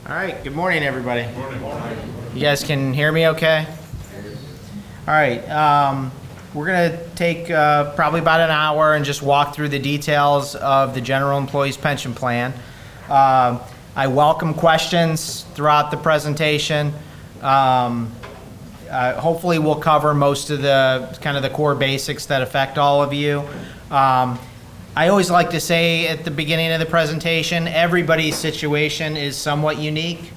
All right, good morning, everybody. Good morning. You guys can hear me okay? All right, we're gonna take probably about an hour and just walk through the details of the General Employees Pension Plan. I welcome questions throughout the presentation. Hopefully we'll cover most of the kind of the core basics that affect all of you. I always like to say at the beginning of the presentation, everybody's situation is somewhat unique.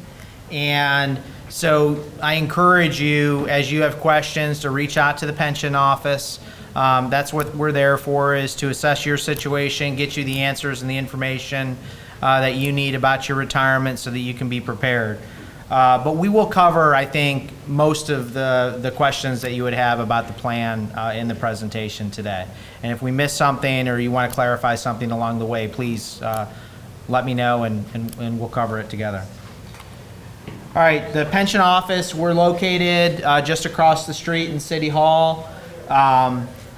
And so I encourage you, as you have questions, to reach out to the pension office. That's what we're there for, is to assess your situation, get you the answers and the information that you need about your retirement so that you can be prepared. But we will cover, I think, most of the questions that you would have about the plan in the presentation today. And if we miss something or you want to clarify something along the way, please let me know and we'll cover it together. All right, the pension office, we're located just across the street in City Hall.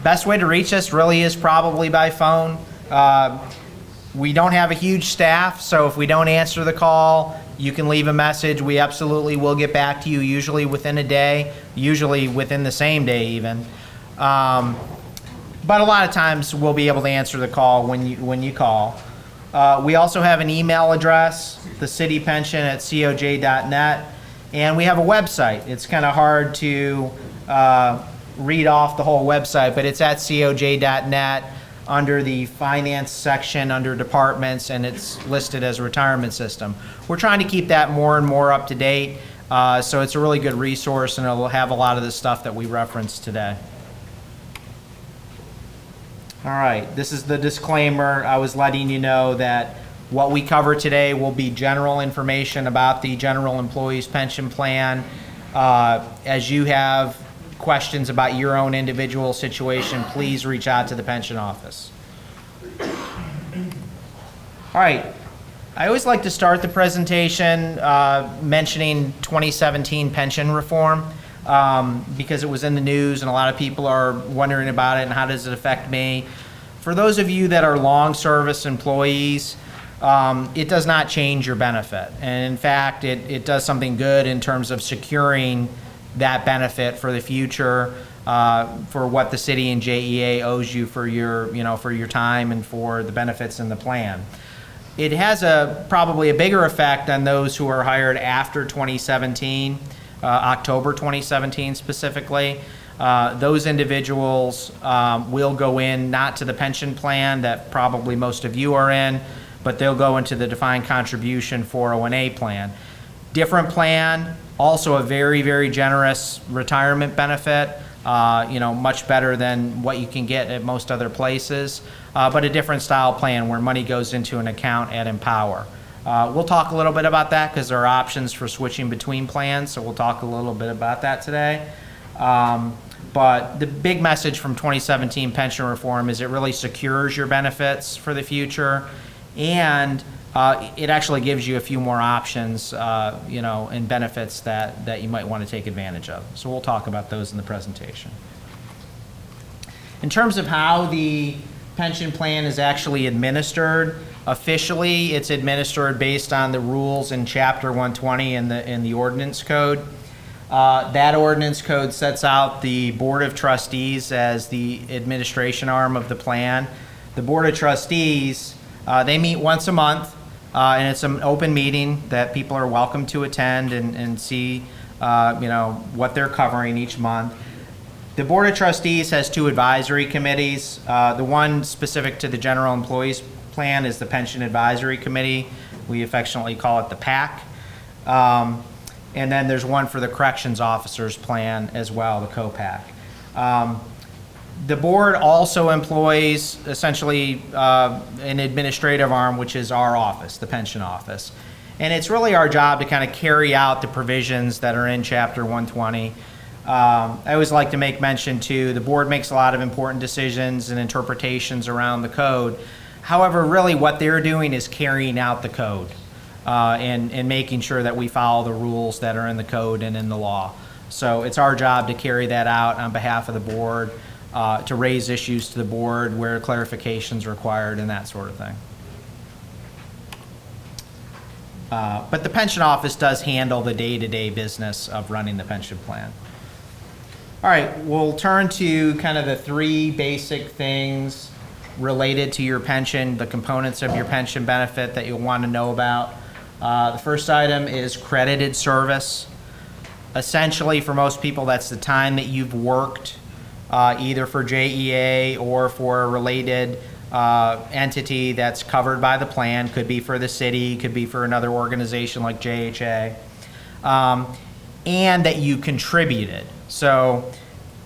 Best way to reach us really is probably by phone. We don't have a huge staff, so if we don't answer the call, you can leave a message. We absolutely will get back to you, usually within a day, usually within the same day even. But a lot of times we'll be able to answer the call when you call. We also have an email address, thecitypension@coj.net, and we have a website. It's kind of hard to read off the whole website, but it's at coj.net under the finance section, under departments, and it's listed as retirement system. We're trying to keep that more and more up to date, so it's a really good resource, and it'll have a lot of the stuff that we referenced today. All right, this is the disclaimer. I was letting you know that what we cover today will be general information about the General Employees Pension Plan. As you have questions about your own individual situation, please reach out to the pension office. All right, I always like to start the presentation mentioning 2017 pension reform because it was in the news and a lot of people are wondering about it and how does it affect me. For those of you that are long service employees, it does not change your benefit. And in fact, it does something good in terms of securing that benefit for the future, for what the city and JEA owes you for your time and for the benefits in the plan. It has probably a bigger effect on those who are hired after 2017, October 2017 specifically. Those individuals will go in not to the pension plan that probably most of you are in, but they'll go into the defined contribution 401A plan. Different plan, also a very, very generous retirement benefit, much better than what you can get at most other places, but a different style plan where money goes into an account at Empower. We'll talk a little bit about that because there are options for switching between plans, so we'll talk a little bit about that today. But the big message from 2017 pension reform is it really secures your benefits for the future, and it actually gives you a few more options, and benefits that you might want to take advantage of. So we'll talk about those in the presentation. In terms of how the pension plan is actually administered, officially it's administered based on the rules in Chapter 120 in the Ordinance Code. That Ordinance Code sets out the Board of Trustees as the administration arm of the plan. The Board of Trustees, they meet once a month. And it's an open meeting that people are welcome to attend and see, what they're covering each month. The Board of Trustees has two advisory committees. The one specific to the General Employees Plan is the Pension Advisory Committee. We affectionately call it the PAC. And then there's one for the Corrections Officers Plan as well, the COPAC. The board also employs essentially an administrative arm, which is our office, the pension office. And it's really our job to kind of carry out the provisions that are in Chapter 120. I always like to make mention too, the board makes a lot of important decisions and interpretations around the code. However, really what they're doing is carrying out the code and making sure that we follow the rules that are in the code and in the law. So it's our job to carry that out on behalf of the board. To raise issues to the board where clarification is required and that sort of thing. But the pension office does handle the day-to-day business of running the pension plan. All right, we'll turn to kind of the three basic things related to your pension, the components of your pension benefit that you'll want to know about. The first item is credited service. Essentially, for most people, that's the time that you've worked either for JEA or for a related entity that's covered by the plan. Could be for the city, could be for another organization like JHA, and that you contributed. So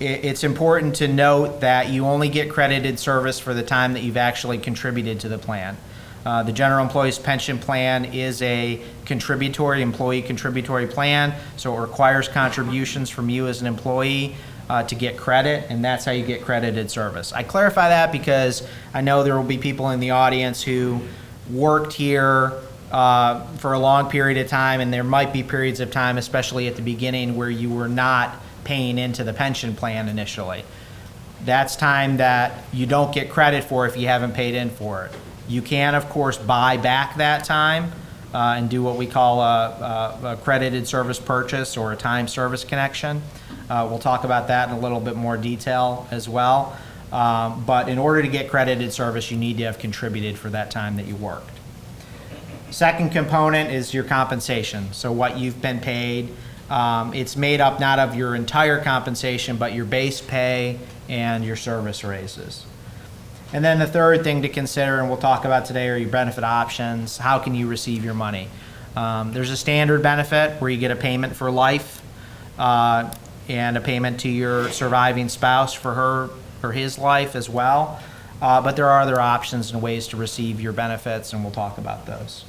it's important to note that you only get credited service for the time that you've actually contributed to the plan. The General Employees Pension Plan is a employee contributory plan, so it requires contributions from you as an employee to get credit, and that's how you get credited service. I clarify that because I know there will be people in the audience who worked here for a long period of time, and there might be periods of time, especially at the beginning, where you were not paying into the pension plan initially. That's time that you don't get credit for if you haven't paid in for it. You can, of course, buy back that time and do what we call a credited service purchase or a time service connection. We'll talk about that in a little bit more detail as well. But in order to get credited service, you need to have contributed for that time that you worked. Second component is your compensation, so what you've been paid. It's made up not of your entire compensation, but your base pay and your service raises. And then the third thing to consider, and we'll talk about today, are your benefit options. How can you receive your money? There's a standard benefit where you get a payment for life and a payment to your surviving spouse for her or his life as well. But there are other options and ways to receive your benefits, and we'll talk about those.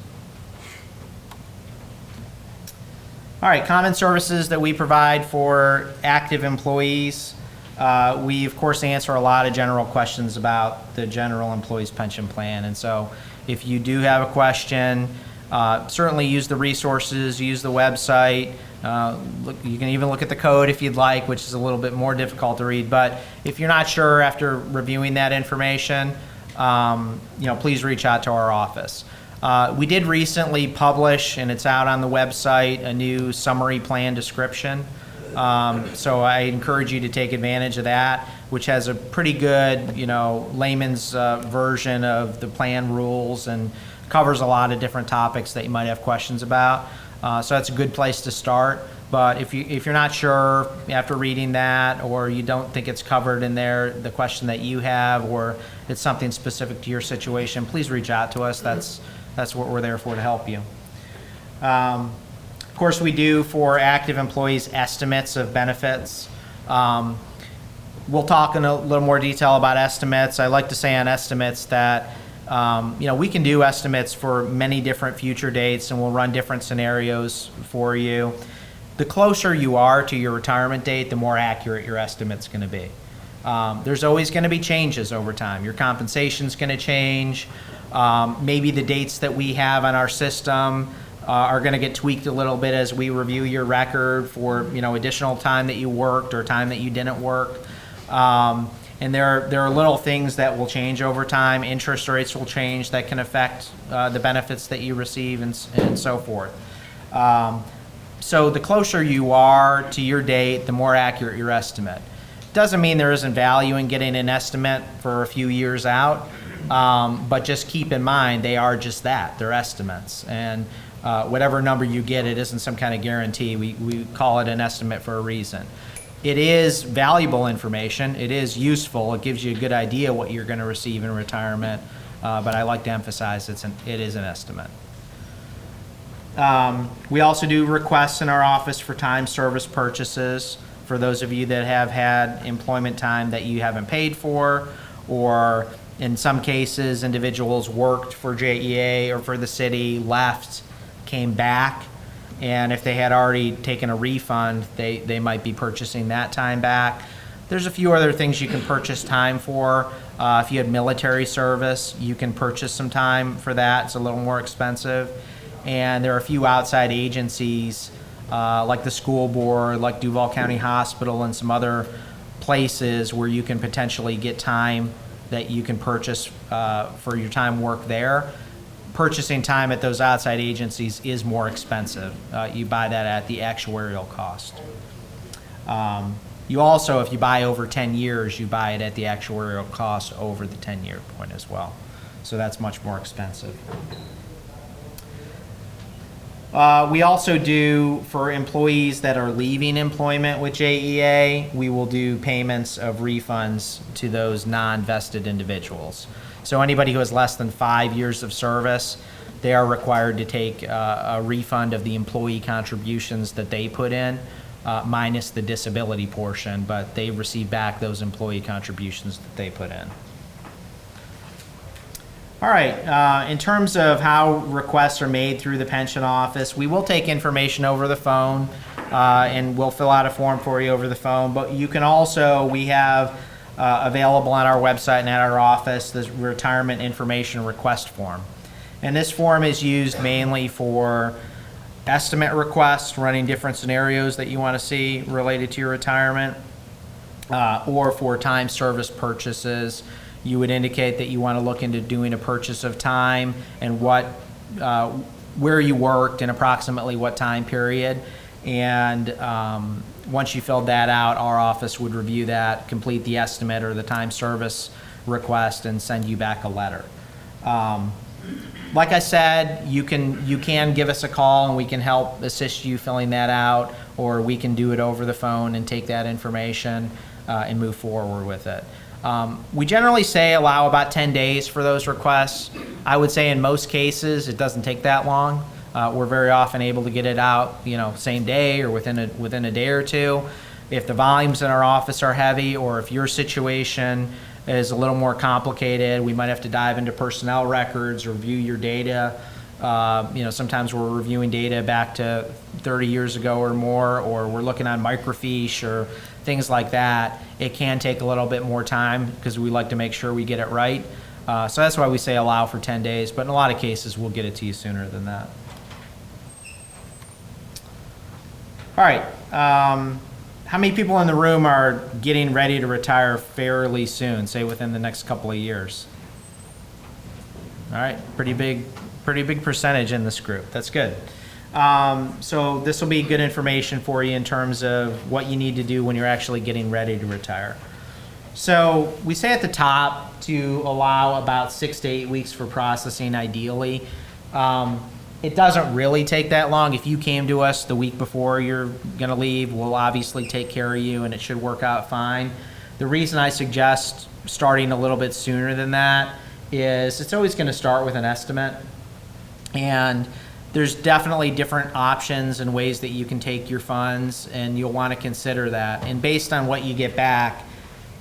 All right, common services that we provide for active employees. We, of course, answer a lot of general questions about the General Employees Pension Plan. And so if you do have a question, certainly use the resources, use the website. You can even look at the code if you'd like, which is a little bit more difficult to read. But if you're not sure after reviewing that information, please reach out to our office. We did recently publish, and it's out on the website, a new summary plan description. So I encourage you to take advantage of that, which has a pretty good, layman's version of the plan rules and covers a lot of different topics that you might have questions about. So that's a good place to start. But if you're not sure after reading that, or you don't think it's covered in there, the question that you have, or it's something specific to your situation, please reach out to us. That's what we're there for, to help you. Of course, we do for active employees estimates of benefits. We'll talk in a little more detail about estimates. I like to say on estimates that we can do estimates for many different future dates, and we'll run different scenarios for you. The closer you are to your retirement date, the more accurate your estimate's going to be. There's always going to be changes over time. Your compensation's going to change. Maybe the dates that we have on our system are going to get tweaked a little bit as we review your record for additional time that you worked or time that you didn't work. And there are little things that will change over time. Interest rates will change that can affect the benefits that you receive and so forth. So the closer you are to your date, the more accurate your estimate. Doesn't mean there isn't value in getting an estimate for a few years out, but just keep in mind they are just that. They're estimates. And whatever number you get, it isn't some kind of guarantee. We call it an estimate for a reason. It is valuable information. It is useful. It gives you a good idea what you're going to receive in retirement. But I like to emphasize it is an estimate. We also do requests in our office for time service purchases for those of you that have had employment time that you haven't paid for, or in some cases, individuals worked for JEA or for the city, left, came back, and if they had already taken a refund, they might be purchasing that time back. There's a few other things you can purchase time for. If you had military service, you can purchase some time for that. It's a little more expensive. And there are a few outside agencies like the school board, like Duval County Hospital, and some other places where you can potentially get time that you can purchase for your time work there. purchasing time at those outside agencies is more expensive. You buy that at the actuarial cost. You also, if you buy over 10 years, you buy it at the actuarial cost over the 10-year point as well. So that's much more expensive. We also do, for employees that are leaving employment with JEA, we will do payments of refunds to those non-vested individuals. So anybody who has less than 5 years of service, they are required to take a refund of the employee contributions that they put in, minus the disability portion, but they receive back those employee contributions that they put in. All right, in terms of how requests are made through the pension office, we will take information over the phone, and we'll fill out a form for you over the phone, but you can also, we have available on our website and at our office, this retirement information request form. And this form is used mainly for estimate requests, running different scenarios that you want to see related to your retirement, or for time service purchases. You would indicate that you want to look into doing a purchase of time and what, where you worked and approximately what time period. And once you filled that out, our office would review that, complete the estimate or the time service request, and send you back a letter. Like I said, you can give us a call and we can help assist you filling that out, or we can do it over the phone and take that information and move forward with it. We generally say allow about 10 days for those requests. I would say in most cases it doesn't take that long. We're very often able to get it out, same day or within a day or two. If the volumes in our office are heavy, or if your situation is a little more complicated, we might have to dive into personnel records or review your data. Sometimes we're reviewing data back to 30 years ago or more, or we're looking on microfiche or things like that. It can take a little bit more time because we like to make sure we get it right. So that's why we say allow for 10 days, but in a lot of cases we'll get it to you sooner than that. All right. How many people in the room are getting ready to retire fairly soon, say within the next couple of years? All right, pretty big percentage in this group. That's good. So this will be good information for you in terms of what you need to do when you're actually getting ready to retire. So we say at the top to allow about 6 to 8 weeks for processing ideally. It doesn't really take that long. If you came to us the week before you're going to leave, we'll obviously take care of you and it should work out fine. The reason I suggest starting a little bit sooner than that is it's always going to start with an estimate. And there's definitely different options and ways that you can take your funds, and you'll want to consider that. And based on what you get back,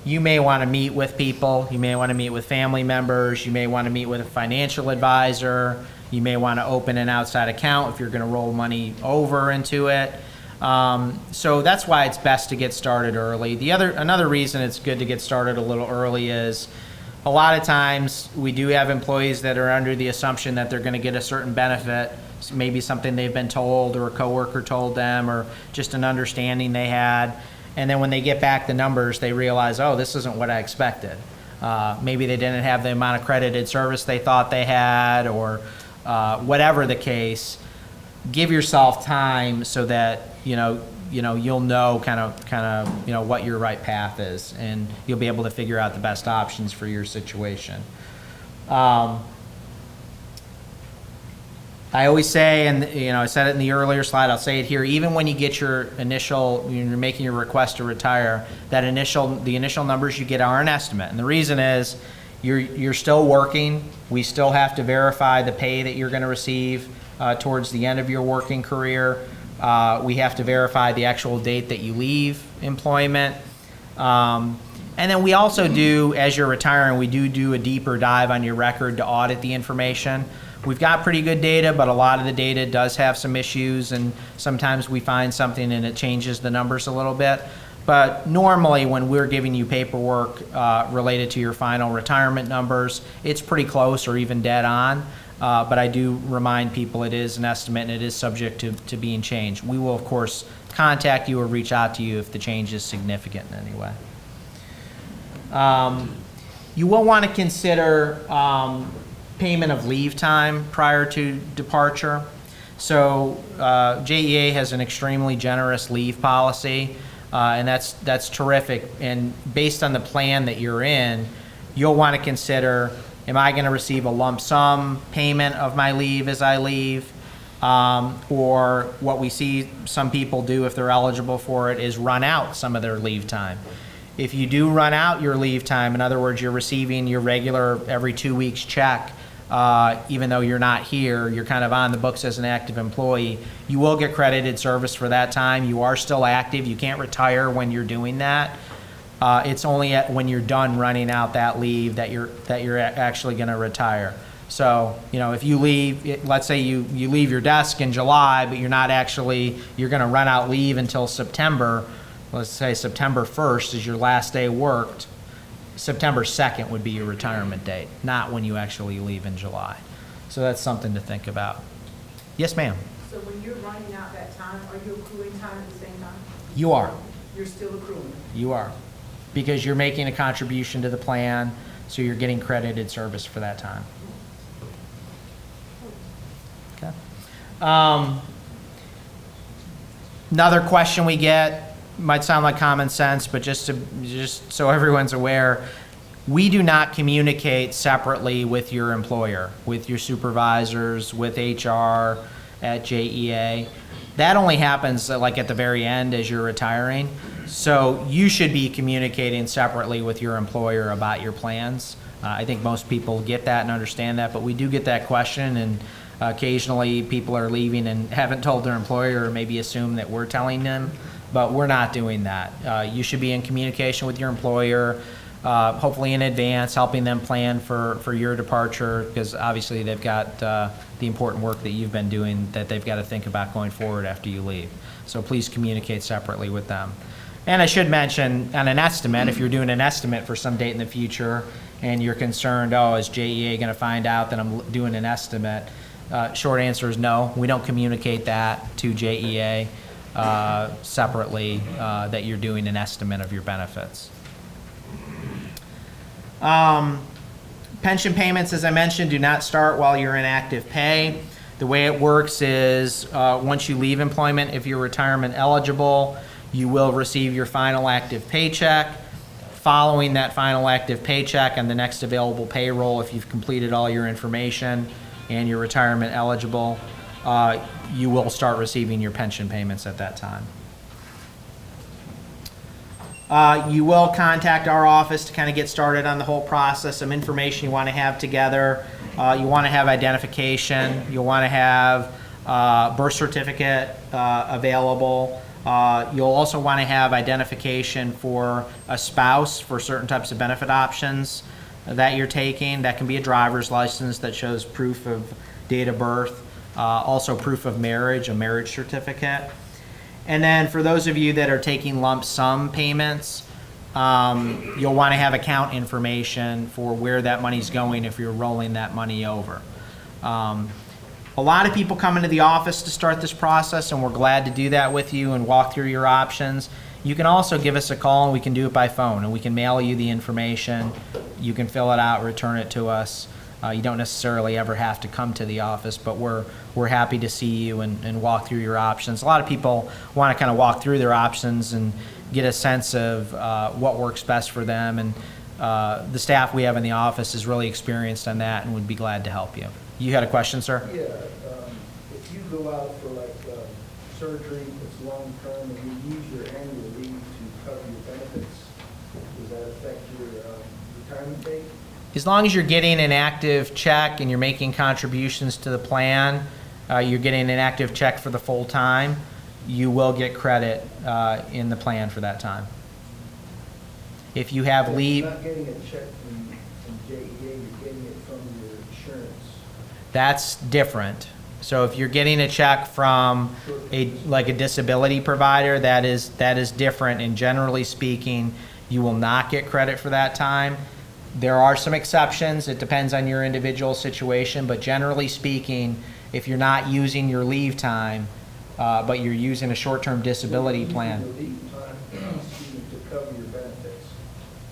you may want to meet with people, you may want to meet with family members, you may want to meet with a financial advisor, you may want to open an outside account if you're going to roll money over into it. So that's why it's best to get started early. Another reason it's good to get started a little early is a lot of times we do have employees that are under the assumption that they're going to get a certain benefit, maybe something they've been told or a coworker told them or just an understanding they had. And then when they get back the numbers, they realize, oh, this isn't what I expected. Maybe they didn't have the amount of credited service they thought they had, or whatever the case. Give yourself time so that you'll know kind of what your right path is, and you'll be able to figure out the best options for your situation. I always say, and I said it in the earlier slide, I'll say it here, even when you get you're making your request to retire, the initial numbers you get are an estimate. And the reason is you're still working. We still have to verify the pay that you're going to receive towards the end of your working career. We have to verify the actual date that you leave employment. And then we also do, as you're retiring, we do a deeper dive on your record to audit the information. We've got pretty good data, but a lot of the data does have some issues, and sometimes we find something and it changes the numbers a little bit. But normally when we're giving you paperwork related to your final retirement numbers, it's pretty close or even dead on. But I do remind people it is an estimate and it is subject to being changed. We will, of course, contact you or reach out to you if the change is significant in any way. You will want to consider payment of leave time prior to departure. So JEA has an extremely generous leave policy, and that's terrific. And based on the plan that you're in, you'll want to consider, am I going to receive a lump sum payment of my leave as I leave? Or what we see some people do if they're eligible for it is run out some of their leave time. If you do run out your leave time, in other words, you're receiving your regular every 2 weeks check, even though you're not here, you're kind of on the books as an active employee, you will get credited service for that time. You are still active. You can't retire when you're doing that. It's only when you're done running out that leave that you're actually going to retire. So, if you leave, let's say you leave your desk in July, but you're going to run out leave until September. Let's say September 1st is your last day worked. September 2nd would be your retirement date, not when you actually leave in July. So that's something to think about. Yes, ma'am. So when you're running out that time, are you accruing time at the same time? You are. You're still accruing? You are. Because you're making a contribution to the plan, so you're getting credited service for that time. Okay. Another question we get, might sound like common sense, but just so everyone's aware, we do not communicate separately with your employer, with your supervisors, with HR at JEA. That only happens like at the very end as you're retiring. So you should be communicating separately with your employer about your plans. I think most people get that and understand that, but we do get that question, and occasionally people are leaving and haven't told their employer, or maybe assume that we're telling them, but we're not doing that. You should be in communication with your employer, hopefully in advance, helping them plan for your departure, because obviously they've got the important work that you've been doing that they've got to think about going forward after you leave. So please communicate separately with them. And I should mention, on an estimate, if you're doing an estimate for some date in the future and you're concerned, is JEA going to find out that I'm doing an estimate? Short answer is no. We don't communicate that to JEA separately, that you're doing an estimate of your benefits. Pension payments, as I mentioned, do not start while you're in active pay. The way it works is once you leave employment, if you're retirement eligible, you will receive your final active paycheck. Following that final active paycheck and the next available payroll, if you've completed all your information and you're retirement eligible, you will start receiving your pension payments at that time. You will contact our office to kind of get started on the whole process. Some information you want to have together. You want to have identification. You'll want to have birth certificate available. You'll also want to have identification for a spouse for certain types of benefit options that you're taking. That can be a driver's license that shows proof of date of birth, also proof of marriage, a marriage certificate. And then for those of you that are taking lump sum payments, you'll want to have account information for where that money's going if you're rolling that money over. A lot of people come into the office to start this process, and we're glad to do that with you and walk through your options. You can also give us a call, and we can do it by phone, and we can mail you the information. You can fill it out, return it to us. You don't necessarily ever have to come to the office, but we're happy to see you and walk through your options. A lot of people want to kind of walk through their options and get a sense of what works best for them, and the staff we have in the office is really experienced on that and would be glad to help you. You had a question, sir? Yeah, if you go out for surgery that's long term and you use your annual leave to cover your benefits, does that affect your retirement date? As long as you're getting an active check and you're making contributions to the plan, you're getting an active check for the full time, you will get credit in the plan for that time. If you have leave... You're not getting a check from JEA, you're getting it from your insurance. That's different. So if you're getting a check from a disability provider, that is different, and generally speaking, you will not get credit for that time. There are some exceptions. It depends on your individual situation, but generally speaking, if you're not using your leave time, but you're using a short-term disability plan. Your leave time to cover your benefits.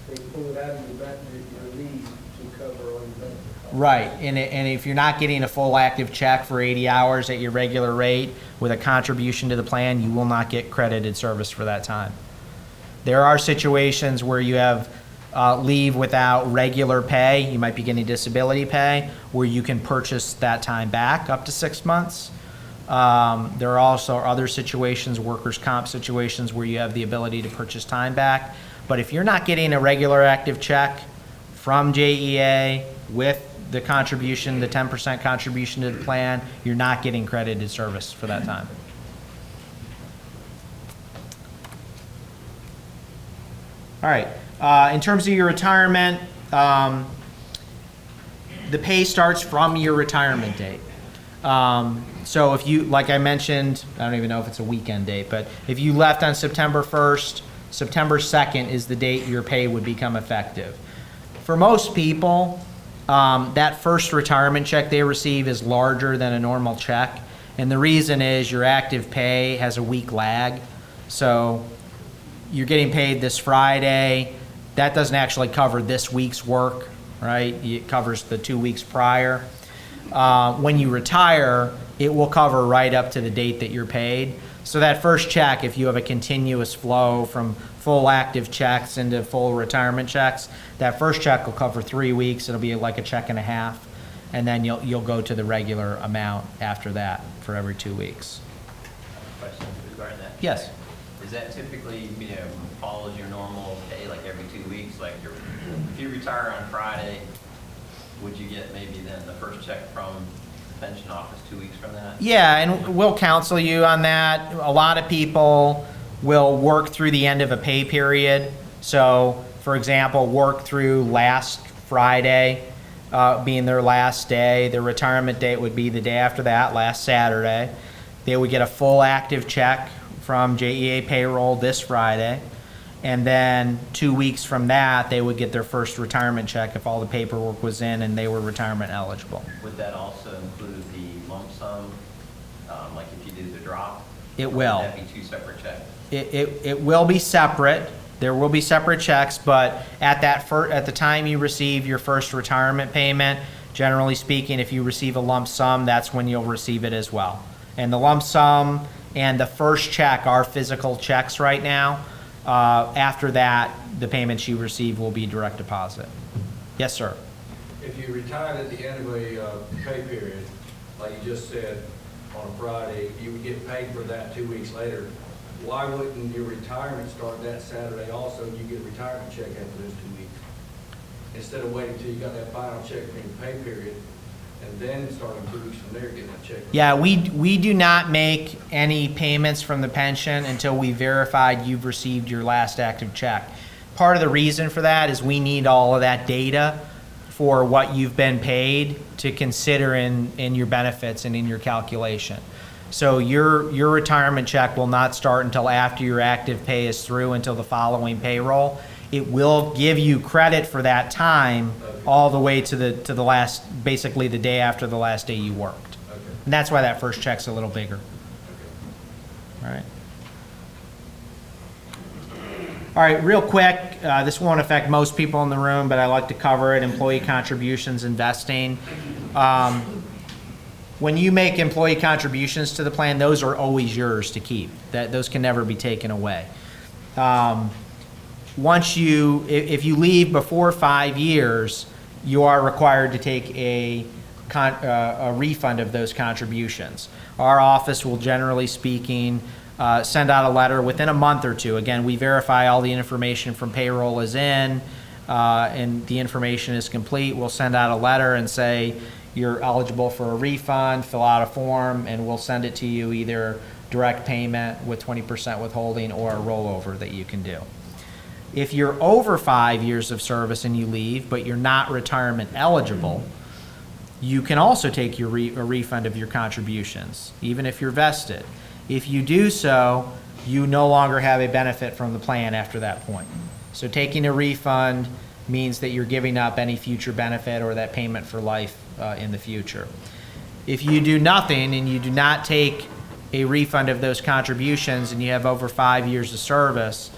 They pull it out of your leave to cover all your benefit costs. Right, and if you're not getting a full active check for 80 hours at your regular rate with a contribution to the plan, you will not get credited service for that time. There are situations where you have leave without regular pay, you might be getting disability pay, where you can purchase that time back up to 6 months. There are also other situations, workers' comp situations, where you have the ability to purchase time back. But if you're not getting a regular active check from JEA with the contribution, the 10% contribution to the plan, you're not getting credited service for that time. All right. In terms of your retirement, the pay starts from your retirement date. So if you, like I mentioned, I don't even know if it's a weekend date, but if you left on September 1st, September 2nd is the date your pay would become effective. For most people, that first retirement check they receive is larger than a normal check. And the reason is your active pay has a week lag. So you're getting paid this Friday. That doesn't actually cover this week's work, right? It covers the 2 weeks prior. When you retire, it will cover right up to the date that you're paid. So that first check, if you have a continuous flow from full active checks into full retirement checks, that first check will cover 3 weeks. It'll be like a check and a half. And then you'll go to the regular amount after that for every 2 weeks. Question regarding that? Yes. Is that typically, follows your normal pay, like every 2 weeks? Like if you retire on Friday, would you get maybe then the first check from the pension office 2 weeks from that? Yeah, and we'll counsel you on that. A lot of people will work through the end of a pay period. So, for example, work through last Friday being their last day. Their retirement date would be the day after that, last Saturday. They would get a full active check from JEA payroll this Friday. And then 2 weeks from that, they would get their first retirement check if all the paperwork was in and they were retirement eligible. Would that also include the lump sum, like if you did the drop? It Or will. Would that be 2 separate checks? It will be separate. There will be separate checks, but at the time you receive your first retirement payment, generally speaking, if you receive a lump sum, that's when you'll receive it as well. And the lump sum and the first check are physical checks right now. After that, the payments you receive will be direct deposit. Yes, sir. If you retired at the end of a pay period, like you just said, on a Friday, you would get paid for that 2 weeks later. Why wouldn't your retirement start that Saturday also, and you get a retirement check after those 2 weeks? Instead of waiting until you got that final check from your pay period, and then starting 2 weeks from there, getting a check. Yeah, we do not make any payments from the pension until we verified you've received your last active check. Part of the reason for that is we need all of that data for what you've been paid to consider in your benefits and in your calculation. So your retirement check will not start until after your active pay is through, until the following payroll. It will give you credit for that time all the way to the last, basically the day after the last day you worked. Okay. And that's why that first check's a little bigger. Okay. All right. All right, real quick, this won't affect most people in the room, but I like to cover it, employee contributions, investing. When you make employee contributions to the plan, those are always yours to keep. Those can never be taken away. If you leave before 5 years, you are required to take a refund of those contributions. Our office will, generally speaking, send out a letter within a month or two. Again, we verify all the information from payroll is in, and the information is complete. We'll send out a letter and say you're eligible for a refund, fill out a form, and we'll send it to you, either direct payment with 20% withholding or a rollover that you can do. If you're over 5 years of service and you leave, but you're not retirement eligible, you can also take a refund of your contributions, even if you're vested. If you do so, you no longer have a benefit from the plan after that point. So taking a refund means that you're giving up any future benefit or that payment for life in the future. If you do nothing and you do not take a refund of those contributions and you have over 5 years of service,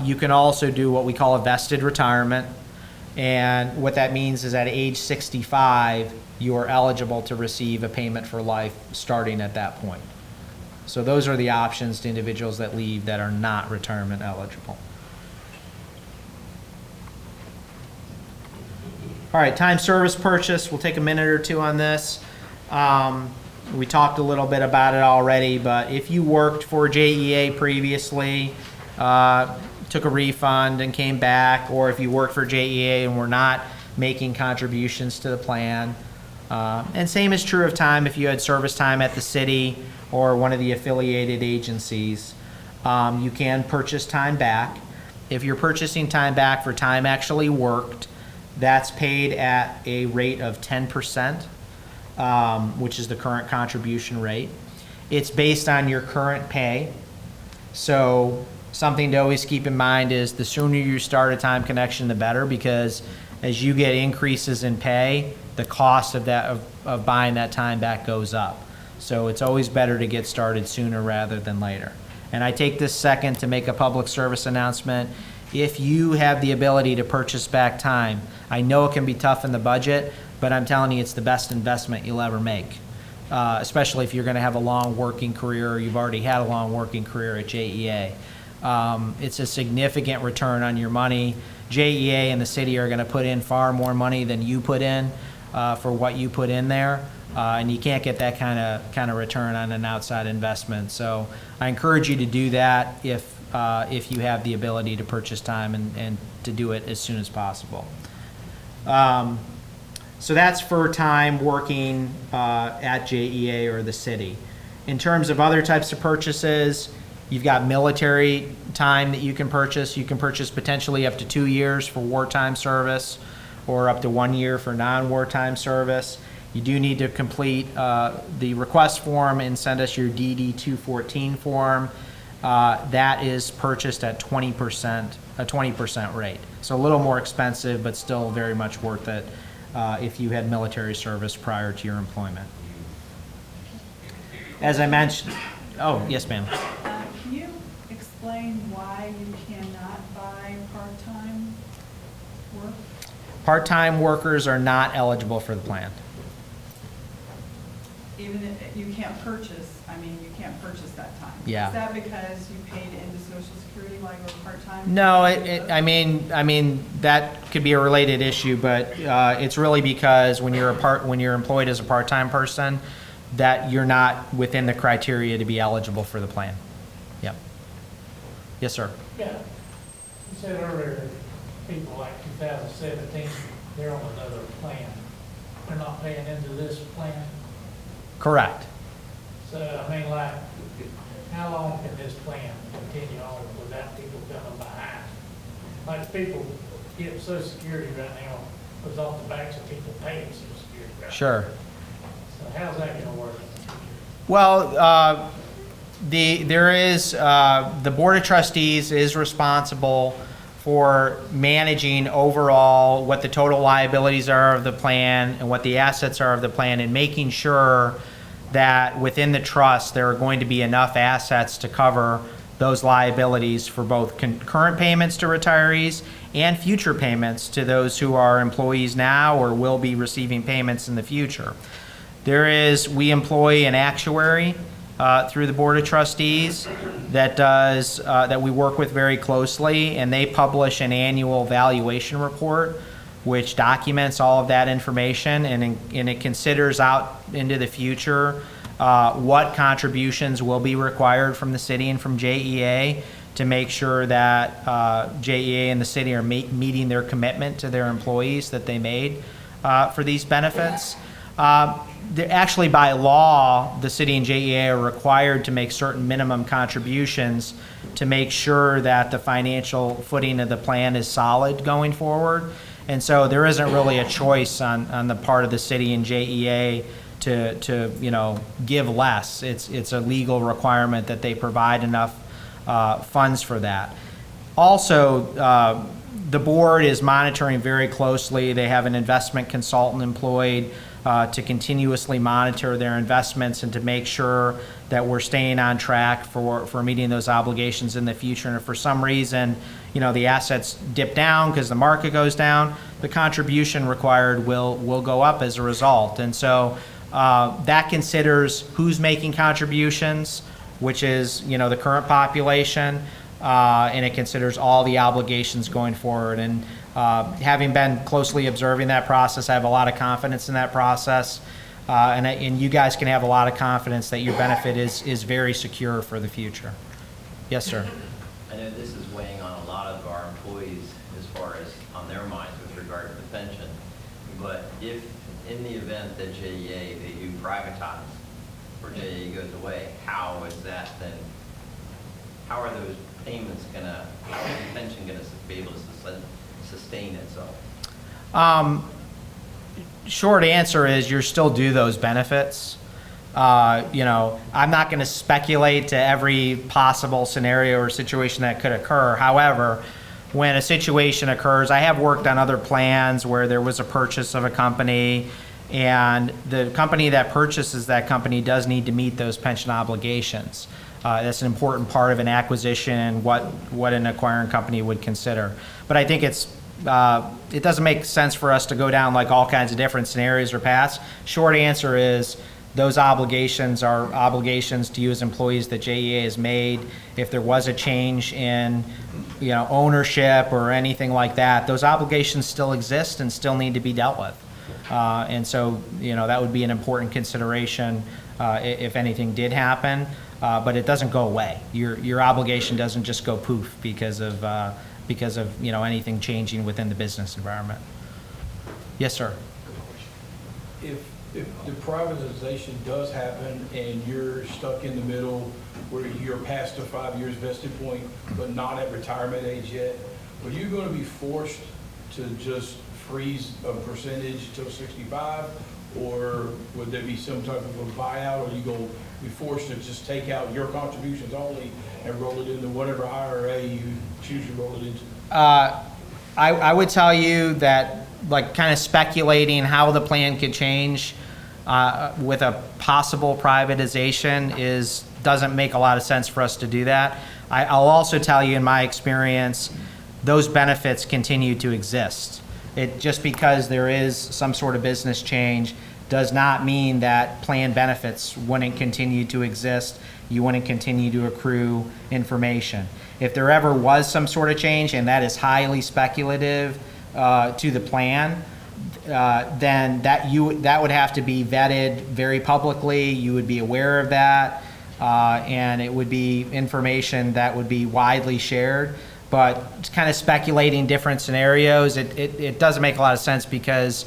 you can also do what we call a vested retirement. And what that means is at age 65, you are eligible to receive a payment for life starting at that point. So those are the options to individuals that leave that are not retirement eligible. All right, time service purchase, we'll take a minute or two on this. We talked a little bit about it already, but if you worked for JEA previously, took a refund and came back, or if you worked for JEA and were not making contributions to the plan, and same is true of time if you had service time at the city or one of the affiliated agencies, you can purchase time back. If you're purchasing time back for time actually worked, that's paid at a rate of 10%, which is the current contribution rate. It's based on your current pay. So something to always keep in mind is the sooner you start a time connection, the better, because as you get increases in pay, the cost of that of buying that time back goes up. So it's always better to get started sooner rather than later. And I take this second to make a public service announcement. If you have the ability to purchase back time, I know it can be tough in the budget, but I'm telling you, it's the best investment you'll ever make, especially if you're going to have a long working career or you've already had a long working career at JEA. It's a significant return on your money. JEA and the city are going to put in far more money than you put in for what you put in there, and you can't get that kind of return on an outside investment. So I encourage you to do that if you have the ability to purchase time and to do it as soon as possible. So that's for time working at JEA or the city. In terms of other types of purchases, you've got military time that you can purchase. You can purchase potentially up to 2 years for wartime service or up to 1 year for non-wartime service. You do need to complete the request form and send us your DD 214 form. That is purchased at 20%, a 20% rate. So a little more expensive, but still very much worth it if you had military service prior to your employment. As I mentioned, oh, yes, ma'am. Can you explain why you cannot buy part-time work? Part-time workers are not eligible for the plan. Even if you can't purchase, you can't purchase that time? Yeah. Is that because you paid into Social Security while you were part-time? No, I mean that could be a related issue, but it's really because when you're employed as a part-time person, that you're not within the criteria to be eligible for the plan. Yep. Yes, sir. Yeah, you said earlier, that people like 2017, they're on another plan. They're not paying into this plan. Correct. So, like, how long can this plan continue on without people coming behind? Like, people get Social Security right now, was off the backs of people paying Social Security right now. Sure. So how's that gonna work? Well, the Board of Trustees is responsible for managing overall what the total liabilities are of the plan and what the assets are of the plan, and making sure that within the trust there are going to be enough assets to cover those liabilities for both current payments to retirees and future payments to those who are employees now or will be receiving payments in the future. We employ an actuary through the Board of Trustees that we work with very closely, and they publish an annual valuation report which documents all of that information, and it considers out into the future what contributions will be required from the city and from JEA to make sure that JEA and the city are meeting their commitment to their employees that they made for these benefits. Actually, by law, the city and JEA are required to make certain minimum contributions to make sure that the financial footing of the plan is solid going forward. And so there isn't really a choice on the part of the city and JEA to give less. It's a legal requirement that they provide enough funds for that. Also, the board is monitoring very closely. They have an investment consultant employed to continuously monitor their investments and to make sure that we're staying on track for meeting those obligations in the future. And if for some reason, the assets dip down because the market goes down, the contribution required will go up as a result. And so that considers who's making contributions, which is, you know, the current population, and it considers all the obligations going forward. And having been closely observing that process, I have a lot of confidence in that process. And you guys can have a lot of confidence that your benefit is very secure for the future. Yes, sir. I know this is weighing on a lot of our employees as far as on their minds with regard to the pension. But if, in the event that JEA, they do privatize, or JEA goes away, how is that then, how are those payments gonna, how is the pension gonna be able to sustain itself? Short answer is you're still due those benefits. You know, I'm not going to speculate to every possible scenario or situation that could occur. However, when a situation occurs, I have worked on other plans where there was a purchase of a company, and the company that purchases that company does need to meet those pension obligations. That's an important part of an acquisition, what an acquiring company would consider. But I think it doesn't make sense for us to go down like all kinds of different scenarios or paths. Short answer is those obligations are obligations to you as employees that JEA has made. If there was a change in, you know, ownership or anything like that, those obligations still exist and still need to be dealt with. And so, you know, that would be an important consideration if anything did happen. But it doesn't go away. Your obligation doesn't just go poof because of you know, anything changing within the business environment. Yes, sir. If the privatization does happen and you're stuck in the middle where you're past the 5 years vested point but not at retirement age yet, are you going to be forced to just freeze a percentage till 65, or would there be some type of a buyout, or are you going to be forced to just take out your contributions only and roll it into whatever IRA you choose to roll it into? I would tell you that, like, kind of speculating how the plan could change with a possible privatization doesn't make a lot of sense for us to do that. I'll also tell you, in my experience, those benefits continue to exist. Just because there is some sort of business change does not mean that plan benefits wouldn't continue to exist. You wouldn't continue to accrue information. If there ever was some sort of change, and that is highly speculative to the plan, then that would have to be vetted very publicly. You would be aware of that, and it would be information that would be widely shared. But it's kind of speculating different scenarios. It doesn't make a lot of sense because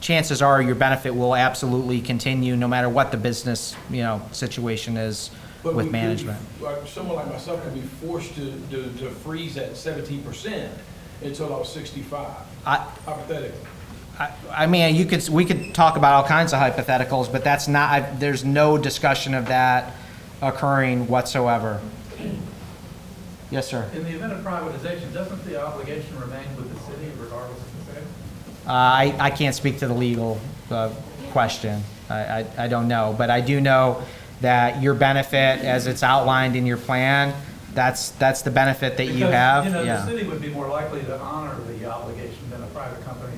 chances are your benefit will absolutely continue no matter what the business, you know, situation is with management. Someone like myself could be forced to freeze at 17% until I was 65, hypothetically. I mean, we could talk about all kinds of hypotheticals, but that's not. There's no discussion of that occurring whatsoever. Yes, sir. In the event of privatization, doesn't the obligation remain with the city regardless of the sale? I can't speak to the legal question. I don't know, but I do know that your benefit, as it's outlined in your plan, that's the benefit that you have. Because, you know, Yeah. the city would be more likely to honor the obligation than a private company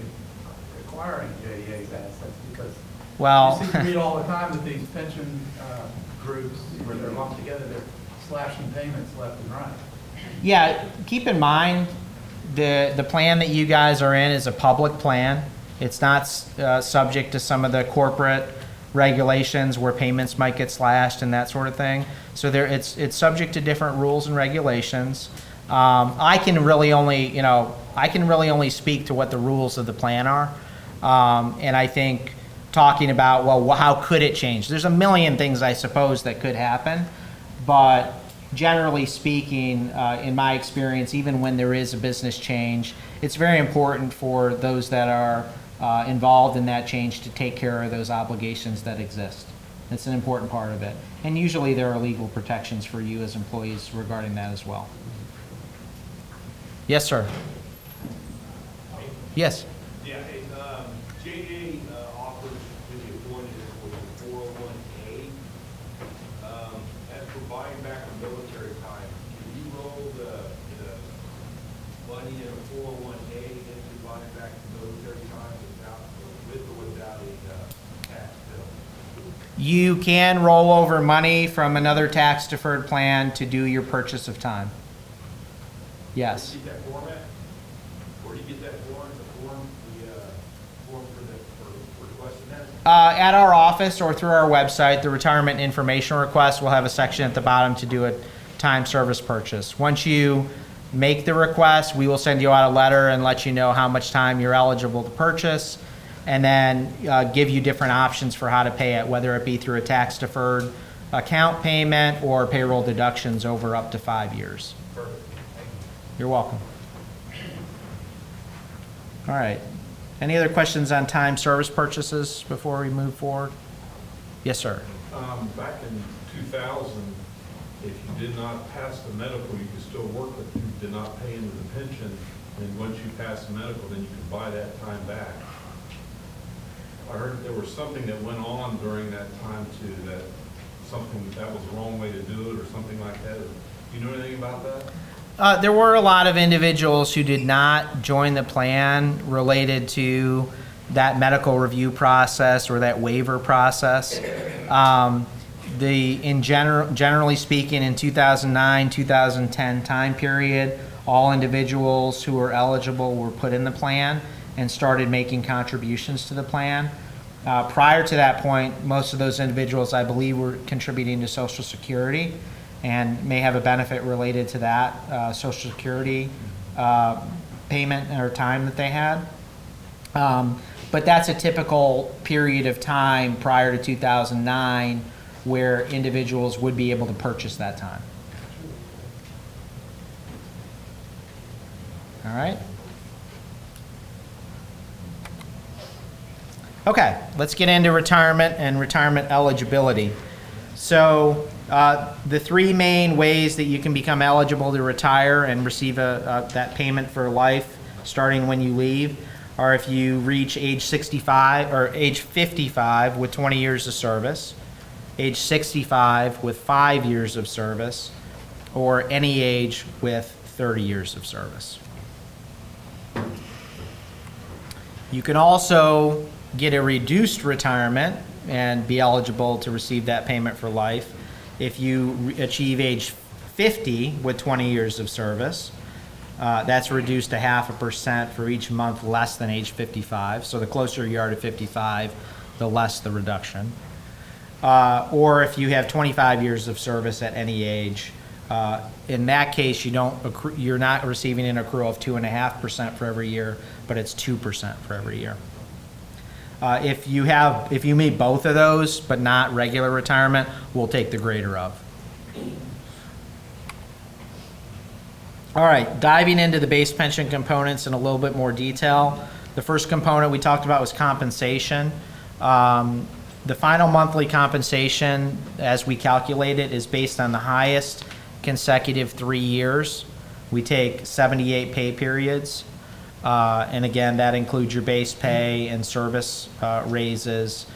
acquiring JEA's assets, because Well, you see, you read all the time that these pension groups, where they're lumped together, they're slashing payments left and right. yeah, keep in mind, the plan that you guys are in is a public plan. It's not subject to some of the corporate regulations where payments might get slashed and that sort of thing. So it's subject to different rules and regulations. I can really only speak to what the rules of the plan are. And I think talking about, well, how could it change? There's a million things, I suppose, that could happen. But generally speaking, in my experience, even when there is a business change, it's very important for those that are involved in that change to take care of those obligations that exist. It's an important part of it. And usually there are legal protections for you as employees regarding that as well. Yes, sir. Yes. Yeah, JA offers to the appointed with the 401k. As for buying back the military time, can you roll the money in a 401k into buying You can roll over money from another tax deferred plan to do your purchase of time. Yes. Where do you get that form at? Where do you get that form, the form for requesting that? At our office or through our website, the retirement information request will have a section at the bottom to do a time service purchase. Once you make the request, we will send you out a letter and let you know how much time you're eligible to purchase, and then give you different options for how to pay it, whether it be through a tax deferred account payment or payroll deductions over up to 5 years. Perfect. You're welcome. All right. Any other questions on time service purchases before we move forward? Yes, sir. Back in 2000, if you did not pass the medical, you could still work, but you did not pay into the pension. And once you pass the medical, then you could buy that time back. I heard there was something that went on during that time too, that was the wrong way to do it or something like that. Do you know anything about that? There were a lot of individuals who did not join the plan related to that medical review process or that waiver process. Generally speaking, in 2009, 2010 time period, all individuals who were eligible were put in the plan and started making contributions to the plan. Prior to that point, most of those individuals, I believe, were contributing to Social Security and may have a benefit related to that Social Security payment or time that they had. But that's a typical period of time prior to 2009 where individuals would be able to purchase that time. All right. Okay, let's get into retirement and retirement eligibility. So the three main ways that you can become eligible to retire and receive that payment for life starting when you leave are if you reach age 65 or age 55 with 20 years of service, age 65 with 5 years of service, or any age with 30 years of service. You can also get a reduced retirement and be eligible to receive that payment for life if you achieve age 50 with 20 years of service. That's reduced to 0.5% for each month less than age 55. So the closer you are to 55, the less the reduction. Or if you have 25 years of service at any age, in that case, you're not receiving an accrual of 2.5% for every year, but it's 2% for every year. If you meet both of those, but not regular retirement, we'll take the greater of. All right, diving into the base pension components in a little bit more detail. The first component we talked about was compensation. The final monthly compensation, as we calculate it, is based on the highest consecutive 3 years. We take 78 pay periods. And again, that includes your base pay and service raises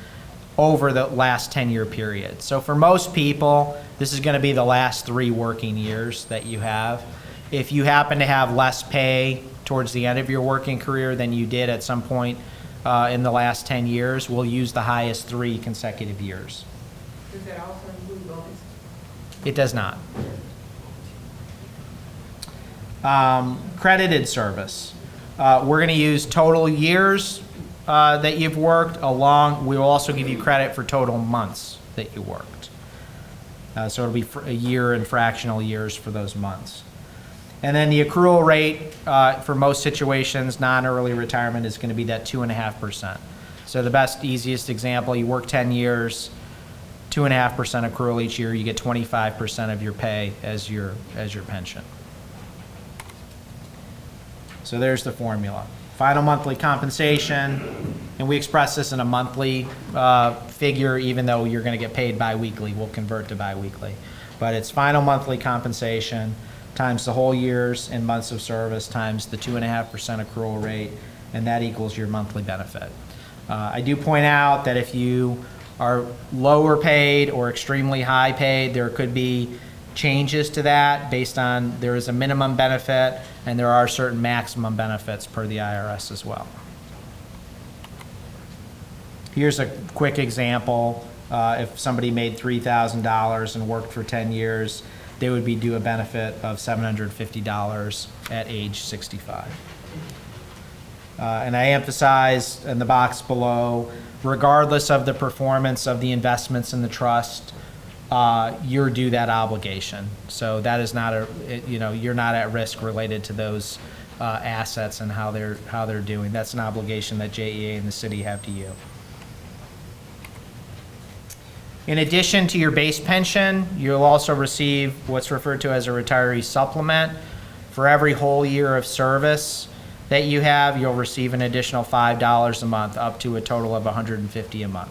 over the last 10-year period. So for most people, this is going to be the last 3 working years that you have. If you happen to have less pay towards the end of your working career than you did at some point in the last 10 years, we'll use the highest 3 consecutive years. Does that also include bonus? It does not. Credited service. We're going to use total years that you've worked along. We'll also give you credit for total months that you worked. So it'll be for a year and fractional years for those months. And then the accrual rate for most situations, non-early retirement, is going to be that 2.5%. So the best, easiest example, you work 10 years, 2.5% accrual each year, you get 25% of your pay as your pension. So there's the formula. Final monthly compensation, and we express this in a monthly figure, even though you're going to get paid biweekly. We'll convert to biweekly. But it's final monthly compensation times the whole years and months of service times the 2.5% accrual rate, and that equals your monthly benefit. I do point out that if you are lower paid or extremely high paid, there could be changes to that based on there is a minimum benefit and there are certain maximum benefits per the IRS as well. Here's a quick example If somebody made $3,000 and worked for 10 years, they would be due a benefit of $750 at age 65. And I emphasize in the box below, regardless of the performance of the investments in the trust, you're due that obligation. So that is not you're not at risk related to those assets and how they're doing. That's an obligation that JEA and the city have to you. In addition to your base pension, you'll also receive what's referred to as a retiree supplement. For every whole year of service that you have, you'll receive an additional $5 a month, up to a total of $150 a month.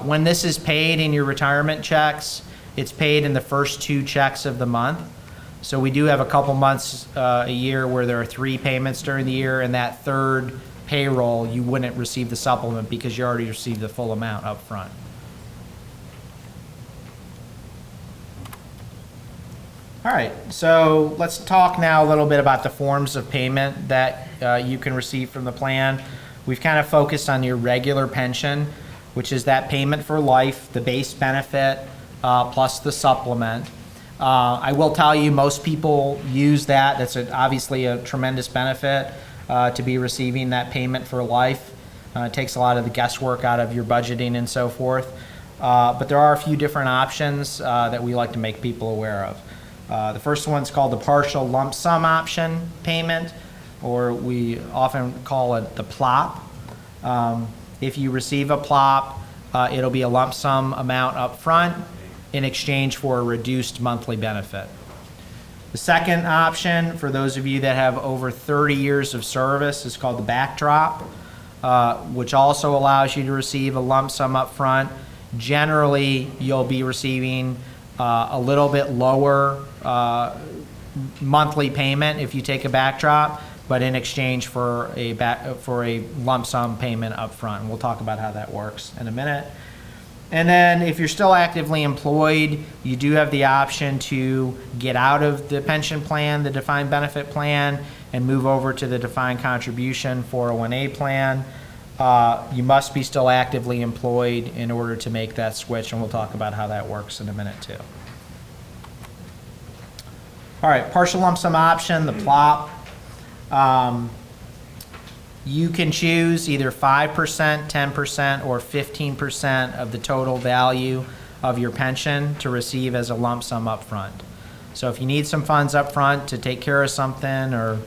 When this is paid in your retirement checks, it's paid in the first 2 checks of the month. So we do have a couple months a year where there are 3 payments during the year, and that third payroll, you wouldn't receive the supplement because you already received the full amount up front. All right, so let's talk now a little bit about the forms of payment that you can receive from the plan. We've kind of focused on your regular pension, which is that payment for life, the base benefit, plus the supplement. I will tell you, most people use that. That's obviously a tremendous benefit to be receiving that payment for life. It takes a lot of the guesswork out of your budgeting and so forth. But there are a few different options that we like to make people aware of. The first one's called the partial lump sum option payment, or we often call it the PLOP. If you receive a PLOP, it'll be a lump sum amount up front in exchange for a reduced monthly benefit. The second option, for those of you that have over 30 years of service, is called the backdrop, which also allows you to receive a lump sum up front. Generally, you'll be receiving a little bit lower monthly payment if you take a backdrop, but in exchange for a lump sum payment up front. And we'll talk about how that works in a minute. And then if you're still actively employed, you do have the option to get out of the pension plan, the defined benefit plan, and move over to the defined contribution 401A plan. You must be still actively employed in order to make that switch, and we'll talk about how that works in a minute too. All right, partial lump sum option, the PLOP. You can choose either 5%, 10%, or 15% of the total value of your pension to receive as a lump sum up front. So if you need some funds up front to take care of something or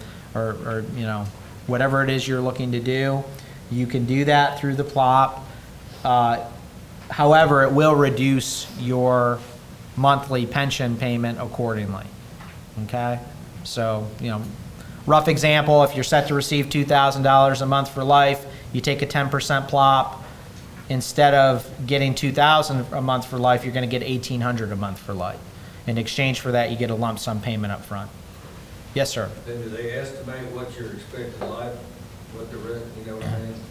whatever it is you're looking to do, you can do that through the PLOP. However, it will reduce your monthly pension payment accordingly. Okay? So, rough example, if you're set to receive $2,000 a month for life, you take a 10% PLOP. Instead of getting $2,000 a month for life, you're going to get $1,800 a month for life. In exchange for that, you get a lump sum payment up front. Yes, sir. Then do they estimate what your expected life, what the rest,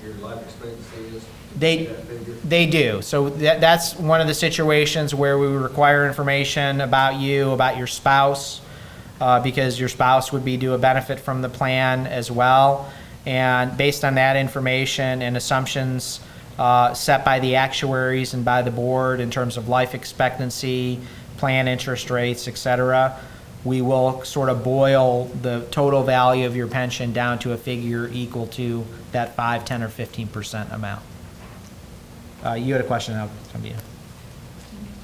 your life expectancy is? They do. So that's one of the situations where we require information about you, about your spouse, because your spouse would be due a benefit from the plan as well. And based on that information and assumptions set by the actuaries and by the board in terms of life expectancy, plan interest rates, et cetera, we will sort of boil the total value of your pension down to a figure equal to that 5, 10, or 15% amount. You had a question, I'll come to you.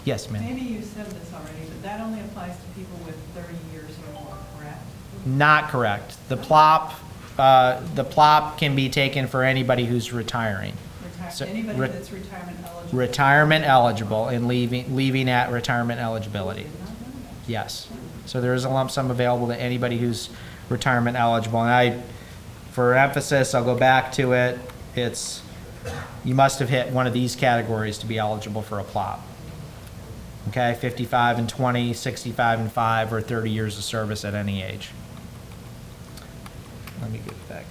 Yes, ma'am. Maybe you said this already, but that only applies to people with 30 years or more, correct? Not correct. The PLOP can be taken for anybody who's retiring. So, anybody that's retirement eligible? Retirement eligible and leaving at retirement eligibility. Yes. So there is a lump sum available to anybody who's retirement eligible. And for emphasis, I'll go back to it. You must have hit one of these categories to be eligible for a PLOP. Okay, 55 and 20, 65 and 5, or 30 years of service at any age. Let me get it back.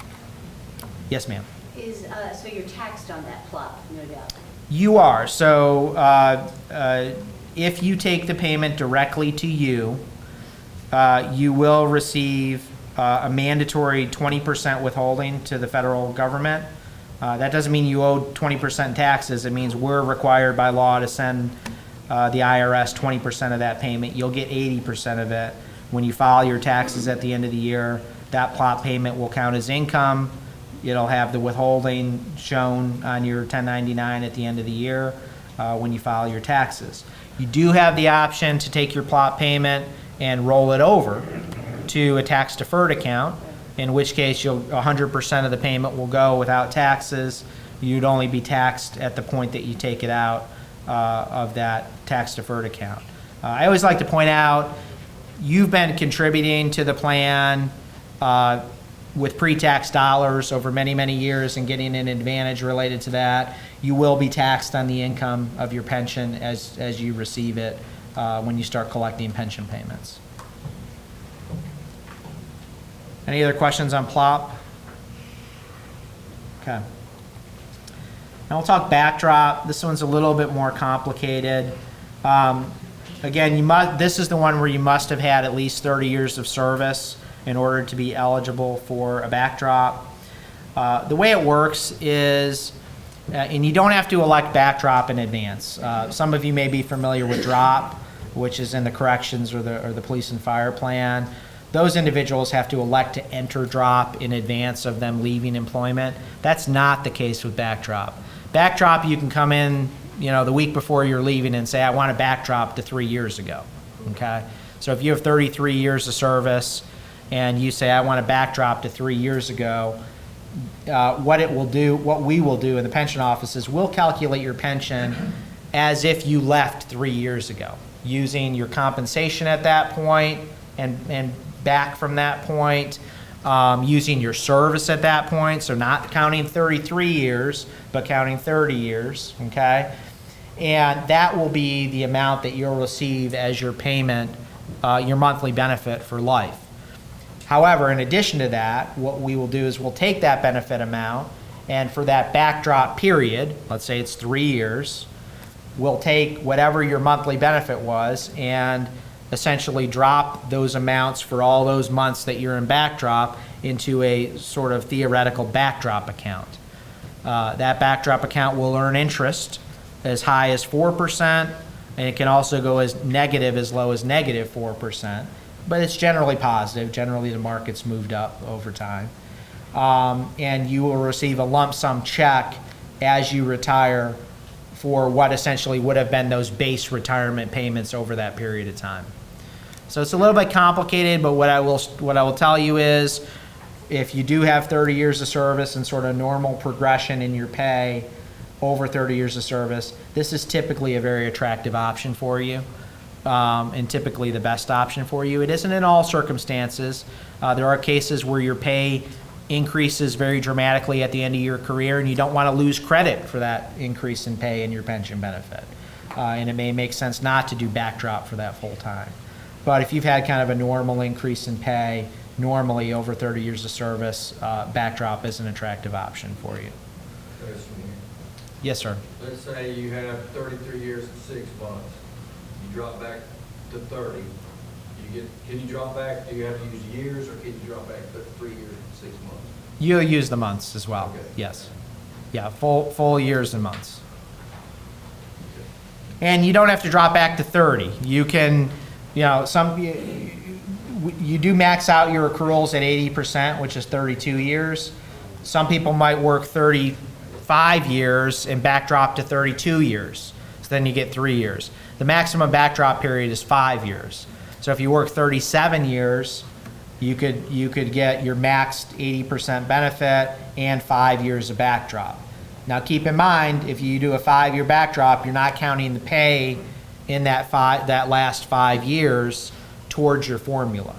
Yes, ma'am. So you're taxed on that PLOP, no doubt? You are. So if you take the payment directly to you, you will receive a mandatory 20% withholding to the federal government That doesn't mean you owe 20% taxes. It means we're required by law to send the IRS 20% of that payment. You'll get 80% of it. When you file your taxes at the end of the year, that plot payment will count as income. It'll have the withholding shown on your 1099 at the end of the year when you file your taxes. You do have the option to take your plot payment and roll it over to a tax deferred account, in which case 100% of the payment will go without taxes. You'd only be taxed at the point that you take it out of that tax deferred account. I always like to point out, you've been contributing to the plan with pre-tax dollars over many, many years and getting an advantage related to that. You will be taxed on the income of your pension as you receive it when you start collecting pension payments. Any other questions on PLOP? Okay. Now we'll talk backdrop. This one's a little bit more complicated. Again, this is the one where you must have had at least 30 years of service in order to be eligible for a backdrop. The way it works is, and you don't have to elect backdrop in advance. Some of you may be familiar with DROP, which is in the corrections or the police and fire plan. Those individuals have to elect to enter DROP in advance of them leaving employment. That's not the case with backdrop. Backdrop, you can come in, the week before you're leaving and say, I want to backdrop to 3 years ago, okay? So if you have 33 years of service and you say, I want to backdrop to 3 years ago, what we will do in the pension office is we'll calculate your pension as if you left 3 years ago, using your compensation at that point and back from that point, using your service at that point, so not counting 33 years, but counting 30 years, okay? And that will be the amount that you'll receive as your payment, your monthly benefit for life. However, in addition to that, what we will do is we'll take that benefit amount, and for that backdrop period, let's say it's 3 years, we'll take whatever your monthly benefit was and essentially drop those amounts for all those months that you're in backdrop into a sort of theoretical backdrop account. That backdrop account will earn interest as high as 4%, and it can also go as low as negative 4%, but it's generally positive. Generally, the market's moved up over time. And you will receive a lump sum check as you retire for what essentially would have been those base retirement payments over that period of time. So it's a little bit complicated, but what I will tell you is, if you do have 30 years of service and sort of normal progression in your pay over 30 years of service, this is typically a very attractive option for you, and typically the best option for you. It isn't in all circumstances. There are cases where your pay increases very dramatically at the end of your career, and you don't want to lose credit for that increase in pay in your pension benefit. And it may make sense not to do backdrop for that full time. But if you've had kind of a normal increase in pay, normally over 30 years of service, backdrop is an attractive option for you. Yes, sir. Let's say you have 33 years and 6 months. You drop back to 30. Can you drop back? Do you have to use years, or can you drop back to 3 years and 6 months? You'll use the months as well. Okay. Yes. Yeah, full years and months. And you don't have to drop back to 30. You can, you do max out your accruals at 80%, which is 32 years. Some people might work 35 years and backdrop to 32 years. So then you get 3 years. The maximum backdrop period is 5 years. So if you work 37 years, you could get your maxed 80% benefit and 5 years of backdrop. Now keep in mind, if you do a 5-year backdrop, you're not counting the pay in that last 5 years towards your formula.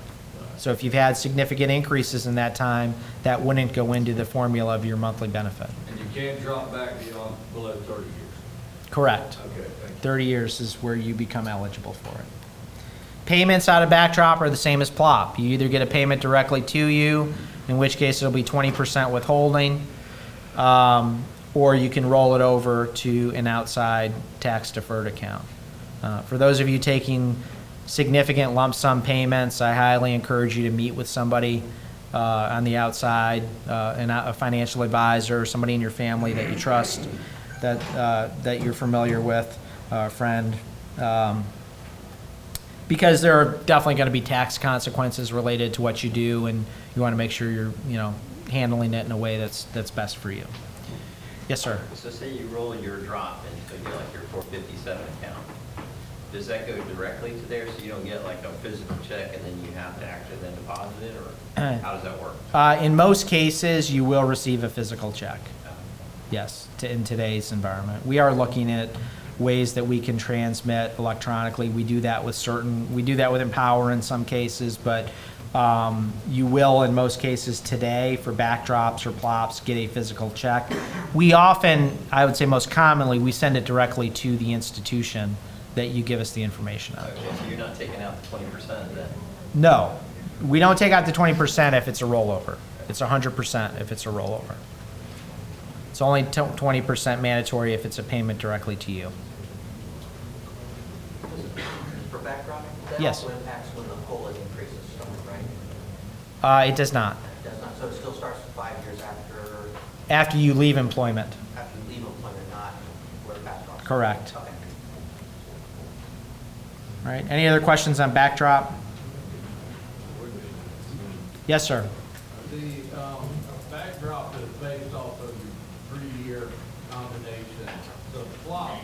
So if you've had significant increases in that time, that wouldn't go into the formula of your monthly benefit. And you can't drop back below 30 years? Correct. Okay, thank you. 30 years is where you become eligible for it. Payments out of backdrop are the same as PLOP. You either get a payment directly to you, in which case it'll be 20% withholding, or you can roll it over to an outside tax deferred account. For those of you taking significant lump sum payments, I highly encourage you to meet with somebody on the outside, a financial advisor, somebody in your family that you trust, that you're familiar with, a friend. Because there are definitely going to be tax consequences related to what you do, and you want to make sure you're, handling it in a way that's best for you. Yes, sir. So say you roll your drop into like your 457 account. Does that go directly to there, so you don't get like a physical check and then you have to actually then deposit it, or how does that work? In most cases, you will receive a physical check. Yes, in today's environment. We are looking at ways that we can transmit electronically. We do that with Empower in some cases, but you will, in most cases today, for backdrops or plops, get a physical check. We often, I would say most commonly, we send it directly to the institution that you give us the information on. Okay, so you're not taking out the 20% then? No, we don't take out the 20% if it's a rollover. It's 100% if it's a rollover. It's only 20% mandatory if it's a payment directly to you. For backdropping, that Yes. also impacts when the COLA increases, right? It does not. It does not, so it still starts 5 years after After you leave employment. you leave employment, not where the backdrop. Correct. Okay. All right, any other questions on backdrop? Yes, sir. The backdrop is based off of your 3-year combination. The flop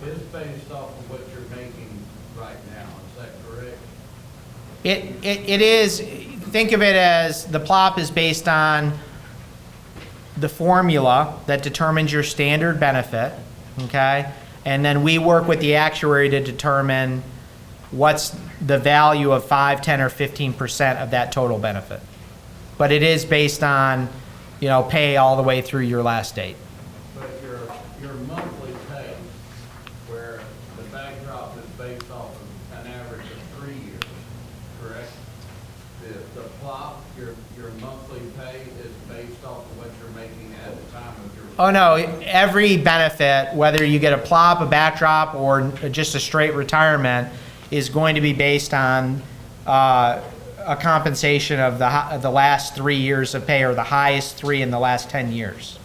is based off of what you're making right now, is that correct? It is, think of it as the plop is based on the formula that determines your standard benefit, okay? And then we work with the actuary to determine what's the value of 5, 10, or 15% of that total benefit. But it is based on, pay all the way through your last date. But your monthly pay, where the backdrop is based off of an average of 3 years, correct? The plop, your monthly pay is based off of what you're making at the time of your. Oh, no, every benefit, whether you get a plop, a backdrop, or just a straight retirement, is going to be based on a compensation of the last 3 years of pay, or the highest 3 in the last 10 years.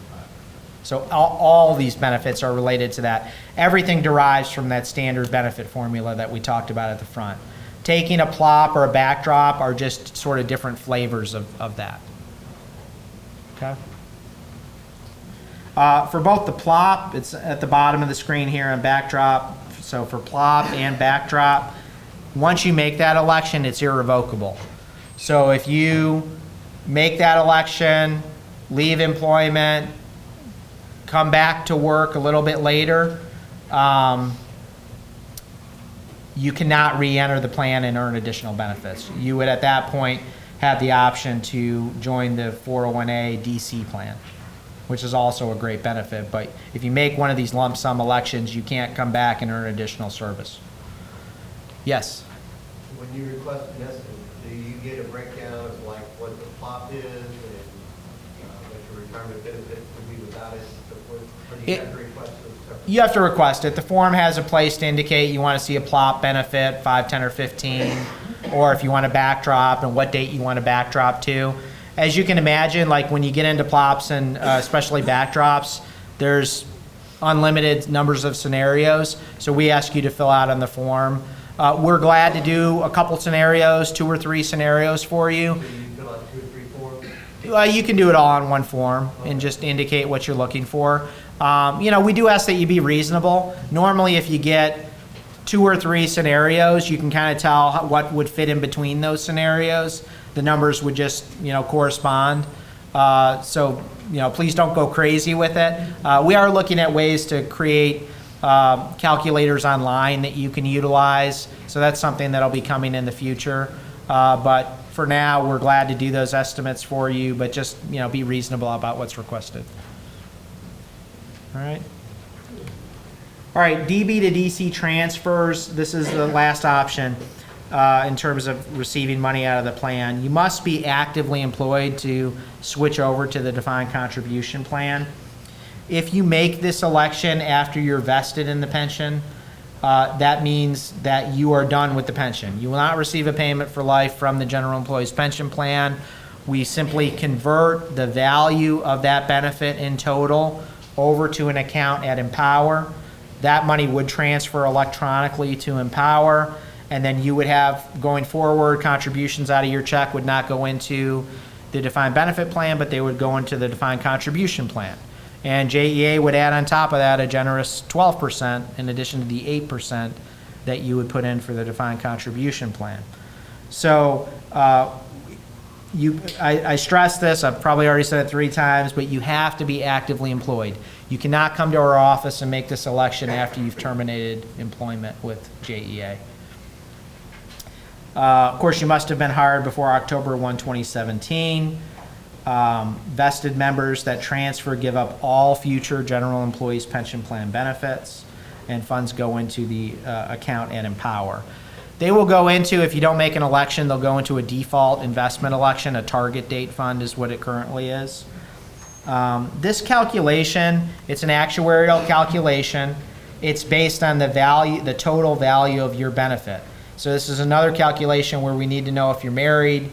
So all these benefits are related to that. Everything derives from that standard benefit formula that we talked about at the front. Taking a plop or a backdrop are just sort of different flavors of that. Okay? For both the plop, it's at the bottom of the screen here, and backdrop. So for plop and backdrop, once you make that election, it's irrevocable. So if you make that election, leave employment, come back to work a little bit later, you cannot re-enter the plan and earn additional benefits. You would at that point have the option to join the 401A DC plan, which is also a great benefit. But if you make one of these lump sum elections, you can't come back and earn additional service. Yes? When you request an estimate, do you get a breakdown of like what the plop is and what your retirement benefit would be without it, and so forth? Or do you have to request those separately? You have to request it. The form has a place to indicate you want to see a plop benefit, 5, 10, or 15, or if you want a backdrop and what date you want a backdrop to. As you can imagine, like when you get into plops and especially backdrops, there's unlimited numbers of scenarios. So we ask you to fill out on the form. We're glad to do a couple scenarios, 2 or 3 scenarios for you. So you fill out 2 or 3 forms? You can do it all on one form and just indicate what you're looking for. We do ask that you be reasonable. Normally, if you get 2 or 3 scenarios, you can kind of tell what would fit in between those scenarios. The numbers would just, correspond. So, please don't go crazy with it. We are looking at ways to create calculators online that you can utilize. So that's something that'll be coming in the future. But for now, we're glad to do those estimates for you, but just, be reasonable about what's requested. All right. All right, DB to DC transfers. This is the last option in terms of receiving money out of the plan. You must be actively employed to switch over to the defined contribution plan. If you make this election after you're vested in the pension, that means that you are done with the pension. You will not receive a payment for life from the general employees pension plan. we simply convert the value of that benefit in total over to an account at Empower. That money would transfer electronically to Empower, and then you would have, going forward, contributions out of your check would not go into the defined benefit plan, but they would go into the defined contribution plan. And JEA would add on top of that a generous 12% in addition to the 8% that you would put in for the defined contribution plan. So I stress this, I've probably already said it 3 times, but you have to be actively employed. You cannot come to our office and make this election after you've terminated employment with JEA. Of course, you must have been hired before October 1, 2017. Vested members that transfer give up all future general employees pension plan benefits, and funds go into the account at Empower. They will go into, if you don't make an election, they'll go into a default investment election. A target date fund is what it currently is. This calculation, it's an actuarial calculation. It's based on the value, the total value of your benefit. So this is another calculation where we need to know if you're married,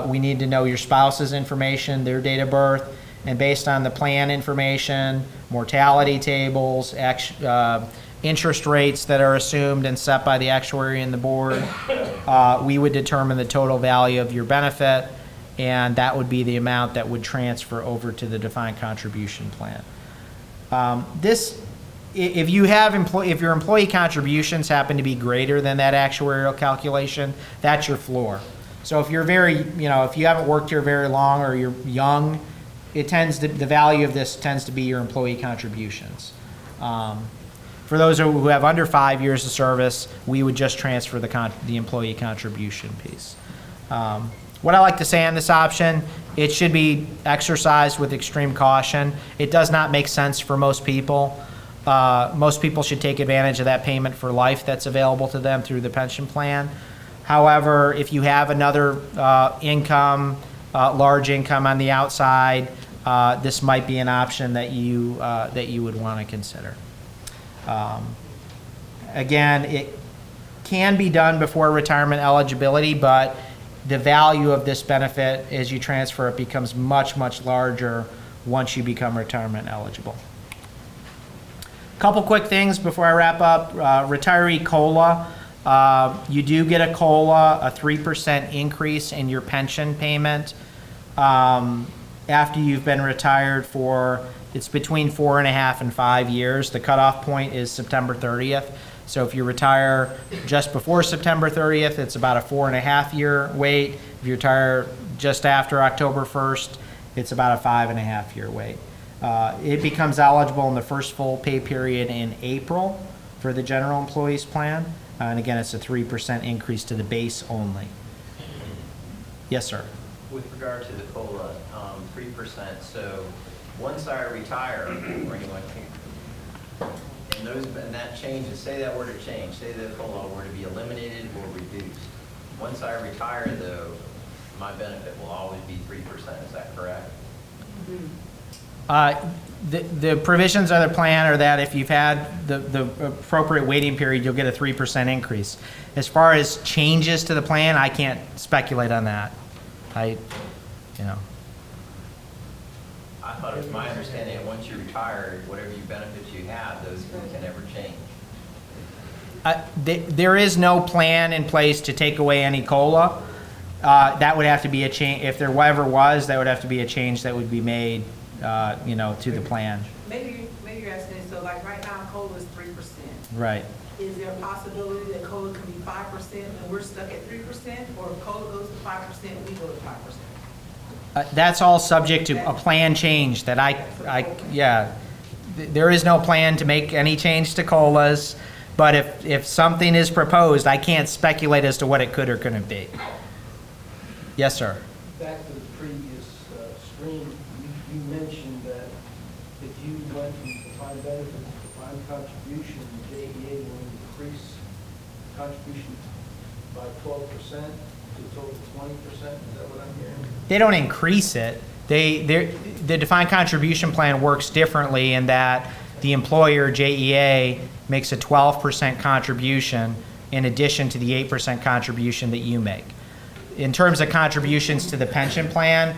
we need to know your spouse's information, their date of birth, and based on the plan information, mortality tables, interest rates that are assumed and set by the actuary and the board, we would determine the total value of your benefit, and that would be the amount that would transfer over to the defined contribution plan. If your employee contributions happen to be greater than that actuarial calculation, that's your floor. So if you're if you haven't worked here very long or you're young, the value of this tends to be your employee contributions. For those who have under 5 years of service, we would just transfer the employee contribution piece. What I like to say on this option, it should be exercised with extreme caution. It does not make sense for most people. Most people should take advantage of that payment for life that's available to them through the pension plan. However, if you have another income, large income on the outside, this might be an option that you would want to consider. Again, it can be done before retirement eligibility, but the value of this benefit as you transfer it becomes much, much larger once you become retirement eligible. Couple quick things before I wrap up. Retiree COLA. You do get a COLA, a 3% increase in your pension payment after you've been retired for, it's between 4.5 and 5 years. The cutoff point is September 30th. So if you retire just before September 30th, it's about a 4.5 year wait. If you retire just after October 1st, it's about a 5.5 year wait. It becomes eligible in the first full pay period in April for the general employees plan. And again, it's a 3% increase to the base only. Yes, sir. With regard to the COLA, 3%, so once I retire, or anyone and that changes, say that were to change, say the COLA were to be eliminated or reduced. Once I retire, though, my benefit will always be 3%, is that correct? The provisions of the plan are that if you've had the appropriate waiting period, you'll get a 3% increase. As far as changes to the plan, I can't speculate on that. I thought it was my understanding that once you retire, whatever benefits you have, those can never change. There is no plan in place to take away any COLA. That would have to be a change. If there ever was, that would have to be a change that would be made, to the plan. Maybe you're asking, so like right now, COLA is 3%. Right. Is there a possibility that COLA can be 5% and we're stuck at 3%, or if COLA goes to 5%, we go to 5%? That's all subject to a plan change that there is no plan to make any change to COLAs, but if something is proposed, I can't speculate as to what it could or couldn't be. Yes, sir. Back to the previous screen, you mentioned that if you went from defined benefit to defined contribution, the JEA will increase contribution by 12% to a total of 20%. Is that what I'm hearing? They don't increase it. The defined contribution plan works differently in that the employer, JEA, makes a 12% contribution in addition to the 8% contribution that you make. in terms of contributions to the pension plan,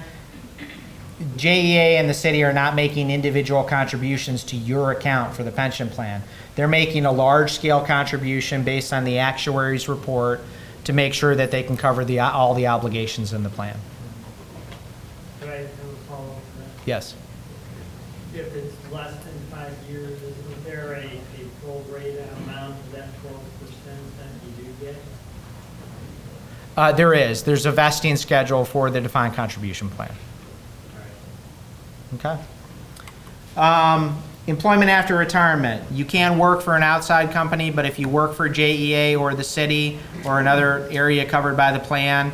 JEA and the city are not making individual contributions to your account for the pension plan. They're making a large-scale contribution based on the actuary's report to make sure that they can cover all the obligations in the plan. Can I have a follow-up to that? Yes. If it's less than 5 years, is there a pro-rata amount of that 12% that you do get? There is. There's a vesting schedule for the defined contribution plan. Okay. Employment after retirement. You can work for an outside company, but if you work for JEA or the city or another area covered by the plan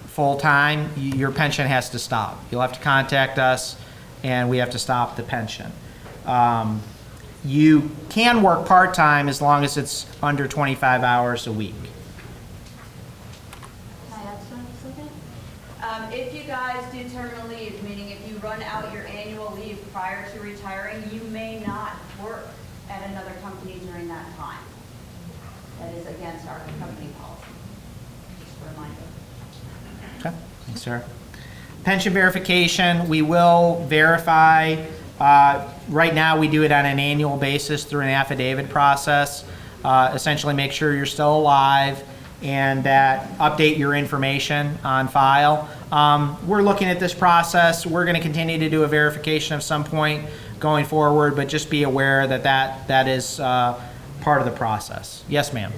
full-time, your pension has to stop. You'll have to contact us, and we have to stop the pension. You can work part-time as long as it's under 25 hours a week. Can I add something? If you guys do terminal leave, meaning if you run out your annual leave prior to retiring, you may not work at another company during that time. That is against our company policy. Just a reminder. Okay, thanks, Sarah. Pension verification, we will verify. Right now, we do it on an annual basis through an affidavit process. Essentially make sure you're still alive and that update your information on file. We're looking at this process. We're going to continue to do a verification at some point going forward, but just be aware that that is part of the process. Yes, ma'am.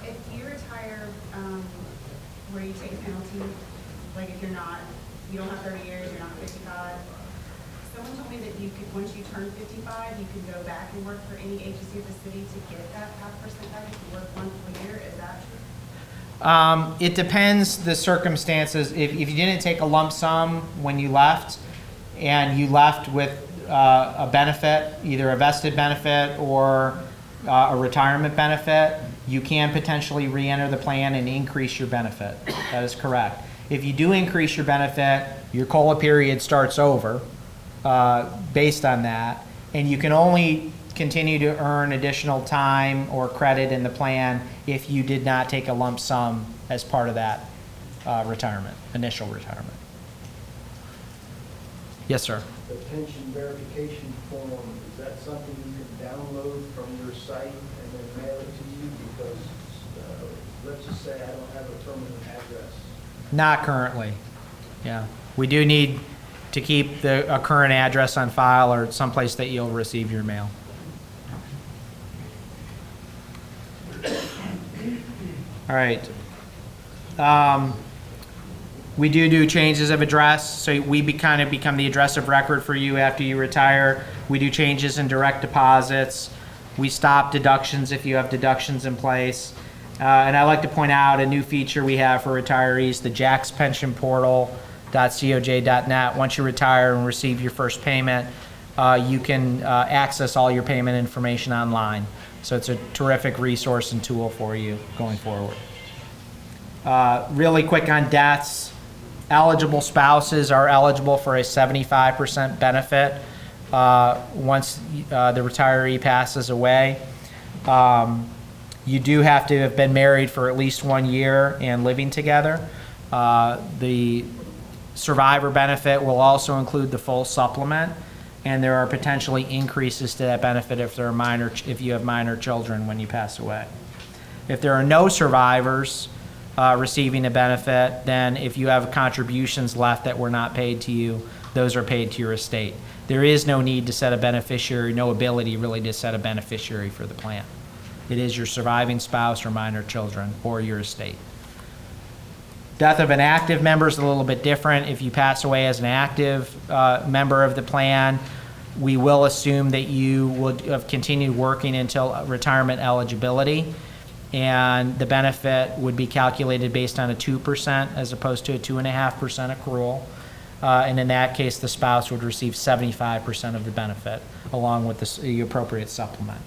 If you retire where you take a penalty, like if you don't have 30 years, you're not 55, someone told me that you could, once you turn 55, you can go back and work for any agency of the city to get that 5% back if you work 1 full year. Is that true? It depends the circumstances. If you didn't take a lump sum when you left and you left with a benefit, either a vested benefit or a retirement benefit, you can potentially re-enter the plan and increase your benefit. That is correct. If you do increase your benefit, your COLA period starts over based on that, and you can only continue to earn additional time or credit in the plan if you did not take a lump sum as part of that initial retirement. Yes, sir. The pension verification form, is that something you can download from your site and then mail it to you? Because let's just say I don't have a permanent address. Not currently. Yeah. We do need to keep a current address on file or someplace that you'll receive your mail. All right. We do changes of address, so we kind of become the address of record for you after you retire. We do changes in direct deposits. We stop deductions if you have deductions in place. And I like to point out a new feature we have for retirees, the jackspensionportal.coj.net. Once you retire and receive your first payment, you can access all your payment information online. So it's a terrific resource and tool for you going forward. Really quick on deaths. Eligible spouses are eligible for a 75% benefit once the retiree passes away. You do have to have been married for at least 1 year and living together. The survivor benefit will also include the full supplement, and there are potentially increases to that benefit if you have minor children when you pass away. If there are no survivors receiving a benefit, then if you have contributions left that were not paid to you, those are paid to your estate. There is no need to set a beneficiary, no ability really to set a beneficiary for the plan. It is your surviving spouse or minor children or your estate. Death of an active member is a little bit different. If you pass away as an active member of the plan, we will assume that you would have continued working until retirement eligibility, and the benefit would be calculated based on a 2% as opposed to a 2.5% accrual. And in that case, the spouse would receive 75% of the benefit along with the appropriate supplement.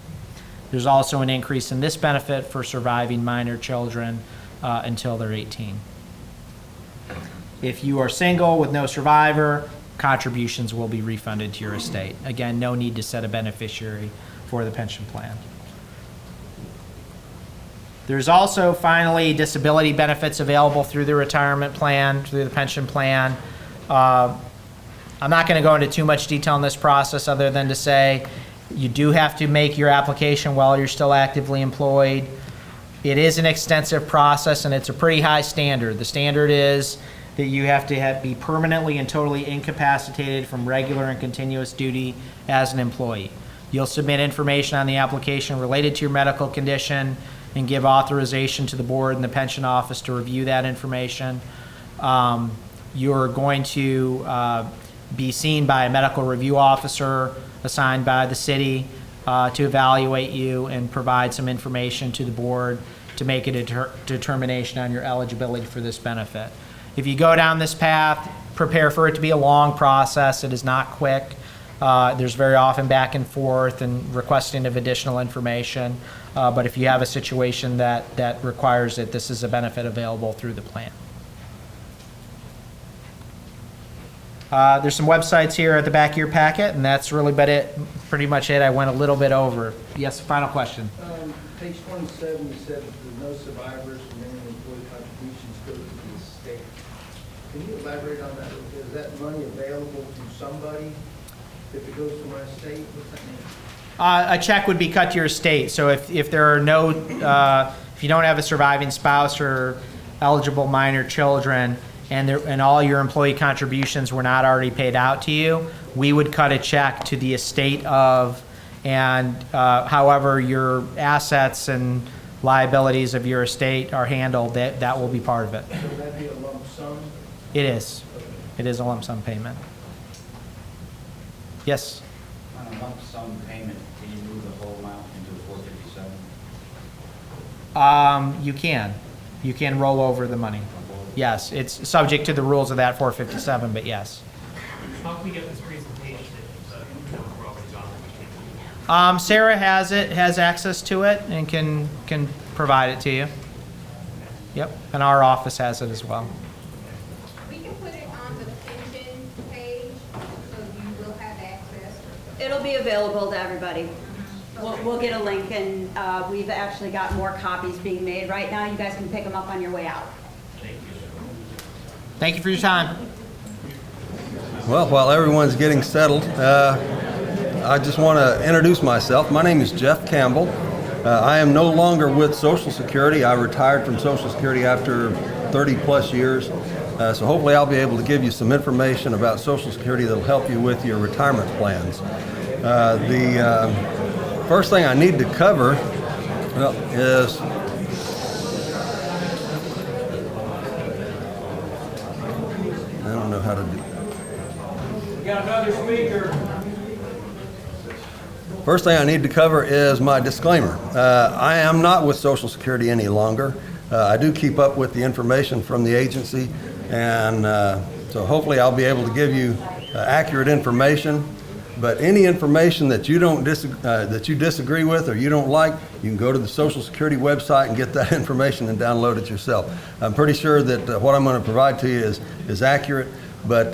There's also an increase in this benefit for surviving minor children until they're 18. If you are single with no survivor, contributions will be refunded to your estate. Again, no need to set a beneficiary for the pension plan. There's also finally disability benefits available through the retirement plan, through the pension plan. I'm not going to go into too much detail in this process other than to say you do have to make your application while you're still actively employed. It is an extensive process and it's a pretty high standard. The standard is that you have to be permanently and totally incapacitated from regular and continuous duty as an employee. You'll submit information on the application related to your medical condition and give authorization to the board and the pension office to review that information. You're going to be seen by a medical review officer assigned by the city to evaluate you and provide some information to the board to make a determination on your eligibility for this benefit. If you go down this path, prepare for it to be a long process. It is not quick. There's very often back and forth and requesting of additional information. But if you have a situation that requires it, this is a benefit available through the plan. There's some websites here at the back of your packet, and that's really pretty much it. I went a little bit over. Yes, final question. Page 27, you said that no survivors from any employee contributions go to the estate. Can you elaborate on that? Is that money available to somebody if it goes to my estate? What's that mean? A check would be cut to your estate. So if there are no, if you don't have a surviving spouse or eligible minor children, and all your employee contributions were not already paid out to you, we would cut a check to the estate of, and however your assets and liabilities of your estate are handled, that will be part of it. So would that be a lump sum? It is. It is a lump sum payment. Yes? On a lump sum payment, can you move the whole amount into the 457? You can. You can roll over the money. Yes, it's subject to the rules of that 457, but yes. How can we get this presentation if we're already on? Sarah has access to it and can provide it to you. Yep, and our office has it as well. We can put it on the pension page, so you will have access. It'll be available to everybody. We'll get a link, and we've actually got more copies being made right now. You guys can pick them up on your way out. Thank you for your time. Well, while everyone's getting settled, I just want to introduce myself. My name is Jeff Campbell. I am no longer with Social Security. I retired from Social Security after 30 plus years. So hopefully I'll be able to give you some information about Social Security that'll help you with your retirement plans. The first thing I need to cover is I don't know how to do. We got another speaker. First thing I need to cover is my disclaimer. I am not with Social Security any longer. I do keep up with the information from the agency, and so hopefully I'll be able to give you accurate information. But any information that you disagree with or you don't like, you can go to the Social Security website and get that information and download it yourself. I'm pretty sure that what I'm going to provide to you is accurate, but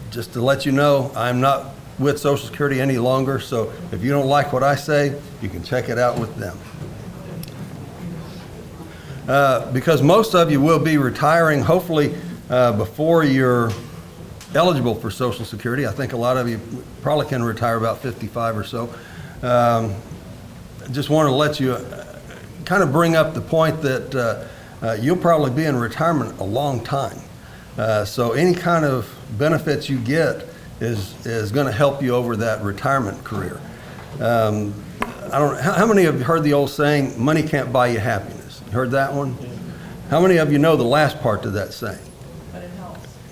just to let you know, I'm not with Social Security any longer, so if you don't like what I say, you can check it out with them. Because most of you will be retiring, hopefully, before you're eligible for Social Security. I think a lot of you probably can retire about 55 or so. Just want to let you kind of bring up the point that you'll probably be in retirement a long time. So any kind of benefits you get is going to help you over that retirement career. I don't know, how many of you heard the old saying, money can't buy you happiness? You heard that one? How many of you know the last part to that saying?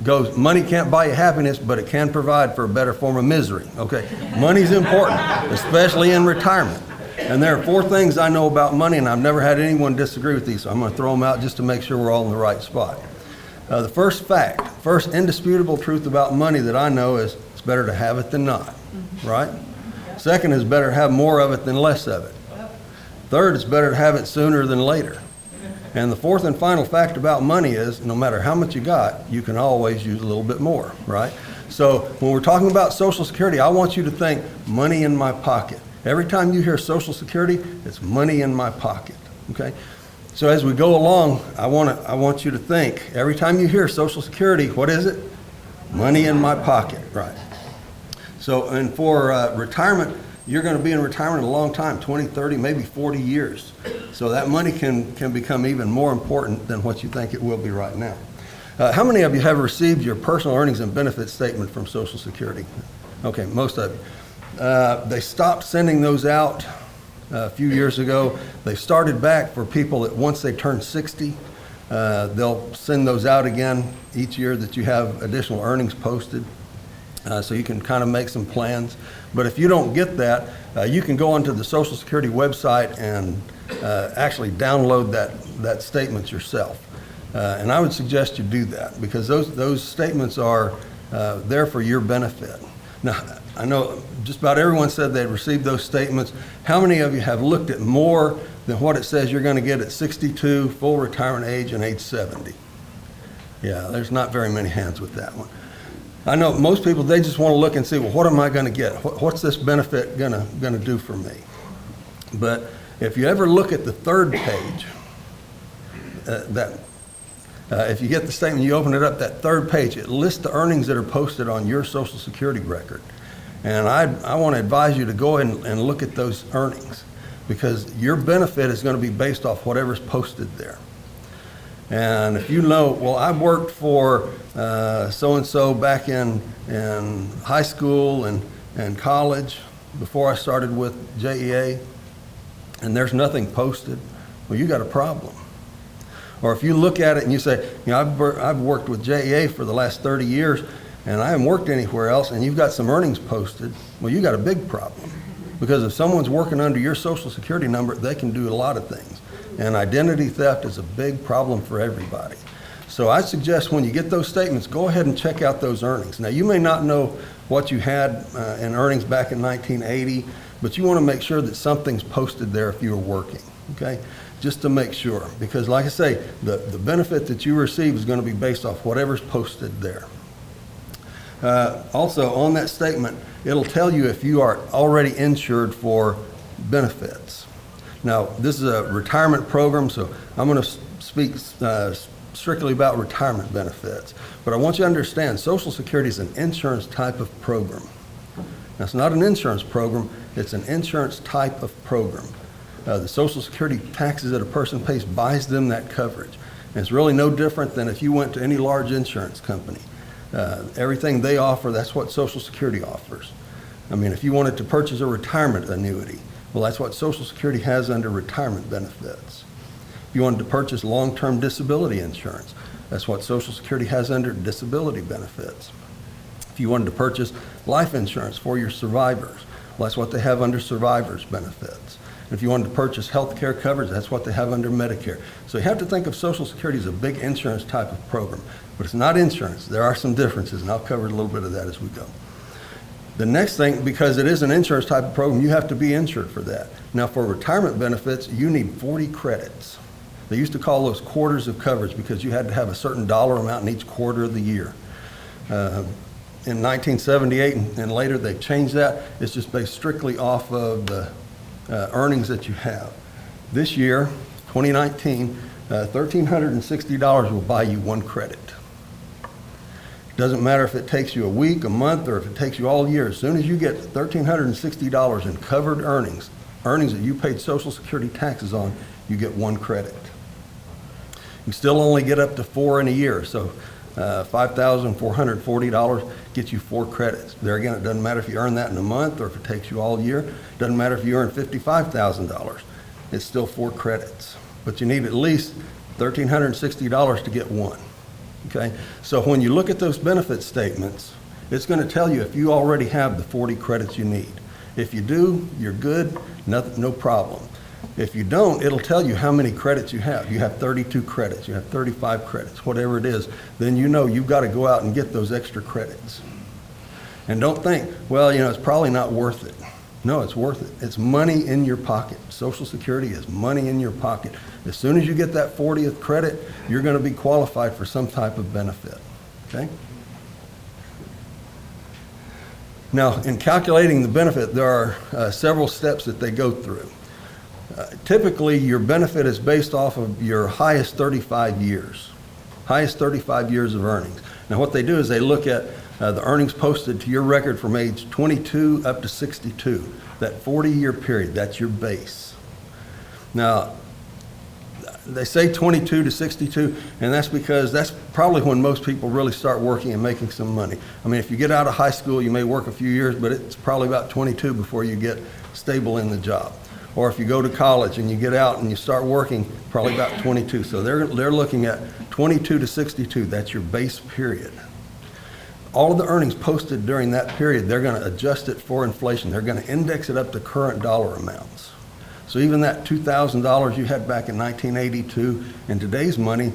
Goes, money can't buy you happiness, but it can provide for a better form of misery. Okay, money's important, especially in retirement. And there are 4 things I know about money, and I've never had anyone disagree with these, so I'm going to throw them out just to make sure we're all in the right spot. The first indisputable truth about money that I know is it's better to have it than not, right? Second is better to have more of it than less of it. Third, it's better to have it sooner than later. And the fourth and final fact about money is no matter how much you got, you can always use a little bit more, right? So when we're talking about Social Security, I want you to think money in my pocket. Every time you hear Social Security, it's money in my pocket, okay? So as we go along, I want you to think, every time you hear Social Security, what is it? Money in my pocket, right. So, and for retirement, you're going to be in retirement a long time, 20, 30, maybe 40 years. So that money can become even more important than what you think it will be right now. How many of you have received your personal earnings and benefits statement from Social Security? Okay, most of you. They stopped sending those out a few years ago. They started back for people that once they turn 60, they'll send those out again each year that you have additional earnings posted. So you can kind of make some plans. But if you don't get that, you can go onto the Social Security website and actually download that statement yourself. And I would suggest you do that because those statements are there for your benefit. Now, I know just about everyone said they'd received those statements. How many of you have looked at more than what it says you're going to get at 62, full retirement age, and age 70? Yeah, there's not very many hands with that one. I know most people, they just want to look and see, well, what am I going to get? What's this benefit going to do for me? But if you ever look at the third page, if you get the statement, you open it up, that third page, it lists the earnings that are posted on your Social Security record. And I want to advise you to go ahead and look at those earnings because your benefit is going to be based off whatever's posted there. And if you know, well, I worked for so-and-so back in high school and college before I started with JEA, and there's nothing posted, well, you got a problem. Or if you look at it and you say, you know, I've worked with JEA for the last 30 years, and I haven't worked anywhere else, and you've got some earnings posted, well, you got a big problem. Because if someone's working under your Social Security number, they can do a lot of things. And identity theft is a big problem for everybody. So I suggest when you get those statements, go ahead and check out those earnings. Now, you may not know what you had in earnings back in 1980, but you want to make sure that something's posted there if you were working, okay? Just to make sure. Because like I say, the benefit that you receive is going to be based off whatever's posted there. Also, on that statement, it'll tell you if you are already insured for benefits. Now, this is a retirement program, so I'm going to speak strictly about retirement benefits. But I want you to understand, Social Security is an insurance type of program. Now, it's not an insurance program, it's an insurance type of program. The Social Security taxes that a person pays buys them that coverage. And it's really no different than if you went to any large insurance company. Everything they offer, that's what Social Security offers. I mean, if you wanted to purchase a retirement annuity, well, that's what Social Security has under retirement benefits. If you wanted to purchase long-term disability insurance, that's what Social Security has under disability benefits. If you wanted to purchase life insurance for your survivors, well, that's what they have under survivors benefits. And if you wanted to purchase health care coverage, that's what they have under Medicare. So you have to think of Social Security as a big insurance type of program, but it's not insurance. There are some differences, and I'll cover a little bit of that as we go. The next thing, because it is an insurance type of program, you have to be insured for that. Now, for retirement benefits, you need 40 credits. They used to call those quarters of coverage because you had to have a certain dollar amount in each quarter of the year. In 1978 and later, they've changed that. It's just based strictly off of the earnings that you have. This year, 2019, $1,360 will buy you one credit. Doesn't matter if it takes you a week, a month, or if it takes you all year. As soon as you get $1,360 in covered earnings that you paid Social Security taxes on, you get one credit. You still only get up to 4 in a year, so $5,440 gets you 4 credits. There again, it doesn't matter if you earn that in a month or if it takes you all year. It doesn't matter if you earn $55,000. It's still 4 credits. But you need at least $1,360 to get one. Okay, so when you look at those benefit statements, it's going to tell you if you already have the 40 credits you need. If you do, you're good, no problem. If you don't, it'll tell you how many credits you have. You have 32 credits, you have 35 credits, whatever it is, then you know you've got to go out and get those extra credits. And don't think, well, you know, it's probably not worth it. No, it's worth it. It's money in your pocket. Social Security is money in your pocket. As soon as you get that 40th credit, you're going to be qualified for some type of benefit. Okay? Now, in calculating the benefit, there are several steps that they go through. typically your benefit is based off of your highest 35 years of earnings. Now what they do is they look at the earnings posted to your record from age 22 up to 62, that 40-year period, that's your base. Now, they say 22 to 62, and that's because that's probably when most people really start working and making some money. I mean, if you get out of high school, you may work a few years, but it's probably about 22 before you get stable in the job. Or if you go to college and you get out and you start working, probably about 22. So they're looking at 22 to 62, that's your base period. All of the earnings posted during that period, they're going to adjust it for inflation. They're going to index it up to current dollar amounts. So even that $2,000 you had back in 1982, in today's money,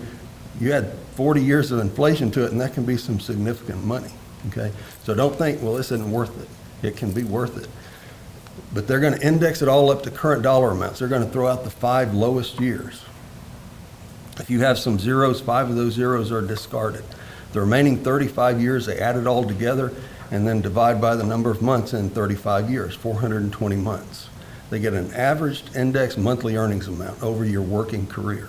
you had 40 years of inflation to it, and that can be some significant money, okay? So don't think, well, this isn't worth it. It can be worth it. But they're going to index it all up to current dollar amounts. They're going to throw out the 5 lowest years. If you have some zeros, 5 of those zeros are discarded. The remaining 35 years, they add it all together and then divide by the number of months in 35 years, 420 months. They get an averaged index monthly earnings amount over your working career.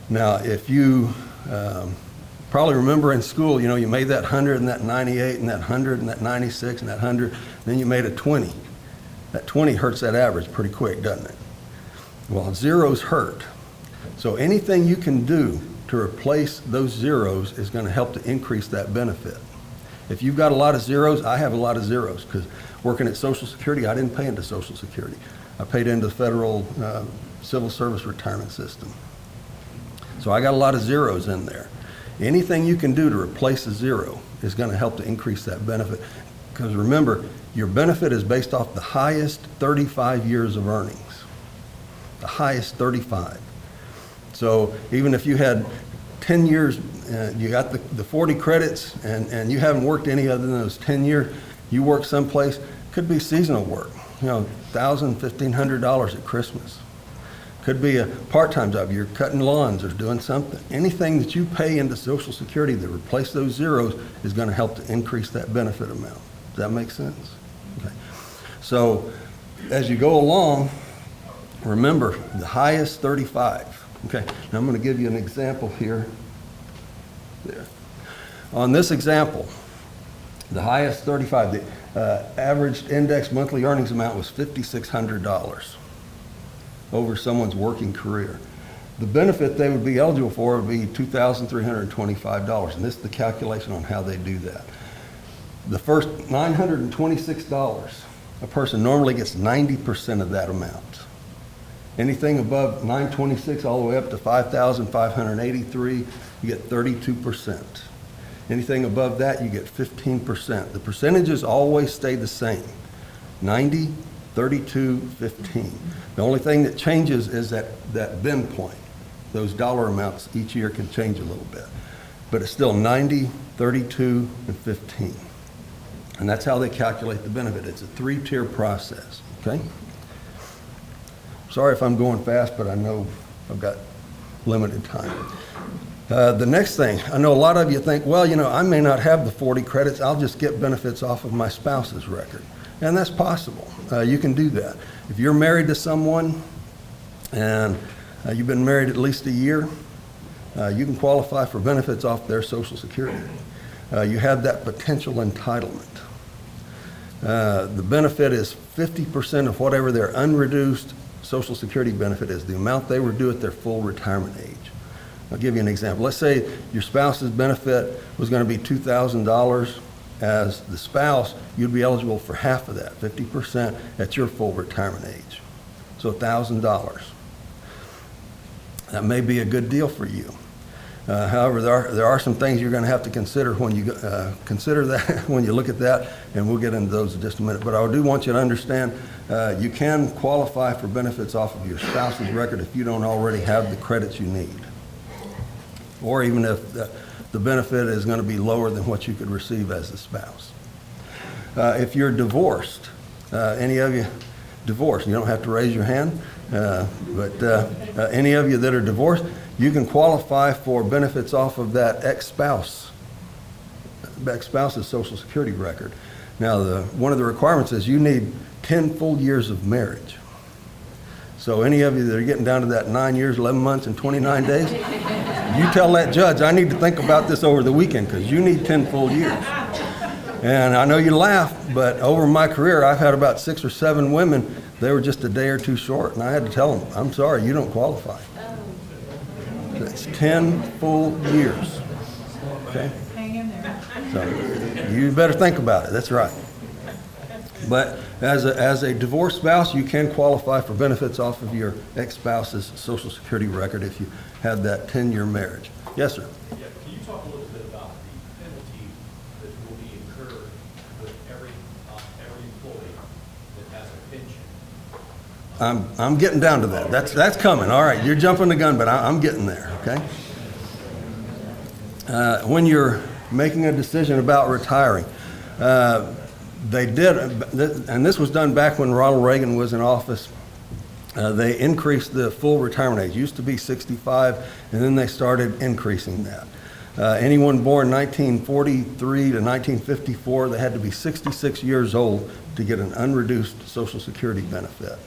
Now, if you probably remember in school, you made that 100 and that 98 and that 100 and that 96 and that 100, then you made a 20. That 20 hurts that average pretty quick, doesn't it? Well, zeros hurt. So anything you can do to replace those zeros is going to help to increase that benefit. If you've got a lot of zeros, I have a lot of zeros because working at Social Security, I didn't pay into Social Security. I paid into the federal civil service retirement system. So I got a lot of zeros in there. Anything you can do to replace a zero is going to help to increase that benefit. Because remember, your benefit is based off the highest 35 years of earnings. The highest 35. So even if you had 10 years, you got the 40 credits and you haven't worked any other than those 10 years, you work someplace, could be seasonal work, $1,000, $1,500 at Christmas. Could be a part-time job, you're cutting lawns or doing something. Anything that you pay into Social Security to replace those zeros is going to help to increase that benefit amount. Does that make sense? Okay. So as you go along, remember the highest 35. Okay, now I'm going to give you an example here. There. On this example, the highest 35, the average index monthly earnings amount was $5,600 over someone's working career. The benefit they would be eligible for would be $2,325, and this is the calculation on how they do that. The first $926, a person normally gets 90% of that amount. Anything above 926 all the way up to 5,583, you get 32%. Anything above that, you get 15%. The percentages always stay the same, 90, 32, 15. The only thing that changes is that bend point. Those dollar amounts each year can change a little bit. But it's still 90, 32, and 15. And that's how they calculate the benefit. It's a 3-tier process, okay? Sorry if I'm going fast, but I know I've got limited time. The next thing, I know a lot of you think, well, I may not have the 40 credits. I'll just get benefits off of my spouse's record. And that's possible. You can do that. If you're married to someone and you've been married at least a year, you can qualify for benefits off their Social Security. You have that potential entitlement. The benefit is 50% of whatever their unreduced Social Security benefit is, the amount they were due at their full retirement age. I'll give you an example. Let's say your spouse's benefit was going to be $2,000. As the spouse, you'd be eligible for half of that, 50% at your full retirement age. So $1,000. That may be a good deal for you. However, there are some things you're going to have to consider when you consider that when you look at that, and we'll get into those in just a minute. But I do want you to understand you can qualify for benefits off of your spouse's record if you don't already have the credits you need, or even if the benefit is going to be lower than what you could receive as a spouse. If you're divorced, any of you divorced, you don't have to raise your hand, but any of you that are divorced, you can qualify for benefits off of that ex-spouse's Social Security record. Now, one of the requirements is you need 10 full years of marriage. So any of you that are getting down to that 9 years, 11 months, and 29 days, you tell that judge, I need to think about this over the weekend, because you need 10 full years. And I know you laugh, but over my career, I've had about 6 or 7 women, they were just a day or two short, and I had to tell them, I'm sorry, you don't qualify. That's 10 full years, okay? Hang in there. So you better think about it, that's right. But as a divorced spouse, you can qualify for benefits off of your ex-spouse's Social Security record if you had that 10-year marriage. Yes, sir? Yeah, can you talk a little bit about the penalty that will be incurred with every employee that has a pension? I'm getting down to that. That's coming. All right, you're jumping the gun, but I'm getting there, okay? When you're making a decision about retiring, they did, and this was done back when Ronald Reagan was in office. They increased the full retirement age. It used to be 65, and then they started increasing that. Anyone born 1943 to 1954, they had to be 66 years old to get an unreduced Social Security benefit.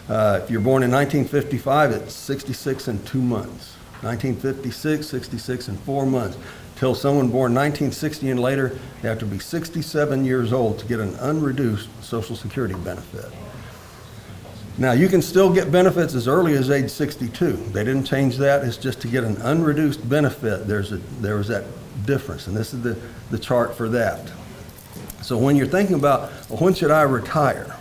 If you're born in 1955, it's 66 and 2 months. 1956, 66 and 4 months. Till someone born 1960 and later, they have to be 67 years old to get an unreduced Social Security benefit. Now, you can still get benefits as early as age 62. They didn't change that. It's just to get an unreduced benefit, there was that difference, and this is the chart for that. So when you're thinking about, well, when should I retire?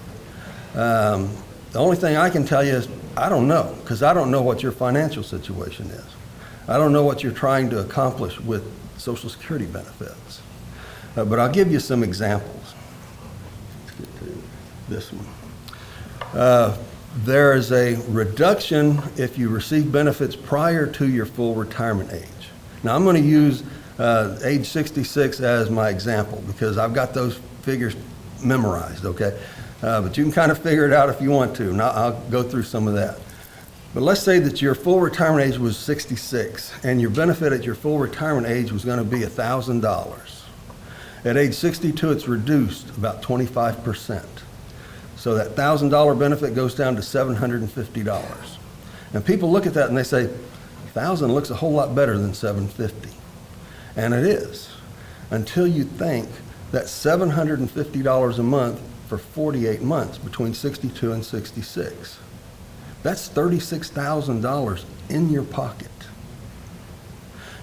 The only thing I can tell you is, I don't know, because I don't know what your financial situation is. I don't know what you're trying to accomplish with Social Security benefits. But I'll give you some examples. Let's get to this one. There is a reduction if you receive benefits prior to your full retirement age. Now, I'm going to use age 66 as my example because I've got those figures memorized, okay? But you can kind of figure it out if you want to, and I'll go through some of that. But let's say that your full retirement age was 66, and your benefit at your full retirement age was going to be $1,000. At age 62, it's reduced about 25%. So that $1,000 benefit goes down to $750. And people look at that and they say, $1,000 looks a whole lot better than $750. And it is, until you think that $750 a month for 48 months between 62 and 66. That's $36,000 in your pocket.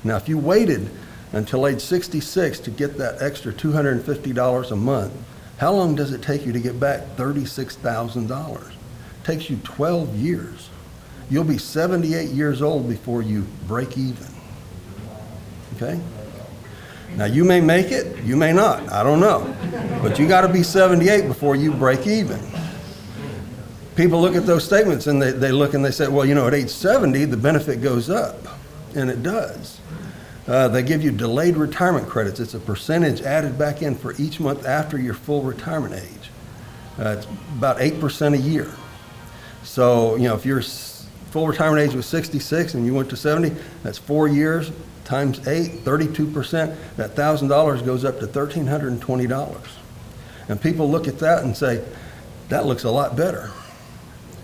Now, if you waited until age 66 to get that extra $250 a month, how long does it take you to get back $36,000? It takes you 12 years. You'll be 78 years old before you break even. Okay? Now, you may make it, you may not, I don't know. But you got to be 78 before you break even. People look at those statements and they look and they say, well, you know, at age 70, the benefit goes up. And it does. They give you delayed retirement credits. It's a percentage added back in for each month after your full retirement age. It's about 8% a year. So, you know, if your full retirement age was 66 and you went to 70, that's 4 years times 8, 32%. That $1,000 goes up to $1,320. And people look at that and say, that looks a lot better.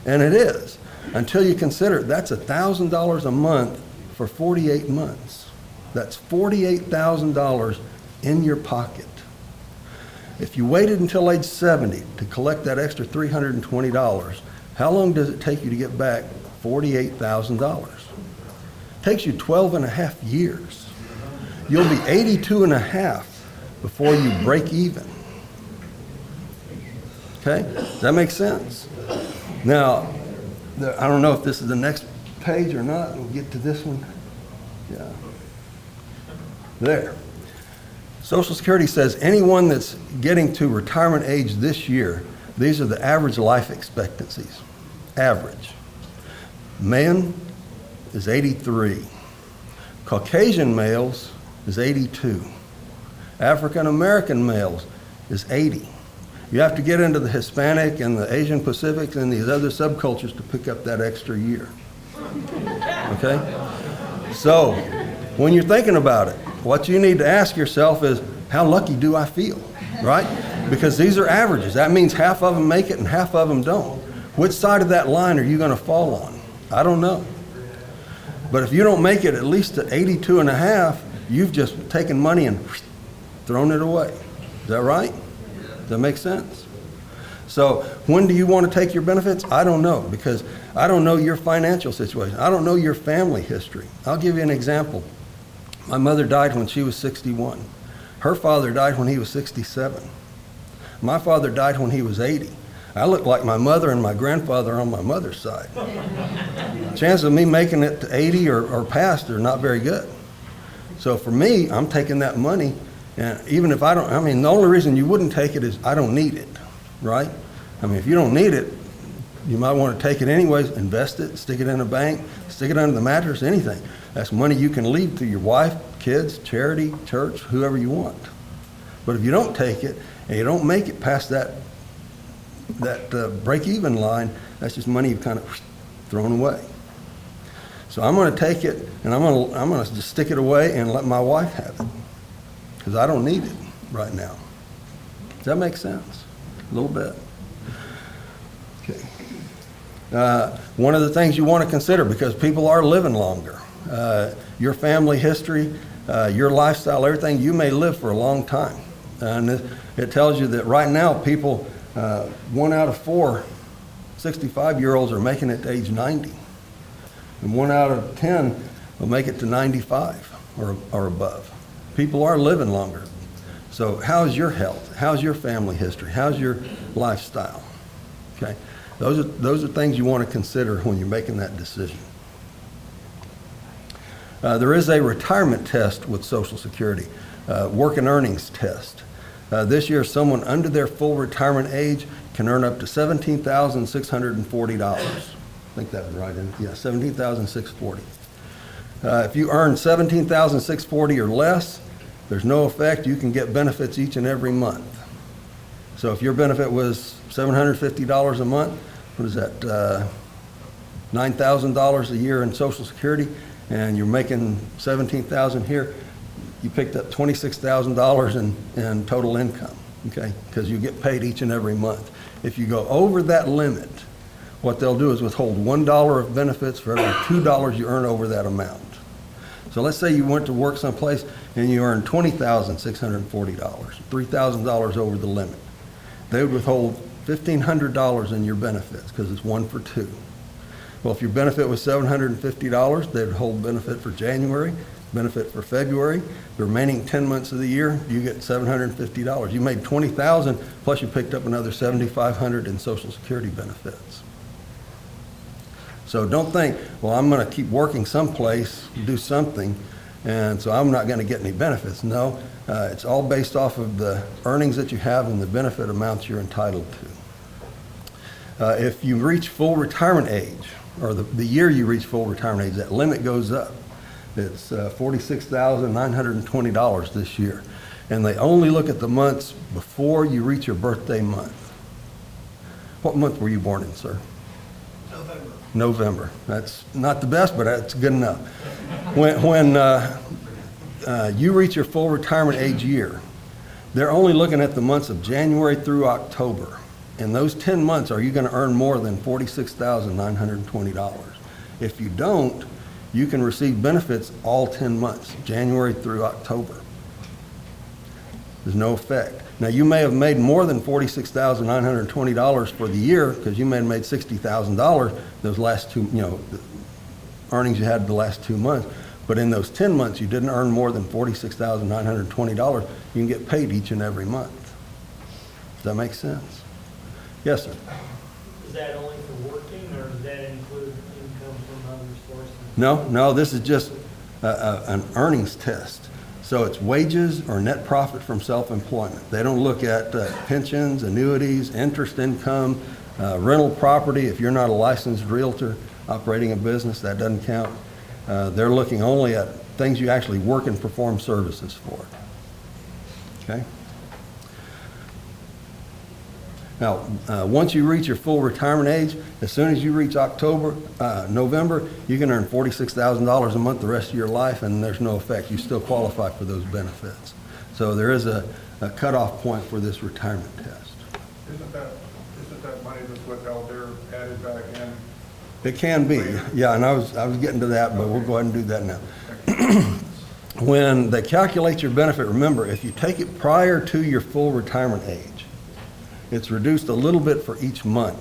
And it is, until you consider that's $1,000 a month for 48 months. That's $48,000 in your pocket. If you waited until age 70 to collect that extra $320, how long does it take you to get back $48,000? It takes you 12 and a half years. You'll be 82 and a half before you break even. Okay? Does that make sense? Now, I don't know if this is the next page or not. We'll get to this one. Yeah. There. Social Security says anyone that's getting to retirement age this year, these are the average life expectancies. Average. Men is 83. Caucasian males is 82. African American males is 80. You have to get into the Hispanic and the Asian Pacific and these other subcultures to pick up that extra year. Okay? So, when you're thinking about it, what you need to ask yourself is, how lucky do I feel? Right? Because these are averages. That means half of them make it and half of them don't. Which side of that line are you going to fall on? I don't know. But if you don't make it at least to 82 and a half, you've just taken money and thrown it away. Is that right? Does that make sense? So when do you want to take your benefits? I don't know, because I don't know your financial situation. I don't know your family history. I'll give you an example. My mother died when she was 61. Her father died when he was 67. My father died when he was 80. I look like my mother and my grandfather on my mother's side. Chances of me making it to 80 or past are not very good. So for me, I'm taking that money, and even if I don't, I mean, the only reason you wouldn't take it is I don't need it, right? I mean, if you don't need it, you might want to take it anyways, invest it, stick it in a bank, stick it under the mattress, anything. That's money you can leave to your wife, kids, charity, church, whoever you want. But if you don't take it and you don't make it past that break-even line, that's just money you've kind of thrown away. So I'm going to take it and I'm going to just stick it away and let my wife have it, because I don't need it right now. Does that make sense? A little bit. Okay. One of the things you want to consider, because people are living longer, your family history, your lifestyle, everything, you may live for a long time. And it tells you that right now people, 1 out of 4 65-year-olds are making it to age 90. And 1 out of 10 will make it to 95 or above. People are living longer. So how's your health? How's your family history? How's your lifestyle? Okay, those are things you want to consider when you're making that decision. There is a retirement test with Social Security, work and earnings test. This year, someone under their full retirement age can earn up to $17,640. I think that was right, isn't it? Yeah, $17,640. If you earn $17,640 or less, there's no effect. You can get benefits each and every month. So if your benefit was $750 a month, what is that, $9,000 a year in Social Security, and you're making $17,000 here, you picked up $26,000 in total income, okay? Because you get paid each and every month. If you go over that limit, what they'll do is withhold $1 of benefits for every $2 you earn over that amount. So let's say you went to work someplace and you earned $20,640, $3,000 over the limit. They would withhold $1,500 in your benefits because it's 1 for 2. Well, if your benefit was $750, they would hold benefit for January, benefit for February. The remaining 10 months of the year, you get $750. You made $20,000, plus you picked up another $7,500 in Social Security benefits. So don't think, well, I'm going to keep working someplace, do something, and so I'm not going to get any benefits. No, it's all based off of the earnings that you have and the benefit amounts you're entitled to. If you reach full retirement age, or the year you reach full retirement age, that limit goes up. It's $46,920 this year. And they only look at the months before you reach your birthday month. What month were you born in, sir? November. That's not the best, but that's good enough. When you reach your full retirement age year, they're only looking at the months of January through October. In those 10 months, are you going to earn more than $46,920? If you don't, you can receive benefits all 10 months, January through October. There's no effect. Now, you may have made more than $46,920 for the year because you may have made $60,000 those last two, the earnings you had the last 2 months. But in those 10 months, you didn't earn more than $46,920. You can get paid each and every month. Does that make sense? Yes, sir. Is that only for working, or does that include income from other sources? No, this is just an earnings test. So it's wages or net profit from self-employment. They don't look at pensions, annuities, interest income, rental property. If you're not a licensed realtor operating a business, that doesn't count. They're looking only at things you actually work and perform services for. Okay? Now, once you reach your full retirement age, as soon as you reach November, you can earn $46,000 a month the rest of your life, and there's no effect. You still qualify for those benefits. So there is a cutoff point for this retirement test. Isn't that money that's withheld there added It can be, yeah, and I was getting to that, but we'll go ahead and do that now. When they calculate your benefit, remember, if you take it prior to your full retirement age, it's reduced a little bit for each month.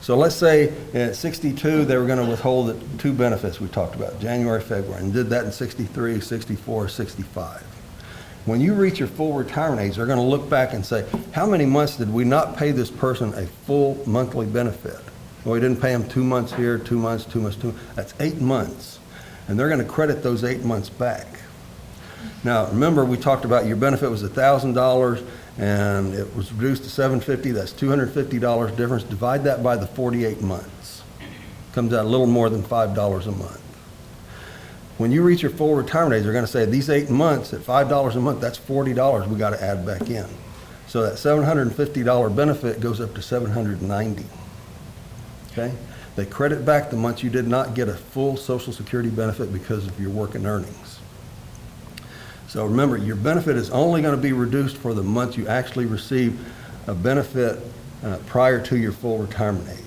So let's say at 62, they were going to withhold the 2 benefits we talked about, January, February, and did that in 63, 64, 65. When you reach your full retirement age, they're going to look back and say, how many months did we not pay this person a full monthly benefit? Well, we didn't pay them 2 months here, 2 months, 2 months, 2 months. That's 8 months. And they're going to credit those 8 months back. Now, remember, we talked about your benefit was $1,000 and it was reduced to $750. That's $250 difference. Divide that by the 48 months. Comes out a little more than $5 a month. When you reach your full retirement age, they're going to say these 8 months at $5 a month, that's $40 we got to add back in. So that $750 benefit goes up to $790. Okay? They credit back the months you did not get a full Social Security benefit because of your work and earnings. So remember, your benefit is only going to be reduced for the months you actually receive a benefit prior to your full retirement age.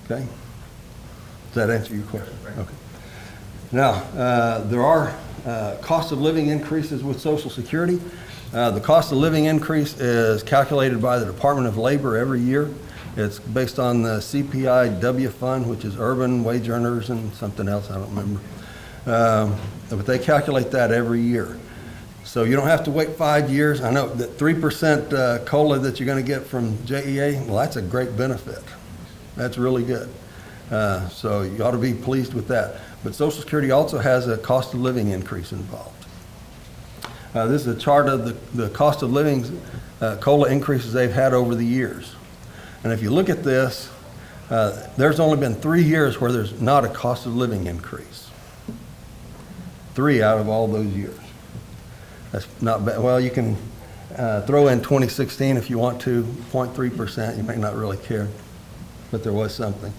Okay? Does that answer your question? Okay. Now, there are cost of living increases with Social Security. The cost of living increase is calculated by the Department of Labor every year. It's based on the CPI-W fund, which is urban wage earners and something else, I don't remember. But they calculate that every year. So you don't have to wait 5 years. I know that 3% COLA that you're going to get from JEA, well, that's a great benefit. That's really good. So you ought to be pleased with that. But Social Security also has a cost of living increase involved. This is a chart of the cost of living COLA increases they've had over the years. And if you look at this, there's only been 3 years where there's not a cost of living increase. 3 out of all those years. That's not bad. Well, you can throw in 2016 if you want to, 0.3%. You may not really care, but there was something.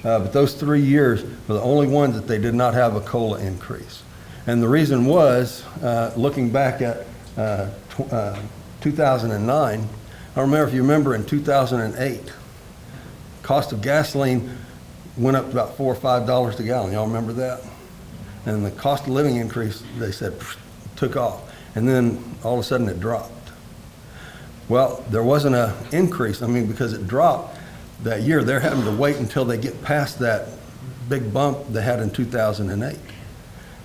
But those 3 years were the only ones that they did not have a COLA increase. And the reason was, looking back at 2009, I don't remember if you remember in 2008, cost of gasoline went up to about $4 or $5 a gallon. Y'all remember that? And the cost of living increase, they said, took off. And then all of a sudden it dropped. Well, there wasn't an increase. I mean, because it dropped that year, they're having to wait until they get past that big bump they had in 2008.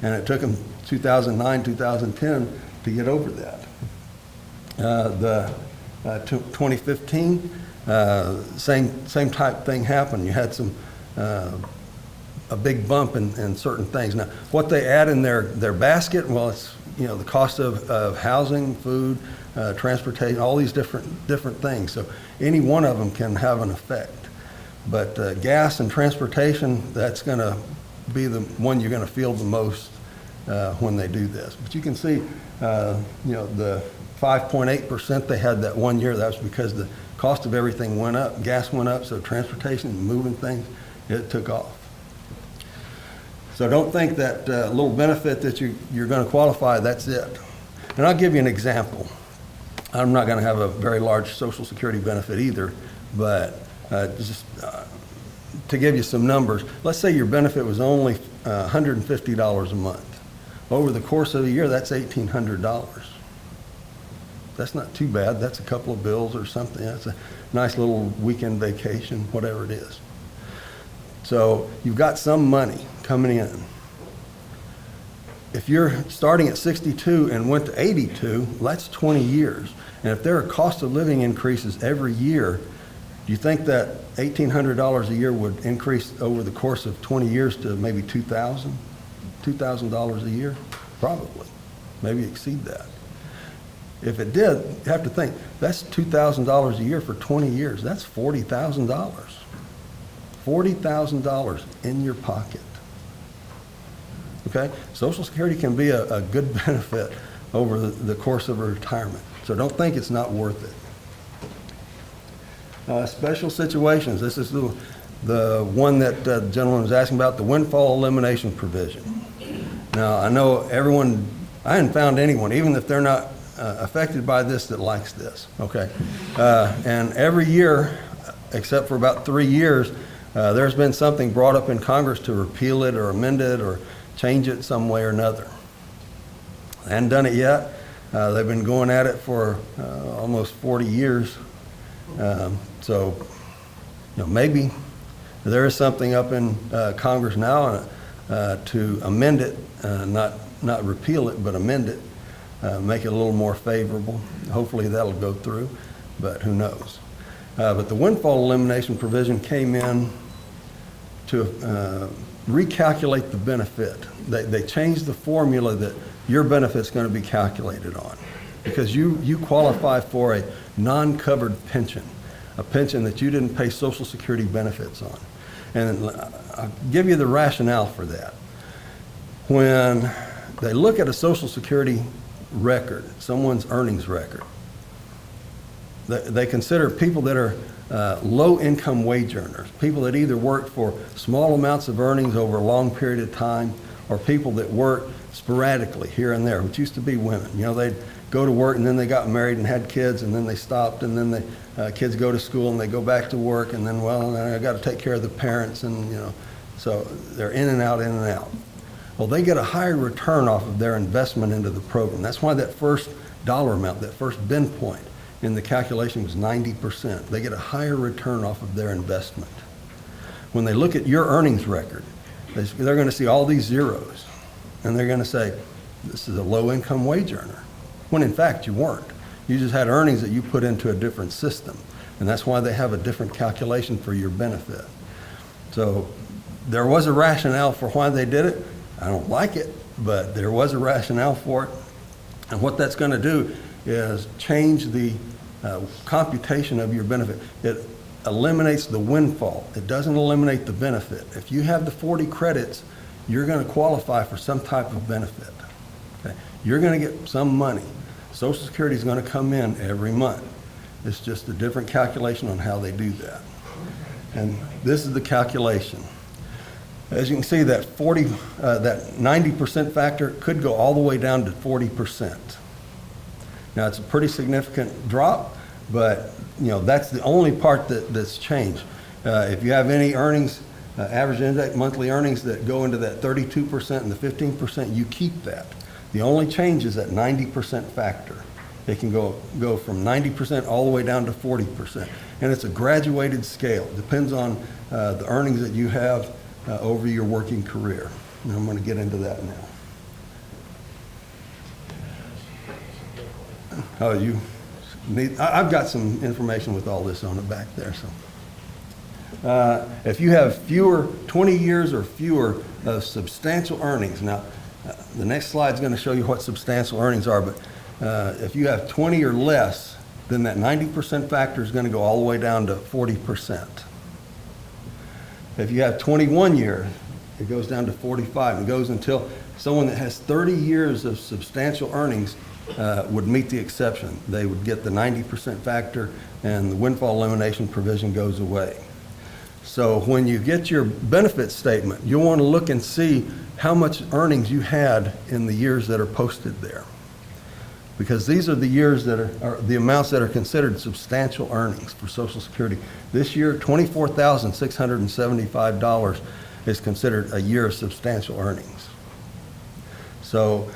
And it took them 2009, 2010 to get over that. 2015, same type thing happened. You had a big bump in certain things. Now, what they add in their basket, well, it's the cost of housing, food, transportation, all these different things. So any one of them can have an effect. But gas and transportation, that's going to be the one you're going to feel the most when they do this. But you can see, the 5.8% they had that 1 year, that was because the cost of everything went up. Gas went up, so transportation, moving things, it took off. So don't think that little benefit that you're going to qualify, that's it. And I'll give you an example. I'm not going to have a very large Social Security benefit either, but just to give you some numbers, let's say your benefit was only $150 a month. Over the course of a year, that's $1,800. That's not too bad. That's a couple of bills or something. That's a nice little weekend vacation, whatever it is. So you've got some money coming in. If you're starting at 62 and went to 82, well, that's 20 years. And if there are cost of living increases every year, do you think that $1,800 a year would increase over the course of 20 years to maybe $2,000 a year? Probably. Maybe exceed that. If it did, you have to think, that's $2,000 a year for 20 years. That's $40,000. $40,000 in your pocket. Okay? Social Security can be a good benefit over the course of a retirement. So don't think it's not worth it. Special situations. This is the one that the gentleman was asking about, the windfall elimination provision. Now, I know everyone, I haven't found anyone, even if they're not affected by this, that likes this. Okay? And every year, except for about 3 years, There's been something brought up in Congress to repeal it or amend it or change it some way or another. They hadn't done it yet. They've been going at it for almost 40 years. So, maybe there is something up in Congress now to amend it, not repeal it, but amend it, make it a little more favorable. Hopefully that'll go through, but who knows. But the windfall elimination provision came in to recalculate the benefit. They changed the formula that your benefit's going to be calculated on, because you qualify for a non-covered pension, a pension that you didn't pay Social Security benefits on. And I'll give you the rationale for that. When they look at a Social Security record, someone's earnings record, they consider people that are low-income wage earners, people that either work for small amounts of earnings over a long period of time, or people that work sporadically here and there, which used to be women. They'd go to work and then they got married and had kids and then they stopped, and then the kids go to school and they go back to work, and then, well, I got to take care of the parents, and so they're in and out, in and out. Well, they get a higher return off of their investment into the program. That's why that first dollar amount, that first bin point in the calculation was 90%. They get a higher return off of their investment. When they look at your earnings record, they're going to see all these zeros, and they're going to say, this is a low-income wage earner, when in fact you weren't. You just had earnings that you put into a different system, and that's why they have a different calculation for your benefit. So there was a rationale for why they did it. I don't like it, but there was a rationale for it. And what that's going to do is change the computation of your benefit. It eliminates the windfall. It doesn't eliminate the benefit. If you have the 40 credits, you're going to qualify for some type of benefit. Okay? You're going to get some money. Social Security is going to come in every month. It's just a different calculation on how they do that. And this is the calculation. As you can see, that 90% factor could go all the way down to 40%. Now, it's a pretty significant drop, but that's the only part that's changed. If you have any earnings, average index monthly earnings that go into that 32% and the 15%, you keep that. The only change is that 90% factor. It can go from 90% all the way down to 40%. And it's a graduated scale. It depends on the earnings that you have over your working career. And I'm going to get into that now. Oh, I've got some information with all this on it back there. So, if you have 20 years or fewer of substantial earnings, now the next slide is going to show you what substantial earnings are, but if you have 20 or less, then that 90% factor is going to go all the way down to 40%. If you have 21 years, it goes down to 45. It goes until someone that has 30 years of substantial earnings would meet the exception. They would get the 90% factor, and the windfall elimination provision goes away. So when you get your benefit statement, you'll want to look and see how much earnings you had in the years that are posted there. Because these are the years that are the amounts that are considered substantial earnings for Social Security. This year, $24,675 is considered a year of substantial earnings. So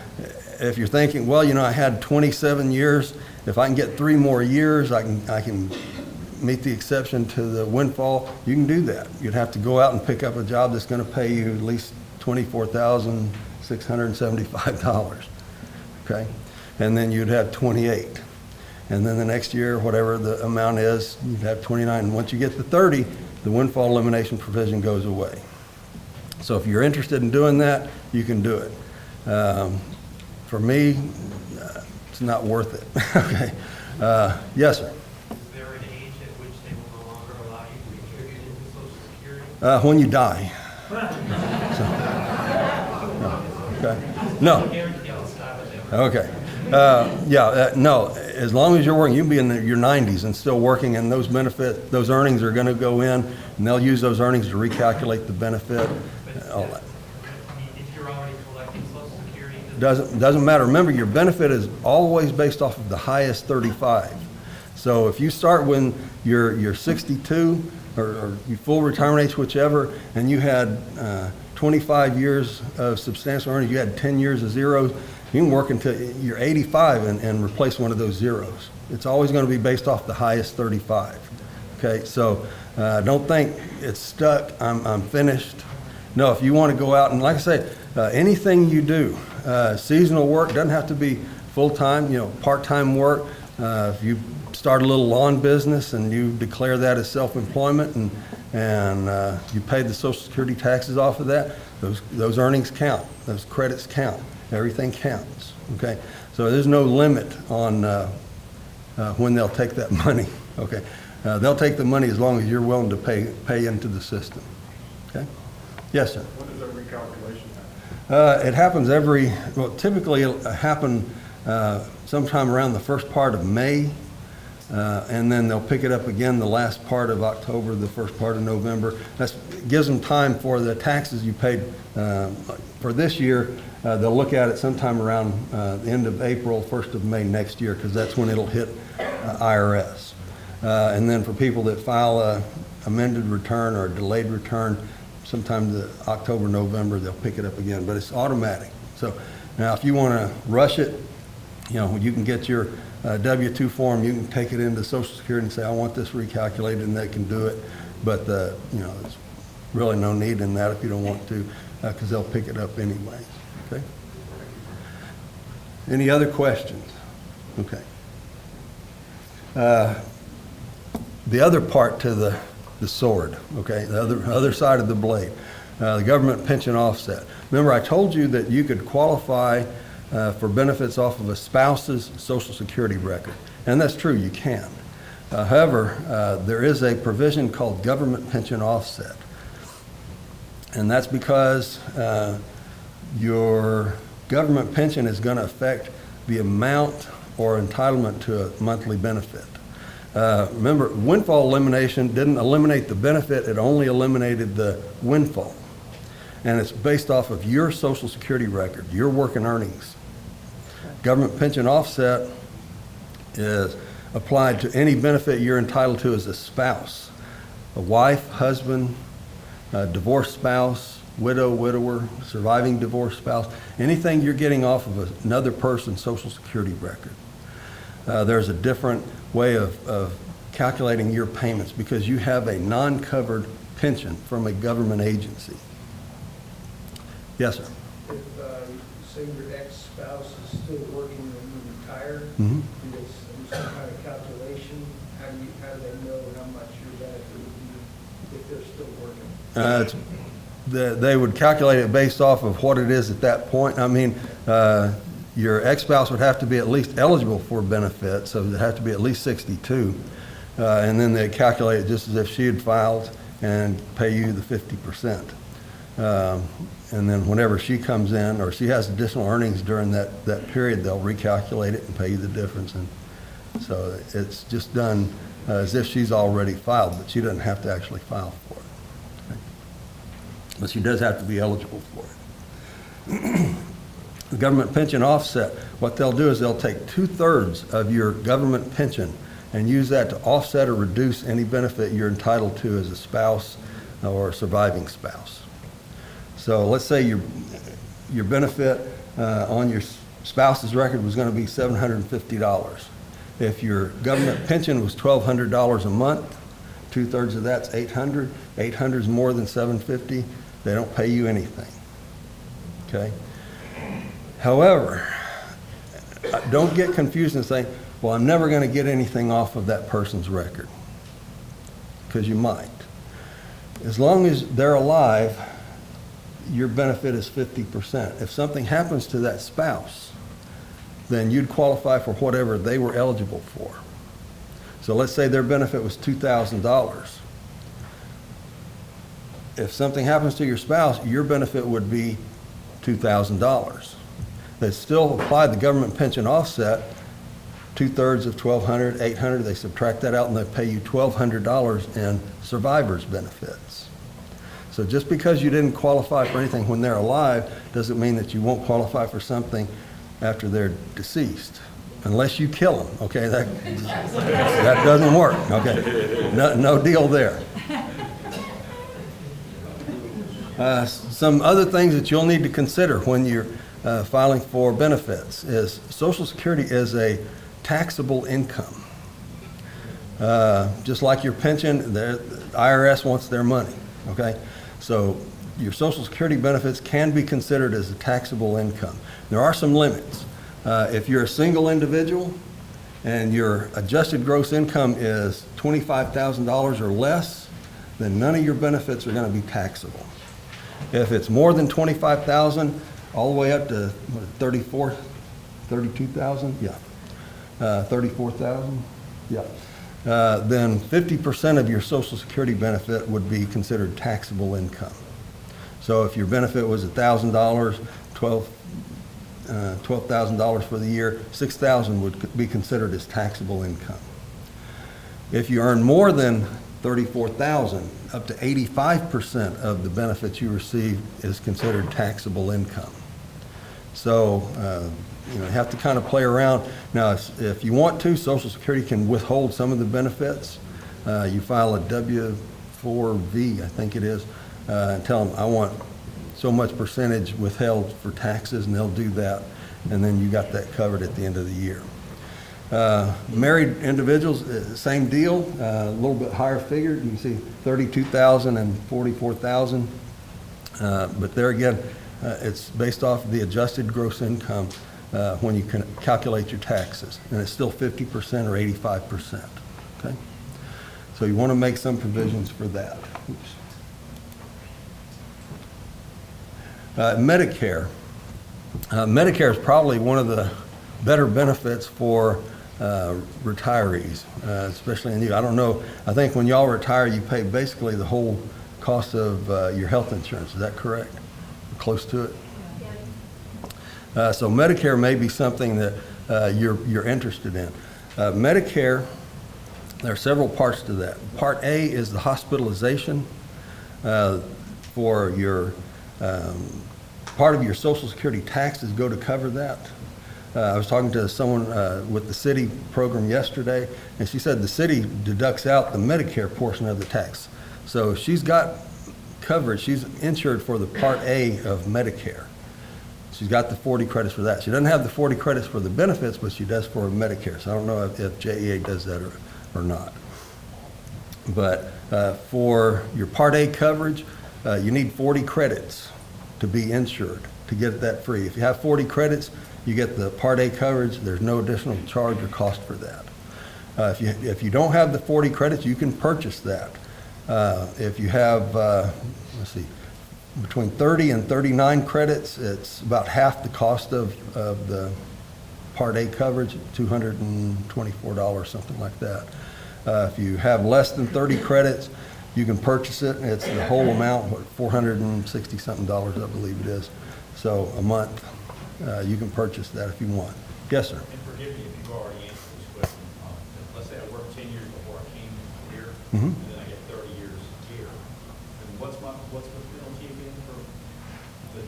if you're thinking, well, I had 27 years, if I can get 3 more years, I can meet the exception to the windfall, you can do that. You'd have to go out and pick up a job that's going to pay you at least $24,675, okay? And then you'd have 28. And then the next year, whatever the amount is, you'd have 29. And once you get to 30, the windfall elimination provision goes away. So if you're interested in doing that, you can do it. For me, it's not worth it. Okay. Yes, sir. Is there an age at which they will no longer allow you to contribute into Social Security? When you die. So, okay. No. Okay. No, as long as you're working, you can be in your 90s and still working, and those earnings are going to go in, and they'll use those earnings to recalculate the benefit, all that. If you're already collecting Social Security? Doesn't matter. Remember, your benefit is always based off of the highest 35. So if you start when you're 62, or you full retirement age, whichever, and you had 25 years of substantial earnings, you had 10 years of zeros, you can work until you're 85 and replace one of those zeros. It's always going to be based off the highest 35. Okay, so don't think it's stuck, I'm finished. No, if you want to go out and, like I say, anything you do, seasonal work doesn't have to be full-time, part-time work. If you start a little lawn business and you declare that as self-employment and you pay the Social Security taxes off of that, those earnings count, those credits count, everything counts, okay? So there's no limit on when they'll take that money, okay? They'll take the money as long as you're willing to pay into the system, okay? Yes, sir? When does that recalculation happen? It happens typically it'll happen sometime around the first part of May, and then they'll pick it up again the last part of October, the first part of November. That gives them time for the taxes you paid for this year. They'll look at it sometime around the end of April, 1st of May next year, because that's when it'll hit IRS. And then for people that file a amended return or a delayed return, sometime the October, November, they'll pick it up again, but it's automatic. So now if you want to rush it, you can get your W-2 form, you can take it into Social Security and say, I want this recalculated, and they can do it. But, there's really no need in that if you don't want to, because they'll pick it up anyway. Okay? Any other questions? Okay. The other part to the sword, okay, the other side of the blade, the government pension offset. Remember, I told you that you could qualify for benefits off of a spouse's Social Security record, and that's true, you can. However, there is a provision called government pension offset, and that's because your government pension is going to affect the amount or entitlement to a monthly benefit. Remember, windfall elimination didn't eliminate the benefit, it only eliminated the windfall. And it's based off of your Social Security record, your working earnings. Government pension offset is applied to any benefit you're entitled to as a spouse, a wife, husband, a divorced spouse, widow, widower, surviving divorced spouse, anything you're getting off of another person's Social Security record. There's a different way of calculating your payments because you have a non-covered pension from a government agency. Yes, sir. If, say your ex-spouse is still working when you retire, Mm-hmm. do they do some kind of calculation? How do they know how much your benefit would be if they're still working? They would calculate it based off of what it is at that point. I mean, your ex-spouse would have to be at least eligible for benefits, so they'd have to be at least 62. And then they calculate it just as if she had filed and pay you the 50%. And then whenever she comes in or she has additional earnings during that period, they'll recalculate it and pay you the difference. And so it's just done as if she's already filed, but she doesn't have to actually file for it. Okay? But she does have to be eligible for it. The government pension offset, what they'll do is they'll take 2/3 of your government pension and use that to offset or reduce any benefit you're entitled to as a spouse or a surviving spouse. So let's say your benefit on your spouse's record was going to be $750. If your government pension was $1,200 a month, 2/3 of that's $800. $800 is more than $750. They don't pay you anything. Okay. However, don't get confused and say, well, I'm never going to get anything off of that person's record, because you might. As long as they're alive, your benefit is 50%. If something happens to that spouse, then you'd qualify for whatever they were eligible for. So let's say their benefit was $2,000. If something happens to your spouse, your benefit would be $2,000. They still apply the government pension offset, 2/3 of $1,200, $800, they subtract that out and they pay you $1,200 in survivor's benefits. So just because you didn't qualify for anything when they're alive doesn't mean that you won't qualify for something after they're deceased, unless you kill them, okay? That doesn't work, okay? No deal there. Some other things that you'll need to consider when you're filing for benefits is Social Security is a taxable income. Just like your pension, the IRS wants their money, okay? So your Social Security benefits can be considered as a taxable income. There are some limits. If you're a single individual and your adjusted gross income is $25,000 or less, then none of your benefits are going to be taxable. If it's more than $25,000, all the way up to what, $32,000? Yeah. $34,000? Yeah. Then 50% of your Social Security benefit would be considered taxable income. So if your benefit was $1,000, $12,000 for the year, $6,000 would be considered as taxable income. If you earn more than $34,000, up to 85% of the benefits you receive is considered taxable income. So, you have to kind of play around. Now, if you want to, Social Security can withhold some of the benefits. You file a W-4V, I think it is, and tell them, I want so much percentage withheld for taxes, and they'll do that. And then you got that covered at the end of the year. Married individuals, same deal, a little bit higher figure. You can see $32,000 and $44,000. But there again, it's based off of the adjusted gross income when you can calculate your taxes. And it's still 50% or 85%. Okay? So you want to make some provisions for that. Oops. Medicare. Medicare is probably one of the better benefits for retirees, especially in you. I don't know, I think when y'all retire, you pay basically the whole cost of your health insurance. Is that correct? Close to it? So Medicare may be something that you're interested in. Medicare, there are several parts to that. Part A is the hospitalization for your part of your Social Security taxes go to cover that. I was talking to someone with the city program yesterday, and she said the city deducts out the Medicare portion of the tax. So if she's got coverage, she's insured for the Part A of Medicare. She's got the 40 credits for that. She doesn't have the 40 credits for the benefits, but she does for Medicare. So I don't know if JEA does that or not. But for your Part A coverage, you need 40 credits to be insured to get that free. If you have 40 credits, you get the Part A coverage. There's no additional charge or cost for that. If you don't have the 40 credits, you can purchase that. If you have, let's see, between 30 and 39 credits, it's about half the cost of the Part A coverage, $224, something like that. If you have less than 30 credits, you can purchase it. It's the whole amount, what, $460-something, I believe it is. So a month, you can purchase that if you want. Yes, sir. And forgive me if you've already answered this question. Let's say I worked 10 years before I came here, Mm-hmm. and then I get 30 years here. And what's the penalty again for the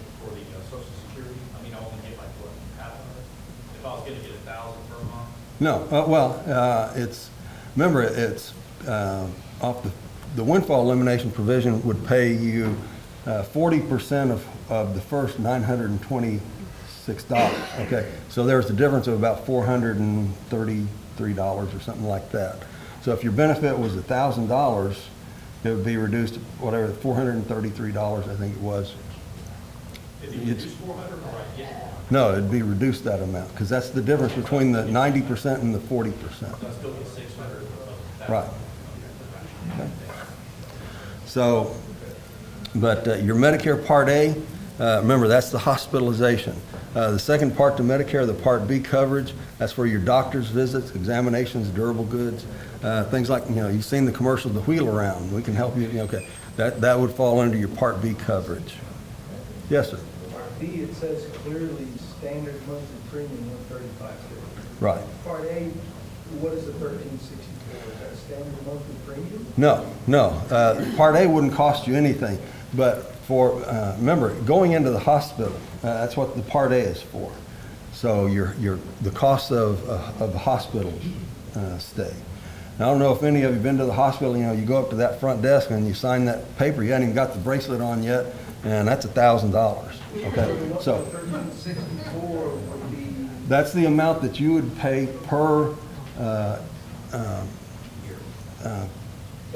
Social Security? I mean, I only get like what, half of it? If I was going to get $1,000 per month? No, remember, it's off the windfall elimination provision would pay you 40% of the first $926. Okay, so there's a difference of about $433 or something like that. So if your benefit was $1,000, it would be reduced to whatever, $433, I think it was. Is it reduced 400 or I get 400? No, it'd be reduced that amount because that's the difference between the 90% and the 40%. So I still get 600 of that. Right. Okay. So, but your Medicare Part A, remember that's the hospitalization. The second part to Medicare, the Part B coverage, that's for your doctor's visits, examinations, durable goods, things like, you've seen the commercial, the wheel around. We can help you. Okay, that would fall under your Part B coverage. Yes, sir. Part B, it says clearly standard monthly premium $135. Right. Part A, what is the $1364? Is that standard monthly premium? No. Part A wouldn't cost you anything, but remember, going into the hospital, that's what the Part A is for. So the cost of a hospital stay. Now, I don't know if any of you have been to the hospital. You go up to that front desk and you sign that paper. You haven't even got the bracelet on yet, and that's $1,000, okay? So 1364 would be, that's the amount that you would pay per,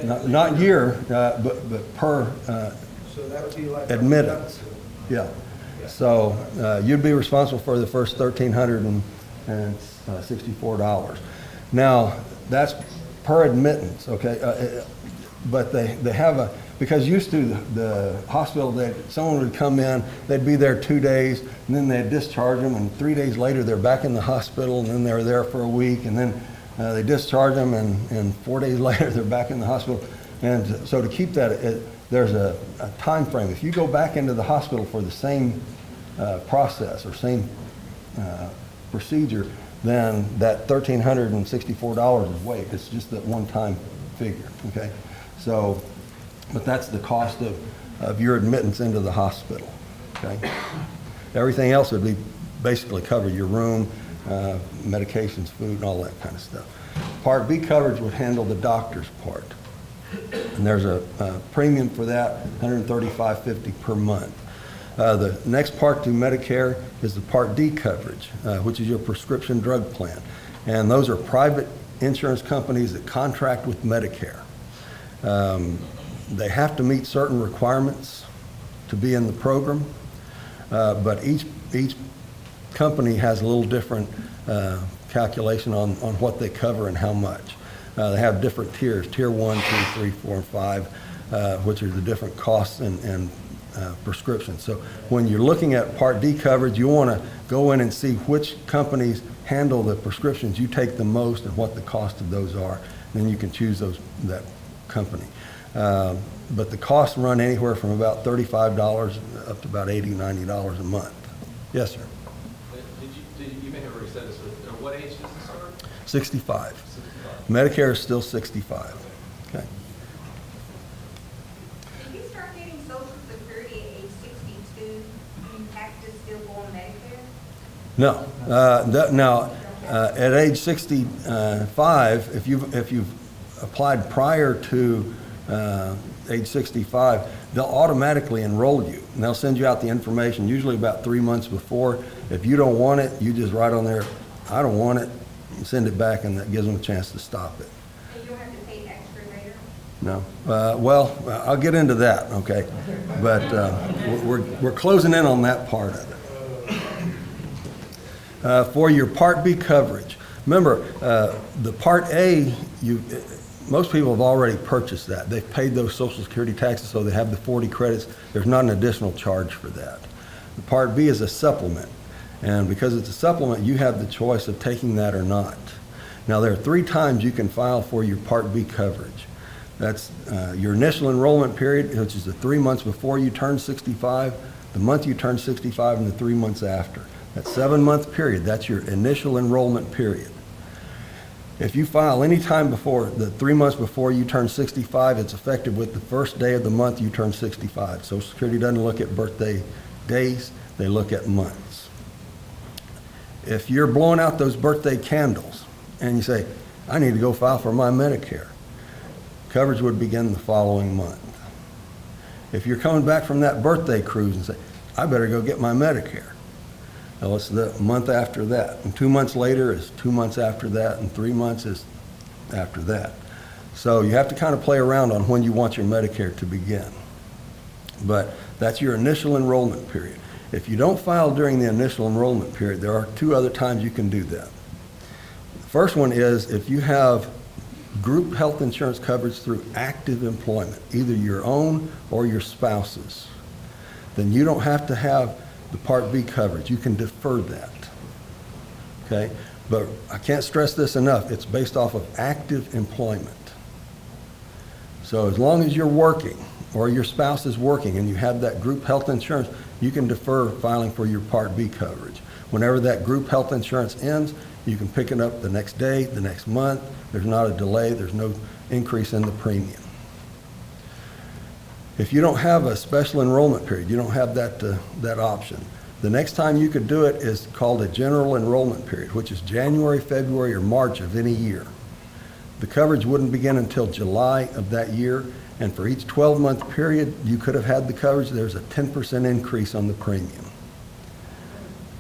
not year, but per so that would be like. admittance. Yeah. So you'd be responsible for the first $1,364. Now, that's per admittance, okay? But they have a, because used to the hospital, someone would come in, they'd be there 2 days, and then they'd discharge them, and 3 days later, they're back in the hospital, and then they're there for a week, and then they discharge them, and 4 days later, they're back in the hospital. And so to keep that, there's a time frame. If you go back into the hospital for the same process or same procedure, then that $1,364 is waived. It's just that one-time figure, okay? So, but that's the cost of your admittance into the hospital, okay? Everything else would be basically covered, your room, medications, food, and all that kind of stuff. Part B coverage would handle the doctor's part. And there's a premium for that, $135.50 per month. The next part to Medicare is the Part D coverage, which is your prescription drug plan. And those are private insurance companies that contract with Medicare. They have to meet certain requirements to be in the program, but each company has a little different calculation on what they cover and how much. They have different tiers, tier 1, 2, 3, 4, and 5, which are the different costs and prescriptions. So when you're looking at Part D coverage, you want to go in and see which companies handle the prescriptions you take the most and what the cost of those are. And then you can choose that company. But the costs run anywhere from about $35 up to about $80, $90 a month. Yes, sir. You may have already said this, but at what age does it start? 65. Medicare is still 65. Okay. If you start getting Social Security at age 62, do you have to still go on Medicare? No. Now, at age 65, if you've applied prior to age 65, they'll automatically enroll you. And they'll send you out the information usually about 3 months before. If you don't want it, you just write on there, I don't want it, and send it back, and that gives them a chance to stop it. And you don't have to pay extra later? No. Well, I'll get into that, okay? But we're closing in on that part of it. For your Part B coverage, remember, the Part A, most people have already purchased that. They've paid those Social Security taxes, so they have the 40 credits. There's not an additional charge for that. The Part B is a supplement, and because it's a supplement, you have the choice of taking that or not. Now, there are 3 times you can file for your Part B coverage. That's your initial enrollment period, which is the 3 months before you turn 65, the month you turn 65, and the 3 months after. That 7-month period, that's your initial enrollment period. If you file any time before, the 3 months before you turn 65, it's effective with the first day of the month you turn 65. Social Security doesn't look at birthday days, they look at months. If you're blowing out those birthday candles and you say, I need to go file for my Medicare, coverage would begin the following month. If you're coming back from that birthday cruise and say, I better go get my Medicare, well, it's the month after that. And 2 months later is 2 months after that, and 3 months is after that. So you have to kind of play around on when you want your Medicare to begin. But that's your initial enrollment period. If you don't file during the initial enrollment period, there are 2 other times you can do that. The first one is if you have group health insurance coverage through active employment, either your own or your spouse's, then you don't have to have the Part B coverage. You can defer that, okay? But I can't stress this enough. It's based off of active employment. So as long as you're working or your spouse is working and you have that group health insurance, you can defer filing for your Part B coverage. Whenever that group health insurance ends, you can pick it up the next day, the next month. There's not a delay. There's no increase in the premium. If you don't have a special enrollment period, you don't have that option. The next time you could do it is called a general enrollment period, which is January, February, or March of any year. the coverage wouldn't begin until July of that year, and for each 12-month period you could have had the coverage, there's a 10% increase on the premium.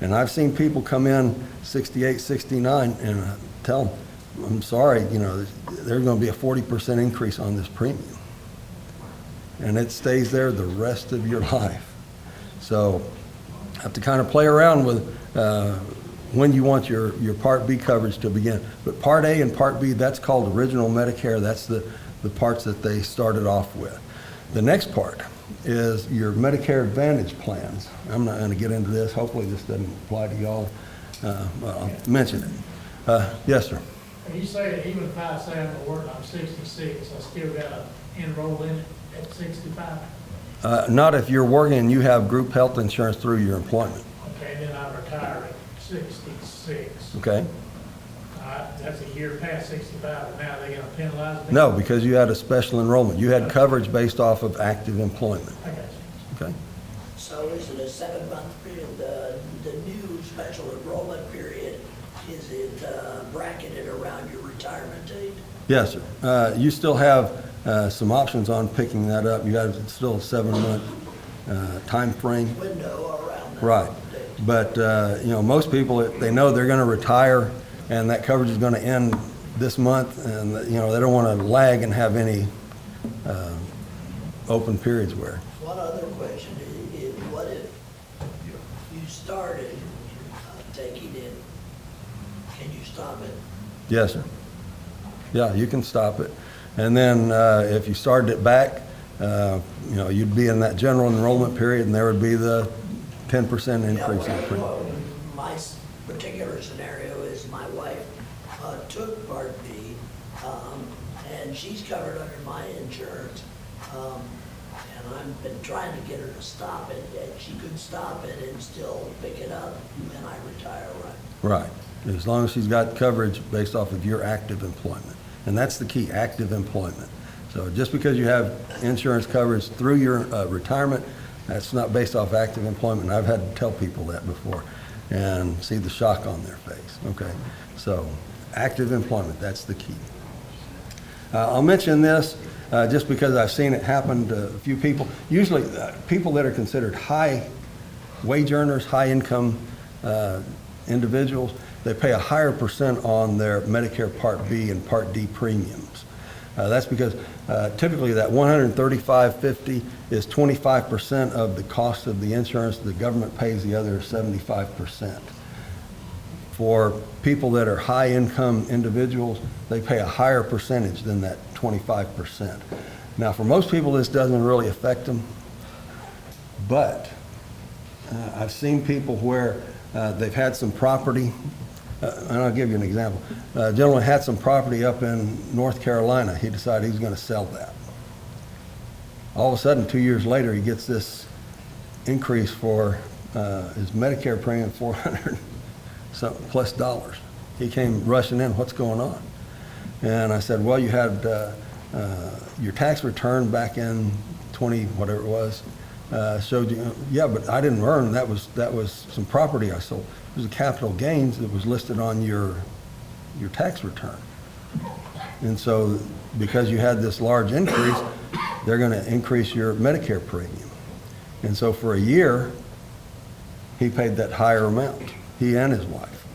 And I've seen people come in 68, 69, and I tell them, I'm sorry, you know, there's going to be a 40% increase on this premium. And it stays there the rest of your life. So have to kind of play around with when you want your Part B coverage to begin. But Part A and Part B, that's called Original Medicare. That's the parts that they started off with. The next part is your Medicare Advantage plans. I'm not going to get into this. Hopefully this doesn't apply to y'all. I'll mention it. Yes, sir. You say that even if I say I'm at work, I'm 66, I still got to enroll in it at 65? Not if you're working and you have group health insurance through your employment. Okay, then I retire at 66. Okay? That's a year past 65, and now they're going to penalize me? No, because you had a special enrollment. You had coverage based off of active employment. I got you. Okay? So is it a 7-month period, the new special enrollment period, is it bracketed around your retirement date? Yes, sir. You still have some options on picking that up. You have still a 7-month time frame. Window around that. Right. But, you know, most people, they know they're going to retire and that coverage is going to end this month, and, you know, they don't want to lag and have any open periods where. One other question is what if you started taking it, can you stop it? Yes, sir. Yeah, you can stop it. And then if you started it back, you know, you'd be in that general enrollment period, and there would be the 10% increase in the premium. My particular scenario is my wife took Part B, and she's covered under my insurance, and I've been trying to get her to stop it, and she could stop it and still pick it up when I retire, right? Right. As long as she's got coverage based off of your active employment. And that's the key, active employment. So just because you have insurance coverage through your retirement, that's not based off active employment. I've had to tell people that before and see the shock on their face. Okay, so active employment, that's the key. I'll mention this just because I've seen it happen to a few people. Usually people that are considered high wage earners, high income individuals, they pay a higher percent on their Medicare Part B and Part D premiums. That's because typically that $135.50 is 25% of the cost of the insurance. The government pays the other 75%. For people that are high income individuals, they pay a higher percentage than that 25%. Now for most people this doesn't really affect them, but I've seen people where they've had some property. And I'll give you an example. A gentleman had some property up in North Carolina. He decided he was going to sell that. All of a sudden, 2 years later, he gets this increase for his Medicare premium, $400+ dollars. He came rushing in, what's going on? And I said, well, you had your tax return back in 20, whatever it was, showed you, yeah, but I didn't earn, that was some property I sold. It was a capital gains that was listed on your tax return. And so because you had this large increase, they're going to increase your Medicare premium. And so for a year, he paid that higher amount, he and his wife.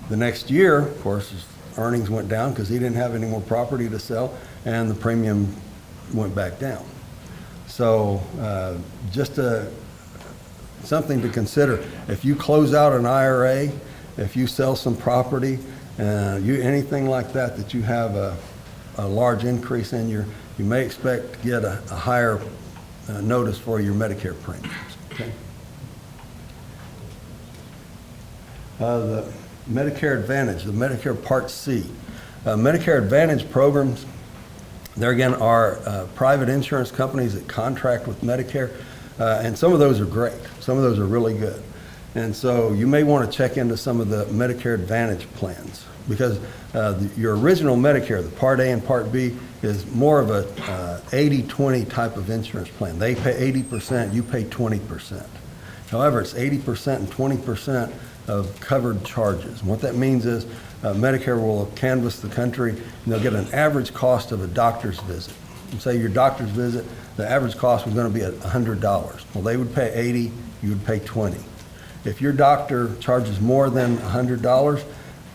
The next year, of course, his earnings went down because he didn't have any more property to sell, and the premium went back down. So just something to consider. If you close out an IRA, if you sell some property, anything like that, that you have a large increase in you may expect to get a higher notice for your Medicare premiums. Okay? The Medicare Advantage, the Medicare Part C. Medicare Advantage programs, there again are private insurance companies that contract with Medicare, and some of those are great. Some of those are really good. And so you may want to check into some of the Medicare Advantage plans because your original Medicare, the Part A and Part B, is more of a 80-20 type of insurance plan. They pay 80%, you pay 20%. However, it's 80% and 20% of covered charges. And what that means is Medicare will canvass the country, and they'll get an average cost of a doctor's visit. And say your doctor's visit, the average cost was going to be $100. Well, they would pay $80, you would pay $20. If your doctor charges more than $100,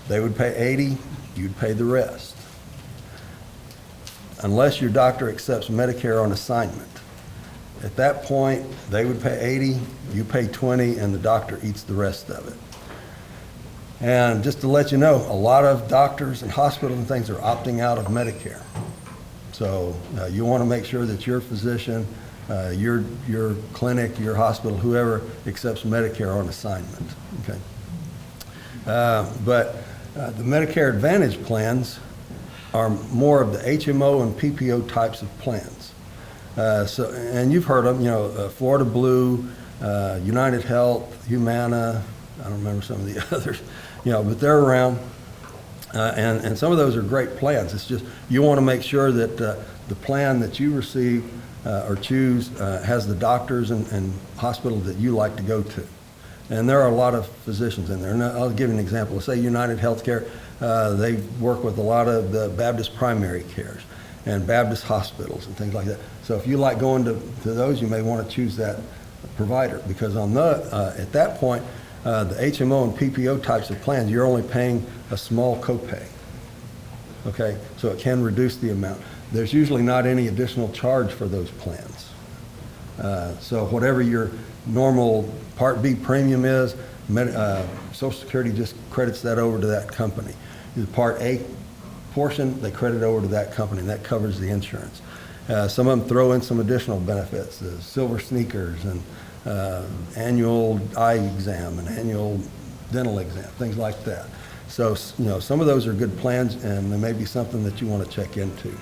they would pay $80, you'd pay the rest. Unless your doctor accepts Medicare on assignment. At that point, they would pay $80, you pay $20, and the doctor eats the rest of it. And just to let you know, a lot of doctors and hospitals and things are opting out of Medicare. So you want to make sure that your physician, your clinic, your hospital, whoever accepts Medicare on assignment. Okay. But the Medicare Advantage plans are more of the HMO and PPO types of plans. And you've heard of them, Florida Blue, United Health, Humana, I don't remember some of the others, but they're around. And some of those are great plans. It's just you want to make sure that the plan that you receive or choose has the doctors and hospitals that you like to go to. And there are a lot of physicians in there. And I'll give you an example. Let's say United Healthcare, they work with a lot of the Baptist primary cares and Baptist hospitals and things like that. So if you like going to those, you may want to choose that provider, because at that point, the HMO and PPO types of plans, you're only paying a small copay. Okay, so it can reduce the amount. There's usually not any additional charge for those plans. So whatever your normal Part B premium is, Social Security just credits that over to that company. The Part A portion, they credit over to that company, and that covers the insurance. Some of them throw in some additional benefits, the silver sneakers and annual eye exam and annual dental exam, things like that. So, some of those are good plans, and there may be something that you want to check into.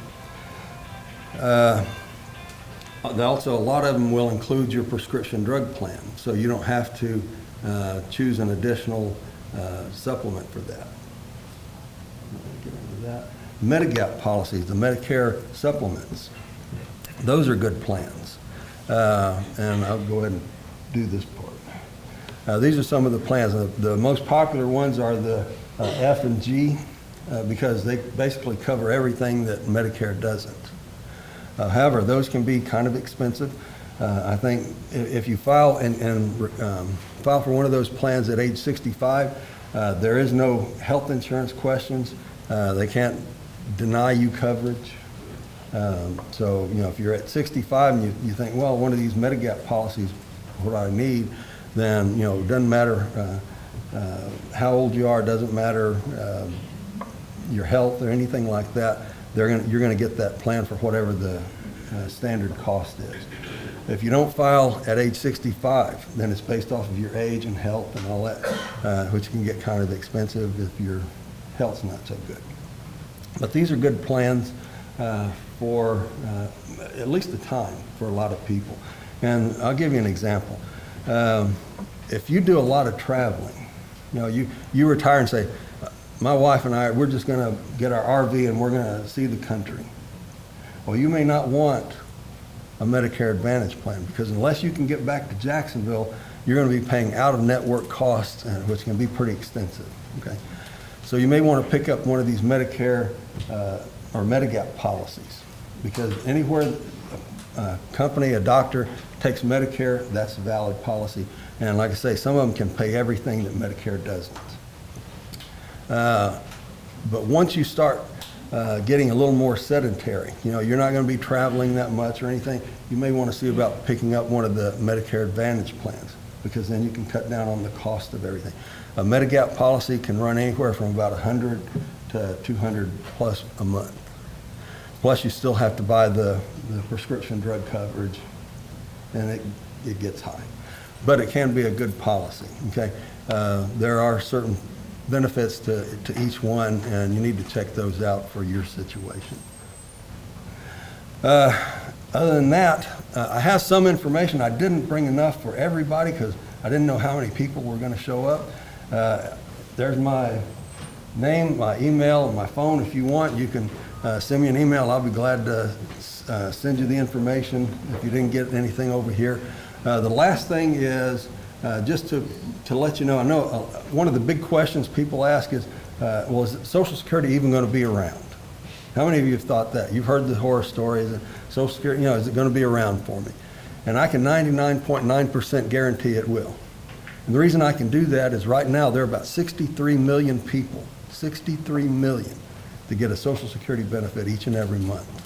Also, a lot of them will include your prescription drug plan, so you don't have to choose an additional supplement for that. Get into that. Medigap policies, the Medicare supplements, those are good plans. And I'll go ahead and do this part. These are some of the plans. The most popular ones are the F and G because they basically cover everything that Medicare doesn't. However, those can be kind of expensive. I think if you file and file for one of those plans at age 65, there is no health insurance questions. They can't deny you coverage. So, if you're at 65 and you think, well, one of these Medigap policies, what I need, then, it doesn't matter how old you are, it doesn't matter your health or anything like that. You're going to get that plan for whatever the standard cost is. If you don't file at age 65, then it's based off of your age and health and all that, which can get kind of expensive if your health's not so good. But these are good plans for at least the time for a lot of people. And I'll give you an example. If you do a lot of traveling, you retire and say, my wife and I, we're just going to get our RV and we're going to see the country. Well, you may not want a Medicare Advantage plan, because unless you can get back to Jacksonville, you're going to be paying out-of-network costs, which can be pretty extensive. Okay, so you may want to pick up one of these Medicare or Medigap policies, because anywhere a company, a doctor takes Medicare, that's a valid policy. And like I say, some of them can pay everything that Medicare doesn't. But once you start getting a little more sedentary, you're not going to be traveling that much or anything, you may want to see about picking up one of the Medicare Advantage plans, because then you can cut down on the cost of everything. A Medigap policy can run anywhere from about $100 to $200 plus a month. Plus you still have to buy the prescription drug coverage, and it gets high. But it can be a good policy, okay? There are certain benefits to each one, and you need to check those out for your situation. Other than that, I have some information. I didn't bring enough for everybody because I didn't know how many people were going to show up. There's my name, my email, and my phone. If you want, you can send me an email. I'll be glad to send you the information if you didn't get anything over here. The last thing is just to let you know, I know one of the big questions people ask is, well, is Social Security even going to be around? How many of you have thought that? You've heard the horror stories, and Social Security, you know, is it going to be around for me? And I can 99.9% guarantee it will. And the reason I can do that is right now there are about 63 million people, 63 million, to get a Social Security benefit each and every month.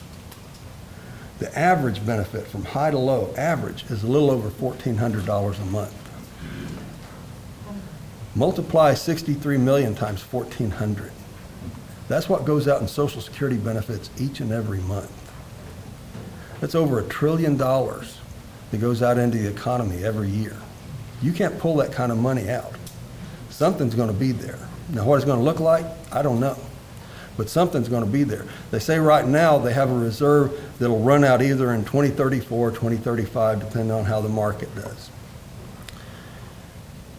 The average benefit from high to low, average, is a little over $1,400 a month. Multiply 63 million times 1,400. That's what goes out in Social Security benefits each and every month. That's over $1 trillion that goes out into the economy every year. You can't pull that kind of money out. Something's going to be there. Now, what it's going to look like, I don't know. But something's going to be there. They say right now they have a reserve that'll run out either in 2034 or 2035, depending on how the market does.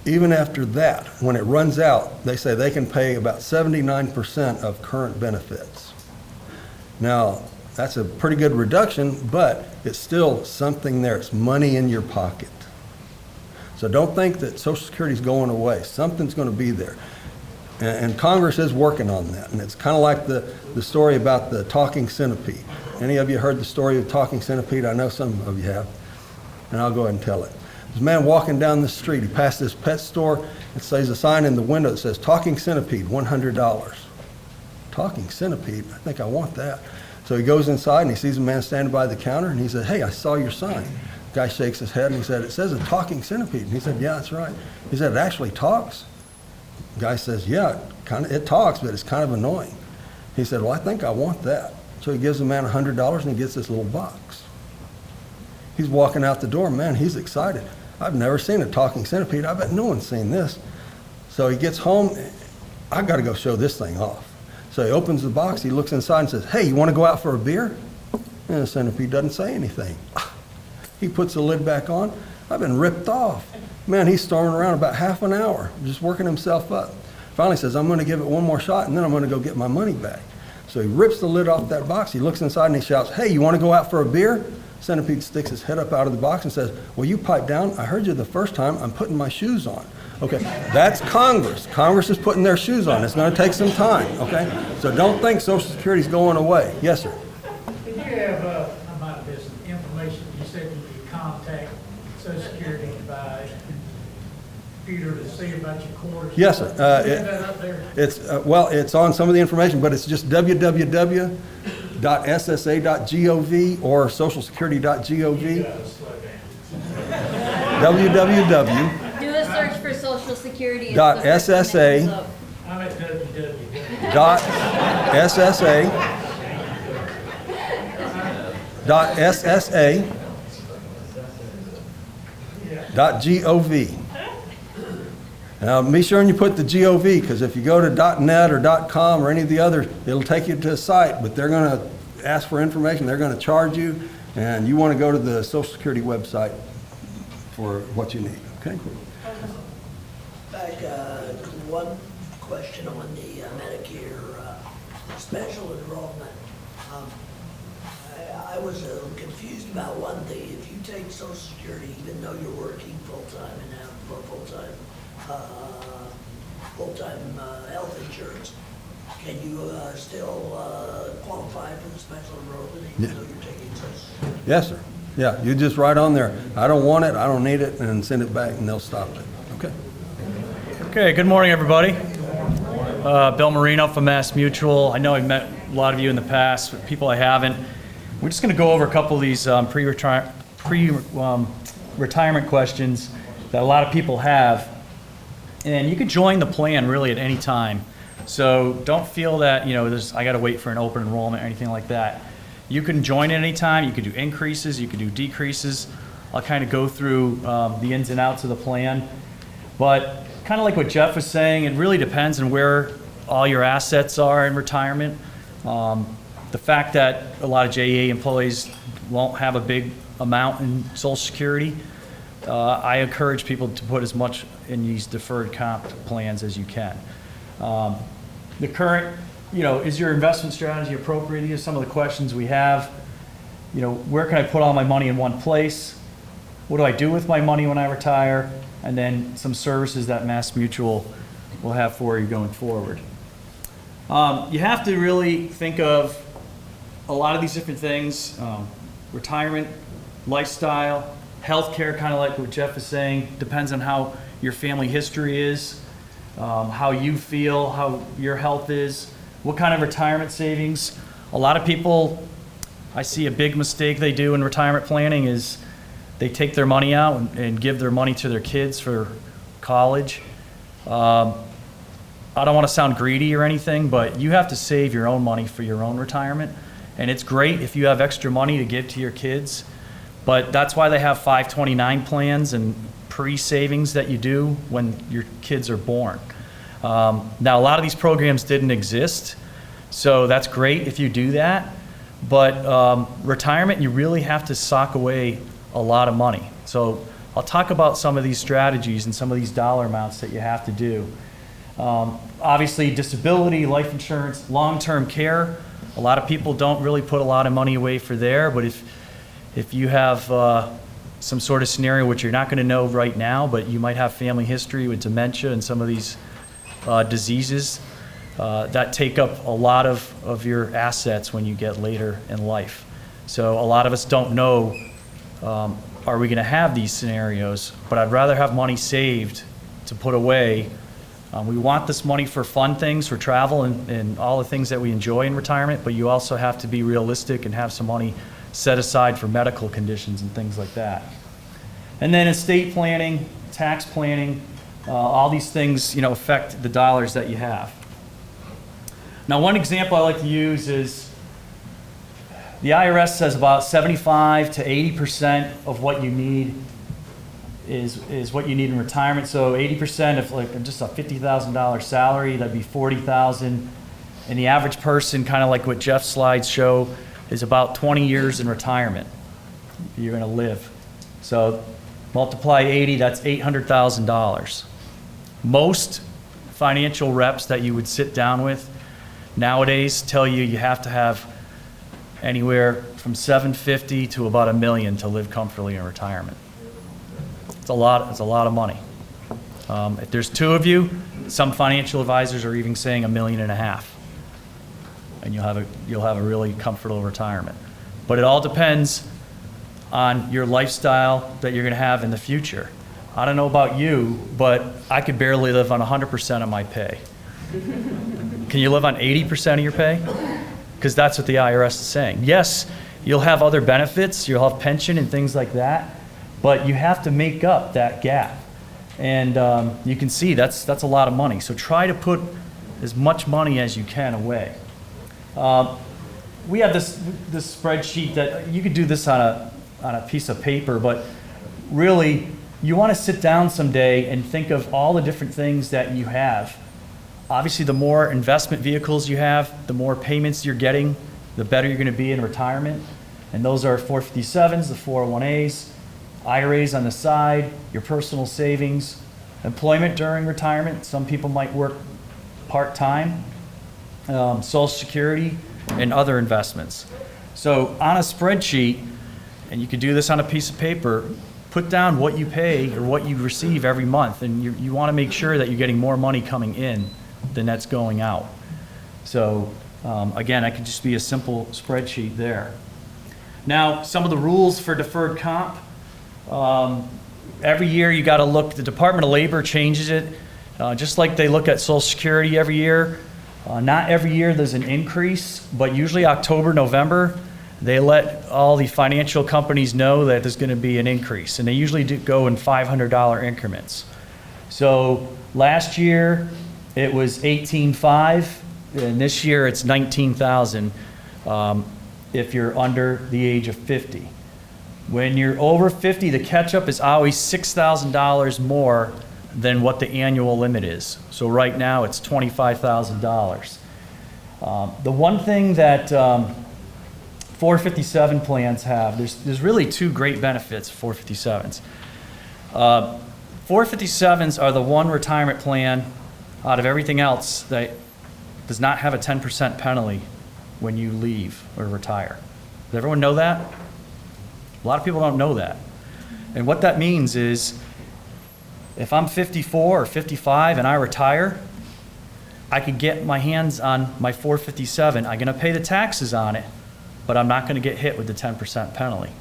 Even after that, when it runs out, they say they can pay about 79% of current benefits. Now, that's a pretty good reduction, but it's still something there. It's money in your pocket. So don't think that Social Security is going away. Something's going to be there. And Congress is working on that. And it's kind of like the story about the talking centipede. Any of you heard the story of the talking centipede? I know some of you have. And I'll go ahead and tell it. There's a man walking down the street. He passed this pet store. It says a sign in the window that says, "Talking centipede, $100. Talking centipede? I think I want that. So he goes inside and he sees a man standing by the counter and he said, "Hey, I saw your sign." The guy shakes his head and he said, "It says a talking centipede." And he said, "Yeah, that's right." He said, "It actually talks?" The guy says, "Yeah, it talks, but it's kind of annoying." He said, "Well, I think I want that." So he gives the man $100 and he gets this little box. He's walking out the door, man, he's excited. I've never seen a talking centipede. I bet no one's seen this. So he gets home, I got to go show this thing off. So he opens the box, he looks inside and says, "Hey, you want to go out for a beer?" And the centipede doesn't say anything. He puts the lid back on. I've been ripped off. Man, he's storming around about half an hour, just working himself up. Finally says, "I'm going to give it one more shot and then I'm going to go get my money back." So he rips the lid off that box. He looks inside and he shouts, "Hey, you want to go out for a beer?" Centipede sticks his head up out of the box and says, "Well, you pipe down. I heard you the first time. I'm putting my shoes on." Okay, that's Congress. Congress is putting their shoes on. It's going to take some time, okay? So don't think Social Security's going away. Yes, sir. Did you have, I might have missed some information, you said you could contact Social Security by computer to see about your quarters? Yes, sir. Do you have that up there? It's, well, it's on some of the information, but it's just www.ssa.gov or socialsecurity.gov. www. Do a search for Social Security. and Dot the first thing that SSA. comes up. I'm at www. Dot SSA. Dot SSA. Dot .gov. Now, be sure and you put the .gov, because if you go to .net or .com or any of the others, it'll take you to a site, but they're going to ask for information, they're going to charge you, and you want to go to the Social Security website for what you need, okay? Back, one question on the Medicare special enrollment. I was confused about one thing. If you take Social Security, even though you're working full-time and have full-time health insurance, can you still qualify for the special enrollment even though you're taking Social Security? Yes, sir. Yeah, you just write on there, "I don't want it, I don't need it," and send it back, and they'll stop it. Okay. Okay, good morning, everybody. Bill Marino from Mass Mutual. I know I've met a lot of you in the past, but people I haven't. We're just going to go over a couple of these pre-retirement questions that a lot of people have. And you can join the plan really at any time. So don't feel that, you know, I got to wait for an open enrollment or anything like that. You can join at any time. You can do increases, you can do decreases. I'll kind of go through the ins and outs of the plan. But kind of like what Jeff was saying, it really depends on where all your assets are in retirement. The fact that a lot of JEA employees won't have a big amount in Social Security, I encourage people to put as much in these deferred comp plans as you can. The current, you know, is your investment strategy appropriate? These are some of the questions we have. You know, where can I put all my money in one place? what do I do with my money when I retire, and then some services that Mass Mutual will have for you going forward. You have to really think of a lot of these different things, retirement, lifestyle, healthcare, kind of like what Jeff is saying, depends on how your family history is, how you feel, how your health is, what kind of retirement savings. A lot of people, I see a big mistake they do in retirement planning is they take their money out and give their money to their kids for college. I don't want to sound greedy or anything, but you have to save your own money for your own retirement. And it's great if you have extra money to give to your kids, but that's why they have 529 plans and pre-savings that you do when your kids are born. Now, a lot of these programs didn't exist, so that's great if you do that, but retirement, you really have to sock away a lot of money. So I'll talk about some of these strategies and some of these dollar amounts that you have to do. Obviously, disability, life insurance, long-term care. A lot of people don't really put a lot of money away for there, but if you have some sort of scenario which you're not going to know right now, but you might have family history with dementia and some of these diseases that take up a lot of your assets when you get later in life. So a lot of us don't know, are we going to have these scenarios, but I'd rather have money saved to put away. We want this money for fun things, for travel and all the things that we enjoy in retirement, but you also have to be realistic and have some money set aside for medical conditions and things like that. And then estate planning, tax planning, all these things, affect the dollars that you have. Now, one example I like to use is the IRS says about 75 to 80% of what you need is what you need in retirement. So 80% of like just a $50,000 salary, that'd be $40,000. And the average person, kind of like what Jeff's slides show, is about 20 years in retirement you're going to live. So multiply 80, that's $800,000. Most financial reps that you would sit down with nowadays tell you you have to have anywhere from $750,000 to about $1 million to live comfortably in retirement. It's a lot of money. If there's two of you, some financial advisors are even saying $1.5 million, and you'll have a really comfortable retirement. But it all depends on your lifestyle that you're going to have in the future. I don't know about you, but I could barely live on 100% of my pay. Can you live on 80% of your pay? Because that's what the IRS is saying. Yes, you'll have other benefits, you'll have pension and things like that, but you have to make up that gap. And you can see that's a lot of money. So try to put as much money as you can away. We have this spreadsheet that you could do this on a piece of paper, but really you want to sit down someday and think of all the different things that you have. Obviously, the more investment vehicles you have, the more payments you're getting, the better you're going to be in retirement. And those are 457s, the 401as, IRAs on the side, your personal savings, employment during retirement. Some people might work part-time, Social Security, and other investments. So on a spreadsheet, and you could do this on a piece of paper, put down what you pay or what you receive every month, and you want to make sure that you're getting more money coming in than that's going out. So again, that could just be a simple spreadsheet there. Now, some of the rules for deferred comp. Every year you got to look, the Department of Labor changes it, just like they look at Social Security every year. Not every year there's an increase, but usually October, November, they let all the financial companies know that there's going to be an increase, and they usually do go in $500 increments. So last year it was $18,500, and this year it's $19,000 if you're under the age of 50. When you're over 50, the catch-up is always $6,000 more than what the annual limit is. So right now it's $25,000. The one thing that 457 plans have, there's really two great benefits for 457s. 457s are the one retirement plan out of everything else that does not have a 10% penalty when you leave or retire. Does everyone know that? A lot of people don't know that. And what that means is, if I'm 54 or 55 and I retire, I could get my hands on my 457. I'm gonna pay the taxes on it, but I'm not gonna get hit with the 10% penalty.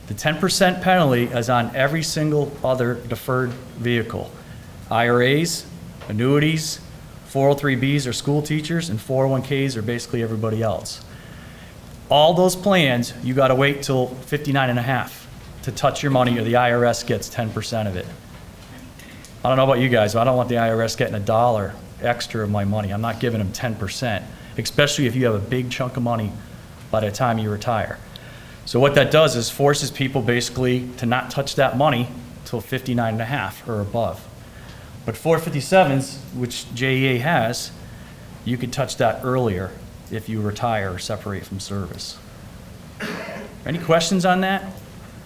The 10% penalty is on every single other deferred vehicle. IRAs, annuities, 403Bs are school teachers, and 401Ks are basically everybody else. All those plans, you gotta wait till 59 and a half to touch your money, or the IRS gets 10% of it. I don't know about you guys, but I don't want the IRS getting $1 extra of my money. I'm not giving them 10%, especially if you have a big chunk of money by the time you retire. So what that does is forces people basically to not touch that money till 59 and a half or above. But 457s, which JEA has, you could touch that earlier if you retire or separate from service. Any questions on that?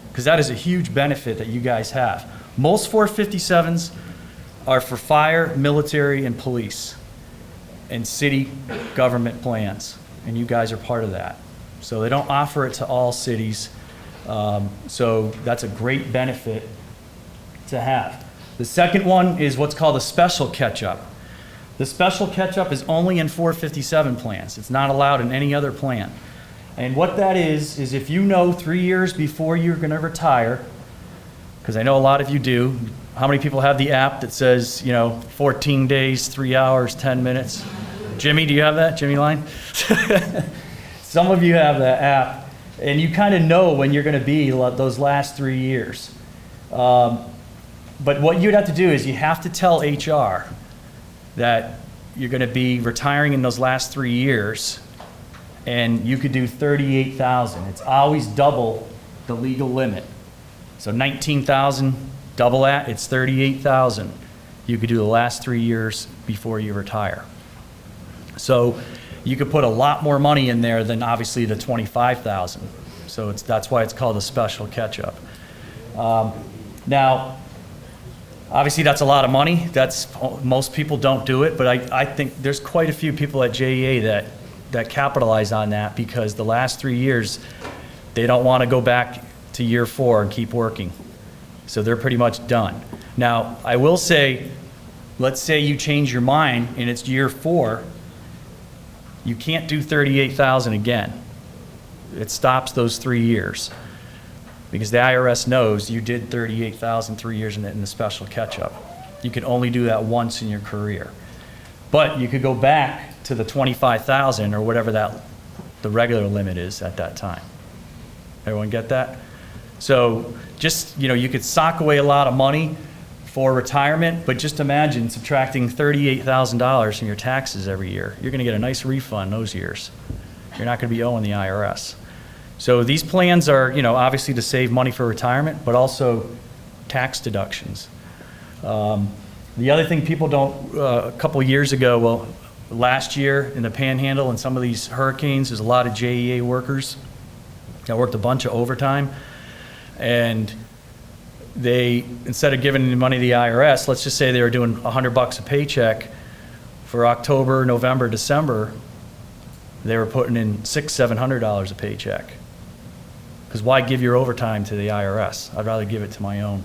Because that is a huge benefit that you guys have. Most 457s are for fire, military, and police, and city government plans, and you guys are part of that. So they don't offer it to all cities, so that's a great benefit to have. The second one is what's called a special catch-up. The special catch-up is only in 457 plans. It's not allowed in any other plan. And what that is if you know 3 years before you're gonna retire, because I know a lot of you do, how many people have the app that says, 14 days, 3 hours, 10 minutes? Jimmy, do you have that? Jimmy Line? Some of you have that app, and you kind of know when you're gonna be those last 3 years. But what you'd have to do is you have to tell HR that you're gonna be retiring in those last 3 years, and you could do 38,000. It's always double the legal limit. So 19,000, double that, it's 38,000. You could do the last 3 years before you retire. So you could put a lot more money in there than obviously the 25,000. So that's why it's called a special catch-up. Now, obviously that's a lot of money. Most people don't do it, but I think there's quite a few people at JEA that capitalize on that, because the last 3 years, they don't want to go back to year 4 and keep working. So they're pretty much done. Now, I will say, let's say you change your mind and it's year 4, you can't do 38,000 again. It stops those 3 years, because the IRS knows you did 38,000 3 years in the special catch-up. You can only do that once in your career. But you could go back to the 25,000 or whatever the regular limit is at that time. Everyone get that? So just, you could sock away a lot of money for retirement, but just imagine subtracting $38,000 from your taxes every year. You're gonna get a nice refund those years. You're not gonna be owing the IRS. So these plans are, obviously to save money for retirement, but also tax deductions. The other thing people don't, a couple years ago, last year in the Panhandle and some of these hurricanes, there's a lot of JEA workers that worked a bunch of overtime, and they, instead of giving the money to the IRS, let's just say they were doing $100 a paycheck for October, November, December, they were putting in $600-700 a paycheck. Because why give your overtime to the IRS? I'd rather give it to my own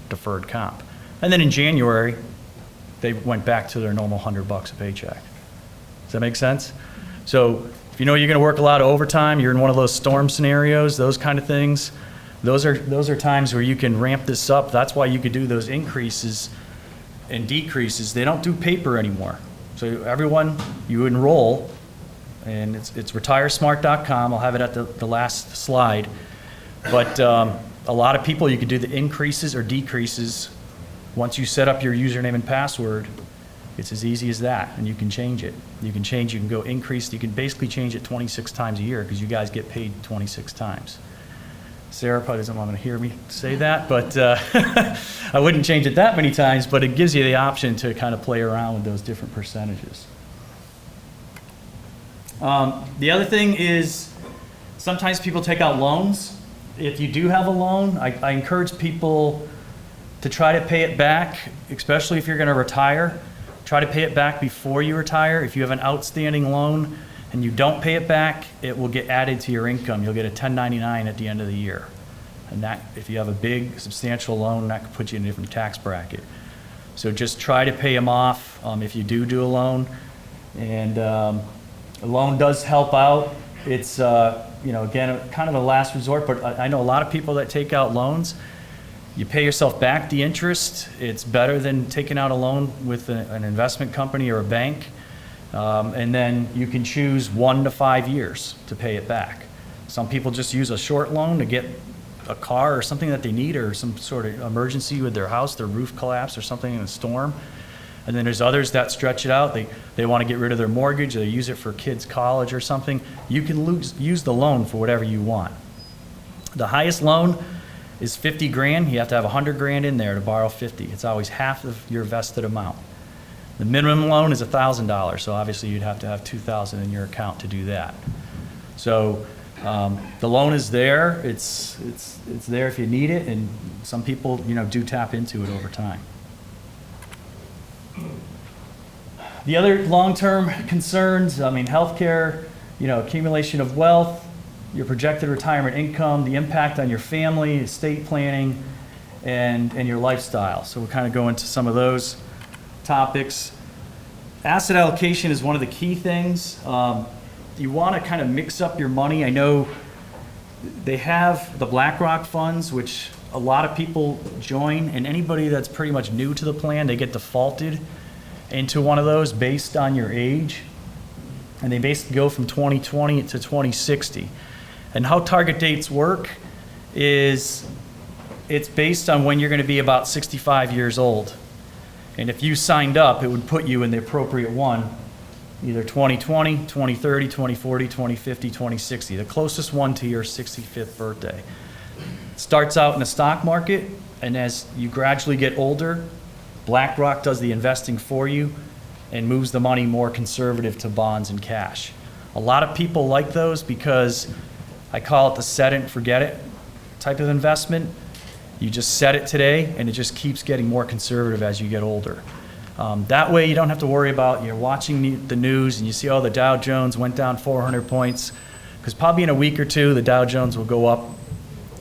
deferred comp. And then in January, they went back to their normal $100 a paycheck. Does that make sense? So if you know you're going to work a lot of overtime, you're in one of those storm scenarios, those kind of things, those are times where you can ramp this up. That's why you could do those increases and decreases. They don't do paper anymore. So everyone, you enroll, and it's retiresmart.com. I'll have it at the last slide. But a lot of people, you could do the increases or decreases. Once you set up your username and password, it's as easy as that, and you can change it. You can go increase, you can basically change it 26 times a year, because you guys get paid 26 times. Sarah probably doesn't want to hear me say that, but I wouldn't change it that many times, but it gives you the option to kind of play around with those different percentages. The other thing is, sometimes people take out loans. If you do have a loan, I encourage people to try to pay it back, especially if you're going to retire. Try to pay it back before you retire. If you have an outstanding loan and you don't pay it back, it will get added to your income. You'll get a 1099 at the end of the year. And that, if you have a big, substantial loan, that could put you in a different tax bracket. So just try to pay them off if you do a loan. And a loan does help out. It's, again, kind of a last resort, but I know a lot of people that take out loans. You pay yourself back the interest. It's better than taking out a loan with an investment company or a bank. And then you can choose 1 to 5 years to pay it back. Some people just use a short loan to get a car or something that they need, or some sort of emergency with their house, their roof collapsed or something in a storm. And then there's others that stretch it out. They want to get rid of their mortgage, they use it for kids' college or something. You can use the loan for whatever you want. The highest loan is 50 grand. You have to have 100 grand in there to borrow 50. It's always half of your vested amount. The minimum loan is $1,000, so obviously you'd have to have $2,000 in your account to do that. So the loan is there. It's there if you need it, and some people, do tap into it over time. The other long-term concerns, healthcare, accumulation of wealth, your projected retirement income, the impact on your family, estate planning, and your lifestyle. So we'll kind of go into some of those topics. Asset allocation is one of the key things. You want to kind of mix up your money. I know they have the BlackRock funds, which a lot of people join, and anybody that's pretty much new to the plan, they get defaulted into one of those based on your age. And they basically go from 2020 to 2060. And how target dates work is it's based on when you're going to be about 65 years old. And if you signed up, it would put you in the appropriate one, either 2020, 2030, 2040, 2050, 2060, the closest one to your 65th birthday. It starts out in the stock market, and as you gradually get older, BlackRock does the investing for you and moves the money more conservative to bonds and cash. A lot of people like those because I call it the set it and forget it type of investment. You just set it today, and it just keeps getting more conservative as you get older. That way you don't have to worry about, you're watching the news and you see, the Dow Jones went down 400 points, because probably in a week or two, the Dow Jones will go up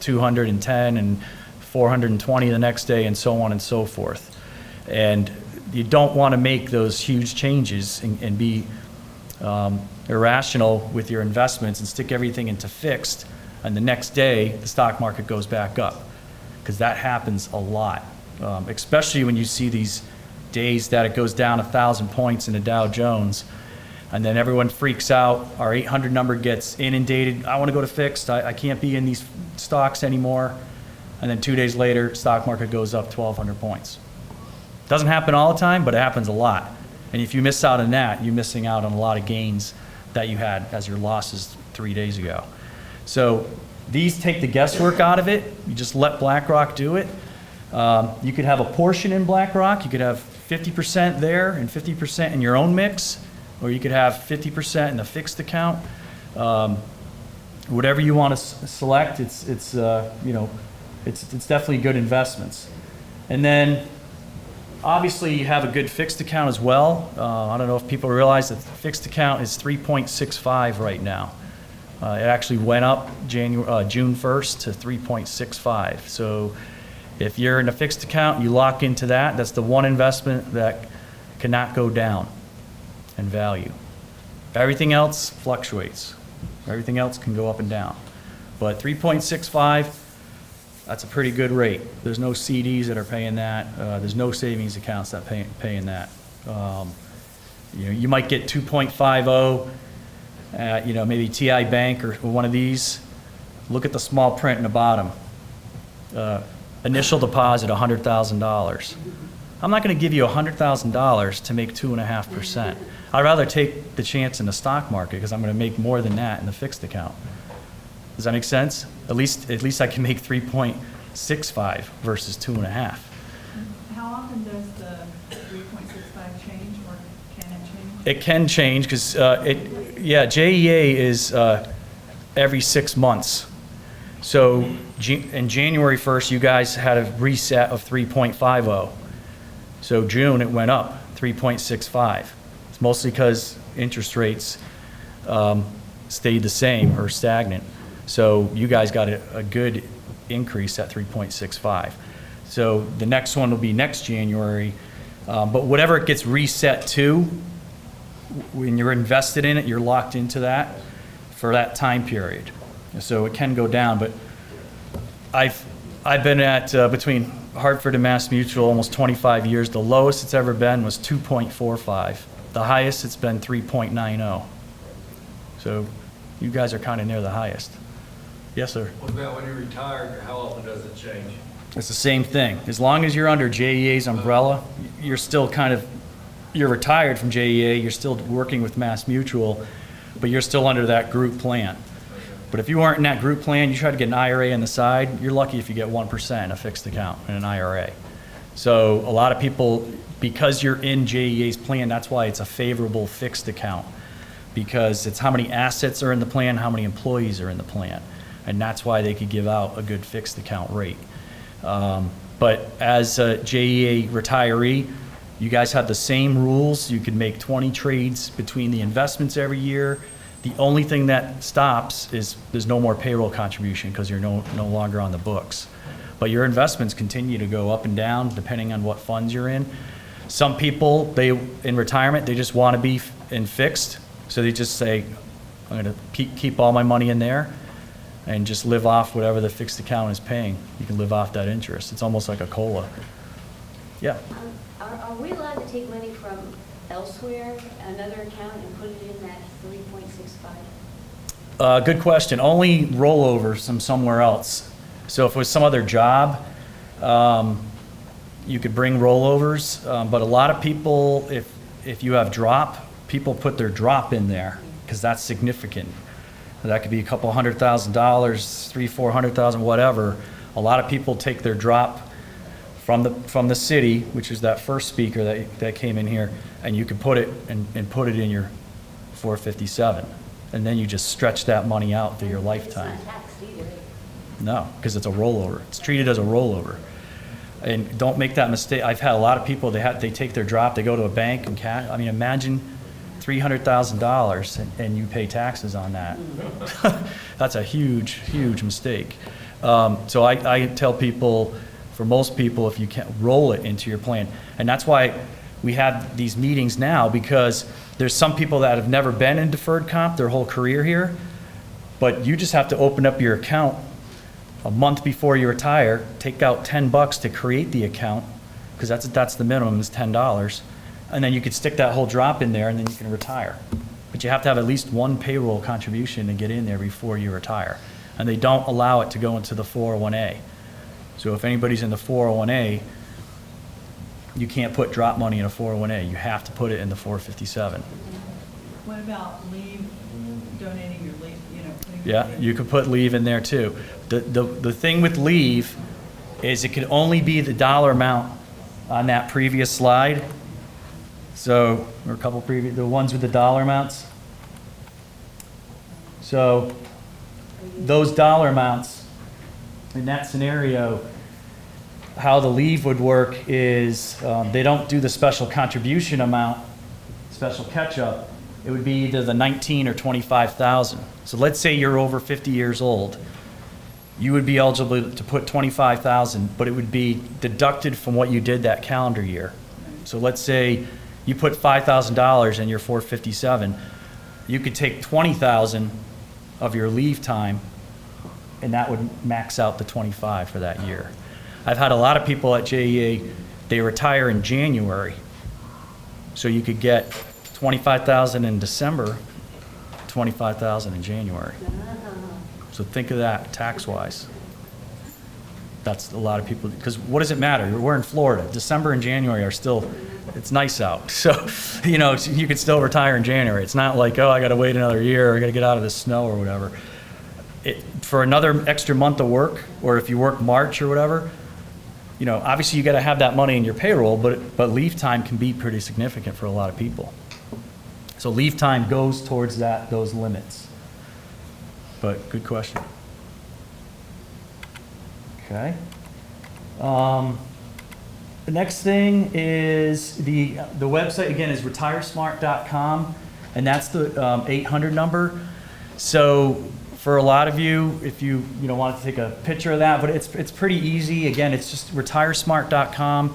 210 and 420 the next day, and so on and so forth. And you don't want to make those huge changes and be irrational with your investments and stick everything into fixed, and the next day the stock market goes back up, because that happens a lot, especially when you see these days that it goes down 1,000 points in the Dow Jones, and then everyone freaks out. Our 800 number gets inundated. I want to go to fixed. I can't be in these stocks anymore. And then 2 days later, stock market goes up 1,200 points. Doesn't happen all the time, but it happens a lot. And if you miss out on that, you're missing out on a lot of gains that you had as your losses 3 days ago. So these take the guesswork out of it. You just let BlackRock do it. You could have a portion in BlackRock. You could have 50% there and 50% in your own mix, or you could have 50% in a fixed account. Whatever you want to select, it's definitely good investments. And then obviously you have a good fixed account as well. I don't know if people realize that the fixed account is 3.65 right now. It actually went up June 1st to 3.65. So if you're in a fixed account, you lock into that. That's the one investment that cannot go down in value. Everything else fluctuates. Everything else can go up and down. But 3.65, that's a pretty good rate. There's no CDs that are paying that. There's no savings accounts that paying that. You might get 2.50 at maybe TI Bank or one of these. Look at the small print in the bottom. Initial deposit $100,000. I'm not going to give you $100,000 to make 2.5%. I'd rather take the chance in the stock market, because I'm going to make more than that in the fixed account. Does that make sense? At least I can make 3.65 versus 2.5. How often does the 3.65 change, or can it change? It can change because JEA is every 6 months. So in January 1st, you guys had a reset of 3.50. So June, it went up 3.65. It's mostly because interest rates stayed the same or stagnant. So you guys got a good increase at 3.65. So the next one will be next January, but whatever it gets reset to, when you're invested in it, you're locked into that for that time period. So it can go down, but I've been at between Hartford and Mass Mutual almost 25 years. The lowest it's ever been was 2.45. The highest it's been 3.90. So you guys are kind of near the highest. Yes, sir. What about when you retire, how often does it change? It's the same thing. As long as you're under JEA's umbrella, you're still you're retired from JEA, you're still working with Mass Mutual, but you're still under that group plan. But if you aren't in that group plan, you try to get an IRA on the side, you're lucky if you get 1% in a fixed account in an IRA. So a lot of people, because you're in JEA's plan, that's why it's a favorable fixed account, because it's how many assets are in the plan, how many employees are in the plan. And that's why they could give out a good fixed account rate. But as a JEA retiree, you guys have the same rules. You can make 20 trades between the investments every year. The only thing that stops is there's no more payroll contribution because you're no longer on the books. But your investments continue to go up and down depending on what funds you're in. Some people, in retirement, they just want to be in fixed. So they just say, I'm going to keep all my money in there and just live off whatever the fixed account is paying. You can live off that interest. It's almost like a COLA. Yeah. Are we allowed to take money from elsewhere, another account, and put it in that 3.65? Good question. Only rollovers from somewhere else. So if it was some other job, you could bring rollovers. But a lot of people, if you have drop, people put their drop in there because that's significant. That could be a couple $100,000, $300,000, $400,000, whatever. A lot of people take their drop from the city, which is that first speaker that came in here, and you can put it and put it in your 457, and then you just stretch that money out through your lifetime. It's not taxed either. No, because it's a rollover. It's treated as a rollover. And don't make that mistake. I've had a lot of people, they take their drop, they go to a bank and cash. I mean, imagine $300,000 and you pay taxes on that. That's a huge, huge mistake. So I tell people, for most people, if you can roll it into your plan. And that's why we have these meetings now, because there's some people that have never been in deferred comp their whole career here, but you just have to open up your account a month before you retire, take out $10 to create the account, because that's the minimum is $10, and then you could stick that whole drop in there and then you can retire. But you have to have at least one payroll contribution to get in there before you retire. And they don't allow it to go into the 401A. So if anybody's in the 401A, you can't put drop money in a 401A. You have to put it in the 457. What about leave, donating your leave, putting Yeah, you could put leave in there too. The thing with leave is it could only be the dollar amount on that previous slide. So, or a couple previous, the ones with the dollar amounts. So, those dollar amounts, in that scenario, how the leave would work is they don't do the special contribution amount, special catch-up. It would be either the 19 or 25,000. So let's say you're over 50 years old. You would be eligible to put 25,000, but it would be deducted from what you did that calendar year. So let's say you put $5,000 in your 457. You could take 20,000 of your leave time, and that would max out the 25 for that year. I've had a lot of people at JEA, they retire in January. So you could get 25,000 in December, 25,000 in January. So think of that tax-wise. That's a lot of people, because what does it matter? We're in Florida. December and January are still, it's nice out. So, you could still retire in January. It's not like, oh, I got to wait another year, I got to get out of the snow or whatever. For another extra month of work, or if you work March or whatever, obviously you got to have that money in your payroll, but leave time can be pretty significant for a lot of people. So leave time goes towards those limits. But good question. Okay. The next thing is the website again is retiresmart.com, and that's the 800 number. So for a lot of you, if you want to take a picture of that, but it's pretty easy. Again, it's just retiresmart.com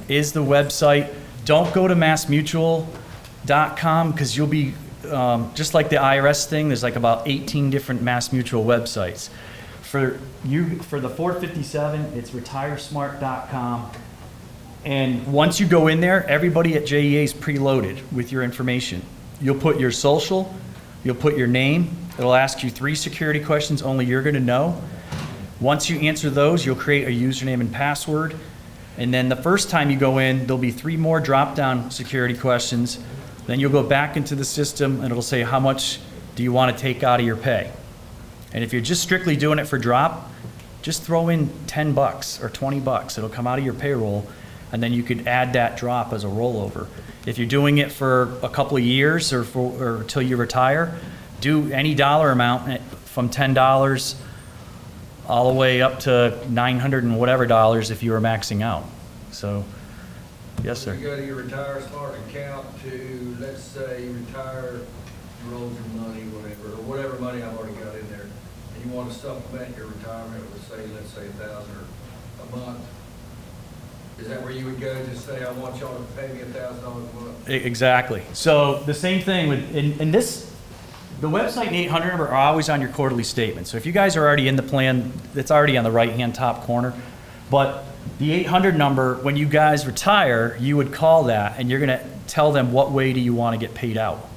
is the website. Don't go to massmutual.com because you'll be, just like the IRS thing, there's like about 18 different MassMutual websites. For the 457, it's retiresmart.com. And once you go in there, everybody at JEA is preloaded with your information. You'll put your social, you'll put your name. It'll ask you 3 security questions only you're going to know. Once you answer those, you'll create a username and password. And then the first time you go in, there'll be 3 more drop-down security questions. Then you'll go back into the system and it'll say how much do you want to take out of your pay. And if you're just strictly doing it for drop, just throw in $10 or $20. It'll come out of your payroll, and then you could add that drop as a rollover. If you're doing it for a couple of years or until you retire, do any dollar amount from $10 all the way up to $900 and whatever dollars if you were maxing out. So, yes, sir. You go to your Retire Smart account to, let's say, you retire, you roll your money, whatever, or whatever money I've already got in there, and you want to supplement your retirement with, say, let's say $1,000 a month. Is that where you would go to say, I want y'all to pay me $1,000 a month? Exactly. So the same thing with, in this, the website and 800 number are always on your quarterly statement. So if you guys are already in the plan, it's already on the right-hand top corner. But the 800 number, when you guys retire, you would call that and you're going to tell them what way do you want to get paid out.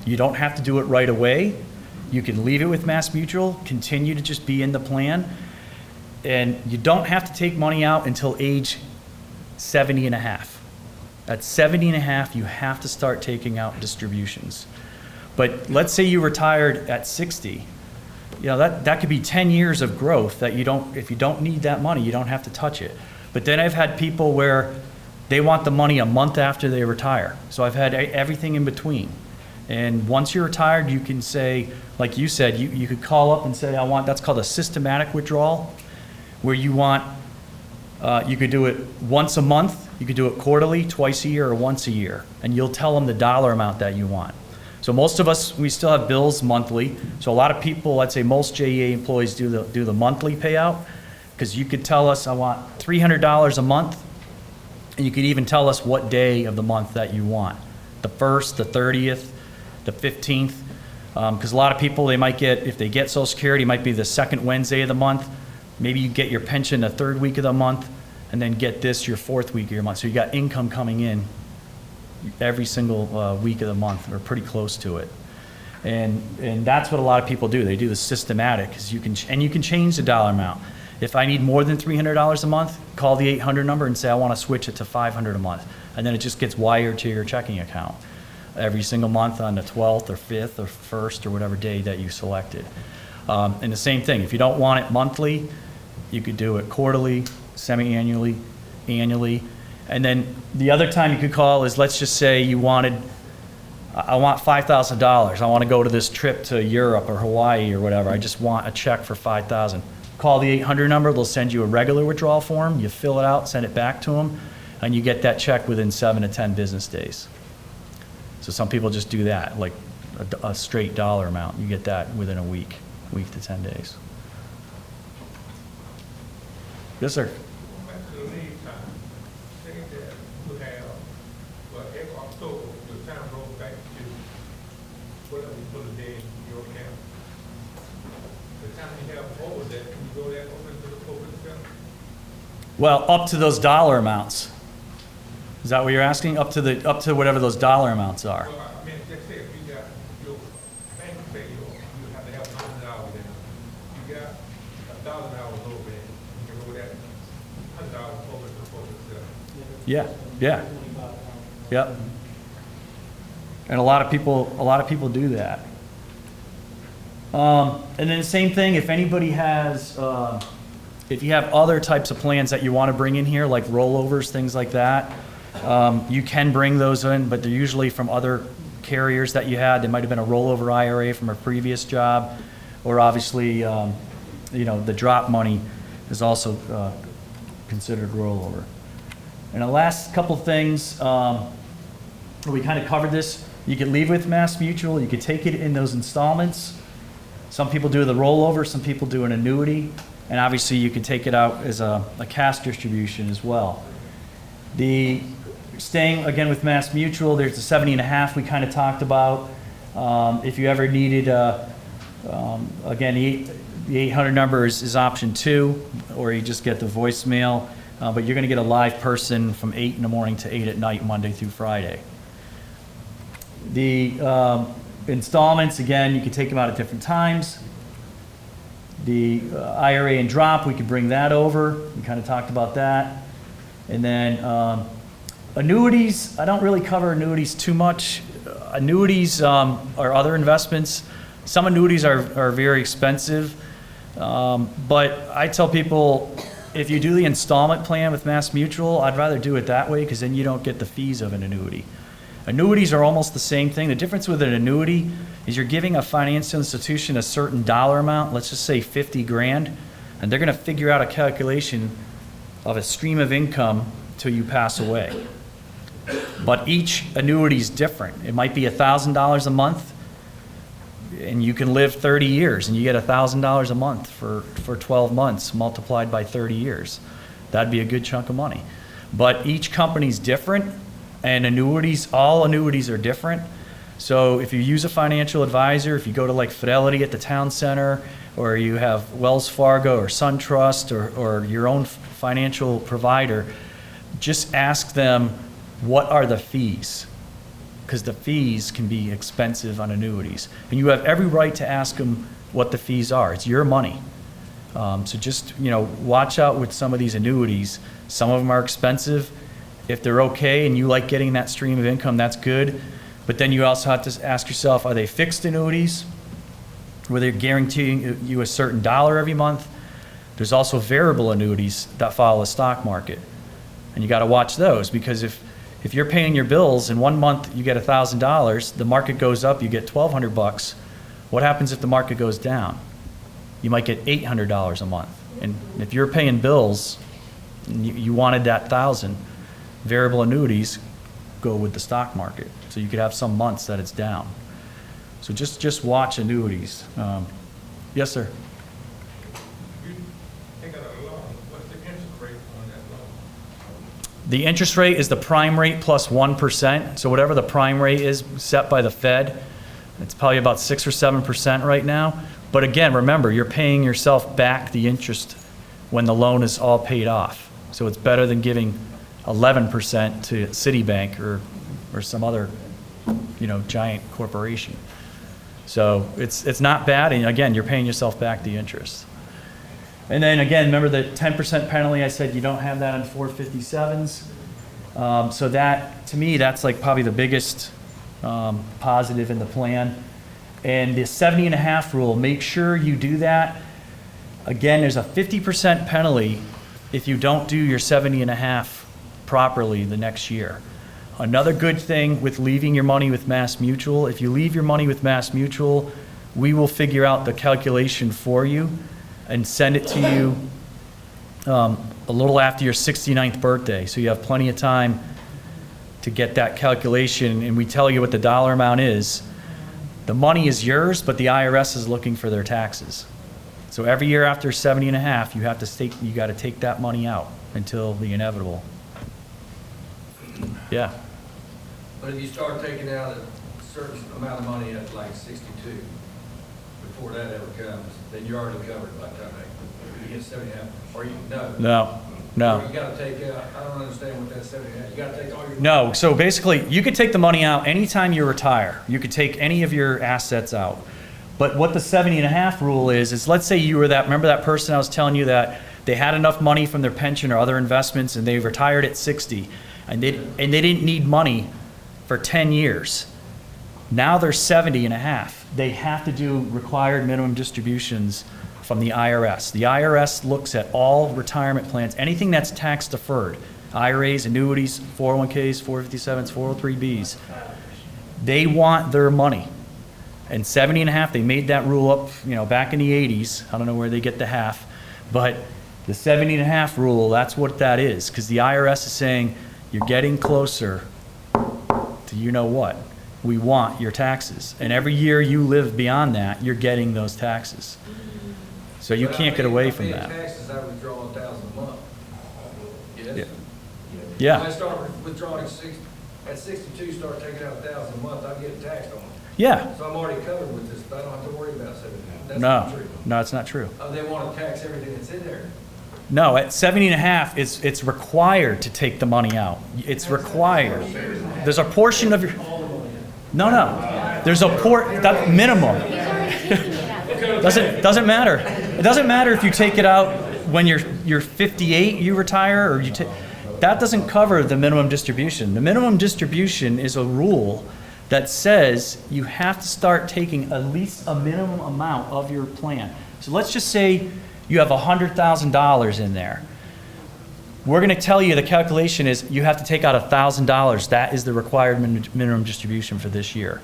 You don't have to do it right away. You can leave it with MassMutual, continue to just be in the plan. And you don't have to take money out until age 70 and a half. At 70 and a half, you have to start taking out distributions. But let's say you retired at 60, that could be 10 years of growth that if you don't need that money, you don't have to touch it. But then I've had people where they want the money a month after they retire. So I've had everything in between. And once you're retired, you can say, like you said, you could call up and say, that's called a systematic withdrawal, where you could do it once a month, you could do it quarterly, twice a year, or once a year. And you'll tell them the dollar amount that you want. So most of us, we still have bills monthly. So a lot of people, I'd say most JEA employees do the monthly payout, because you could tell us, I want $300 a month, and you could even tell us what day of the month that you want. The 1st, the 30th, the 15th, because a lot of people, they might get, if they get Social Security, it might be the 2nd Wednesday of the month. Maybe you get your pension the 3rd week of the month, and then get this your 4th week of your month. So you got income coming in every single week of the month, or pretty close to it. And that's what a lot of people do. They do the systematic, because you can change the dollar amount. If I need more than $300 a month, call the 800 number and say I want to switch it to $500 a month, and then it just gets wired to your checking account every single month on the 12th or 5th or 1st or whatever day that you selected. And the same thing, if you don't want it monthly, you could do it quarterly, semi-annually, annually. And then the other time you could call is, let's just say I want $5,000. I want to go to this trip to Europe or Hawaii or whatever. I just want a check for $5,000. Call the 800 number. They'll send you a regular withdrawal form. You fill it out, send it back to them, and you get that check within 7 to 10 business days. So some people just do that, like a straight dollar amount. You get that within a week to 10 days. Yes, sir. Back to the lead time. Say that you have, every October, your time rolls back to whatever you put a day in your account. The time you have over that, can you go that over into the corporate account? Well, up to those dollar amounts. Is that what you're asking? Up to whatever those dollar amounts are. Well, I mean, just say if you got your bank say you have to have $100 in it. You got $1,000 over it, you can roll that $100 over to the corporate account. Yeah. Yep. And a lot of people do that. And then the same thing, if anybody has, if you have other types of plans that you want to bring in here, like rollovers, things like that, you can bring those in, but they're usually from other carriers that you had. There might have been a rollover IRA from a previous job, or obviously, the drop money is also considered rollover. And the last couple things, we kind of covered this. You could leave with MassMutual. You could take it in those installments, Some people do the rollover, some people do an annuity, and obviously you can take it out as a cash distribution as well. Staying again with Mass Mutual, there's the 70.5 we kind of talked about. If you ever needed, again, the 800 number is option 2, or you just get the voicemail, but you're going to get a live person from 8 in the morning to 8 at night, Monday through Friday. The installments, again, you can take them out at different times. The IRA and drop, we could bring that over. We kind of talked about that. And then annuities, I don't really cover annuities too much. Annuities are other investments. Some annuities are very expensive, but I tell people, if you do the installment plan with Mass Mutual, I'd rather do it that way because then you don't get the fees of an annuity. Annuities are almost the same thing. The difference with an annuity is you're giving a financial institution a certain dollar amount, let's just say 50 grand, and they're going to figure out a calculation of a stream of income till you pass away. But each annuity is different. It might be $1,000 a month, and you can live 30 years, and you get $1,000 a month for 12 months multiplied by 30 years. That'd be a good chunk of money. But each company's different, and all annuities are different. So if you use a financial advisor, if you go to like Fidelity at the town center, or you have Wells Fargo or SunTrust or your own financial provider, just ask them, what are the fees? Because the fees can be expensive on annuities. And you have every right to ask them what the fees are. It's your money. So just, watch out with some of these annuities. Some of them are expensive. If they're okay and you like getting that stream of income, that's good. But then you also have to ask yourself, are they fixed annuities where they're guaranteeing you a certain dollar every month? There's also variable annuities that follow the stock market. And you got to watch those, because if you're paying your bills and 1 month you get $1,000, the market goes up, you get $1,200. What happens if the market goes down? You might get $800 a month. And if you're paying bills and you wanted that $1,000, variable annuities go with the stock market. So you could have some months that it's down. So just watch annuities. Yes, sir. The interest rate is the prime rate plus 1%. So whatever the prime rate is set by the Fed, it's probably about 6 or 7% right now. But again, remember, you're paying yourself back the interest when the loan is all paid off. So it's better than giving 11% to Citibank or some other, giant corporation. So it's not bad, and again, you're paying yourself back the interest. And then again, remember the 10% penalty, I said you don't have that on 457s. So that, to me, that's like probably the biggest positive in the plan. And the 70.5 rule, make sure you do that. Again, there's a 50% penalty if you don't do your 70.5 properly the next year. Another good thing with leaving your money with Mass Mutual, if you leave your money with Mass Mutual, we will figure out the calculation for you and send it to you a little after your 69th birthday. So you have plenty of time to get that calculation, and we tell you what the dollar amount is. The money is yours, but the IRS is looking for their taxes. So every year after 70.5, you got to take that money out until the inevitable. Yeah. But if you start taking out a certain amount of money at like 62, before that ever comes, then you're already covered by the time you get 70.5, or No. Or you gotta take out, I don't understand what that 70.5, you gotta take all your. No, so basically, you could take the money out anytime you retire. You could take any of your assets out. But what the 70.5 rule is let's say you were remember that person I was telling you that they had enough money from their pension or other investments and they retired at 60, and they didn't need money for 10 years. Now they're 70.5. They have to do required minimum distributions from the IRS. The IRS looks at all retirement plans, anything that's tax deferred, IRAs, annuities, 401ks, 457s, 403bs. They want their money. And 70.5, they made that rule up, back in the 80s. I don't know where they get the half, but the 70.5 rule, that's what that is, because the IRS is saying you're getting closer to you know what. we want your taxes. And every year you live beyond that, you're getting those taxes. So you But I can't get mean, away I from mean, that. taxes, I withdraw 1,000 a month. Yes? Yeah. When Yeah, I start withdrawing at 62, start taking out 1,000 a month, I'm getting taxed on it. yeah. So I'm already covered with this, but I don't have to worry about 7.5. That's not No, true. no, it's not true. Oh, they want to tax everything that's in there. No, at 70.5, it's required to take the money out. It's required. There's a portion of your, no. There's a that minimum. Doesn't matter. It doesn't matter if you take it out when you're 58, you retire, or that doesn't cover the minimum distribution. The minimum distribution is a rule that says you have to start taking at least a minimum amount of your plan. So let's just say you have $100,000 in there. We're going to tell you the calculation is you have to take out $1,000. That is the required minimum distribution for this year.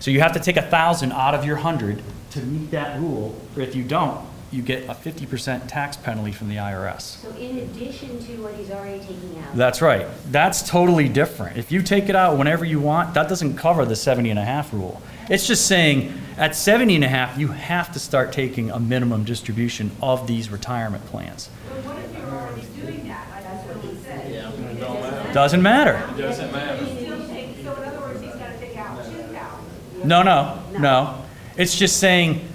So you have to take 1,000 out of your 100 to meet that rule, or if you don't, you get a 50% tax penalty from the IRS. So in addition to what he's already taking out? That's right. That's totally different. If you take it out whenever you want, that doesn't cover the 70.5 rule. It's just saying at 70.5, you have to start taking a minimum distribution of these retirement plans. But what if you're already doing that, like that's what he said? Doesn't matter. Doesn't matter. He's still taking, so in other words, he's gotta take out 2,000. No. It's just saying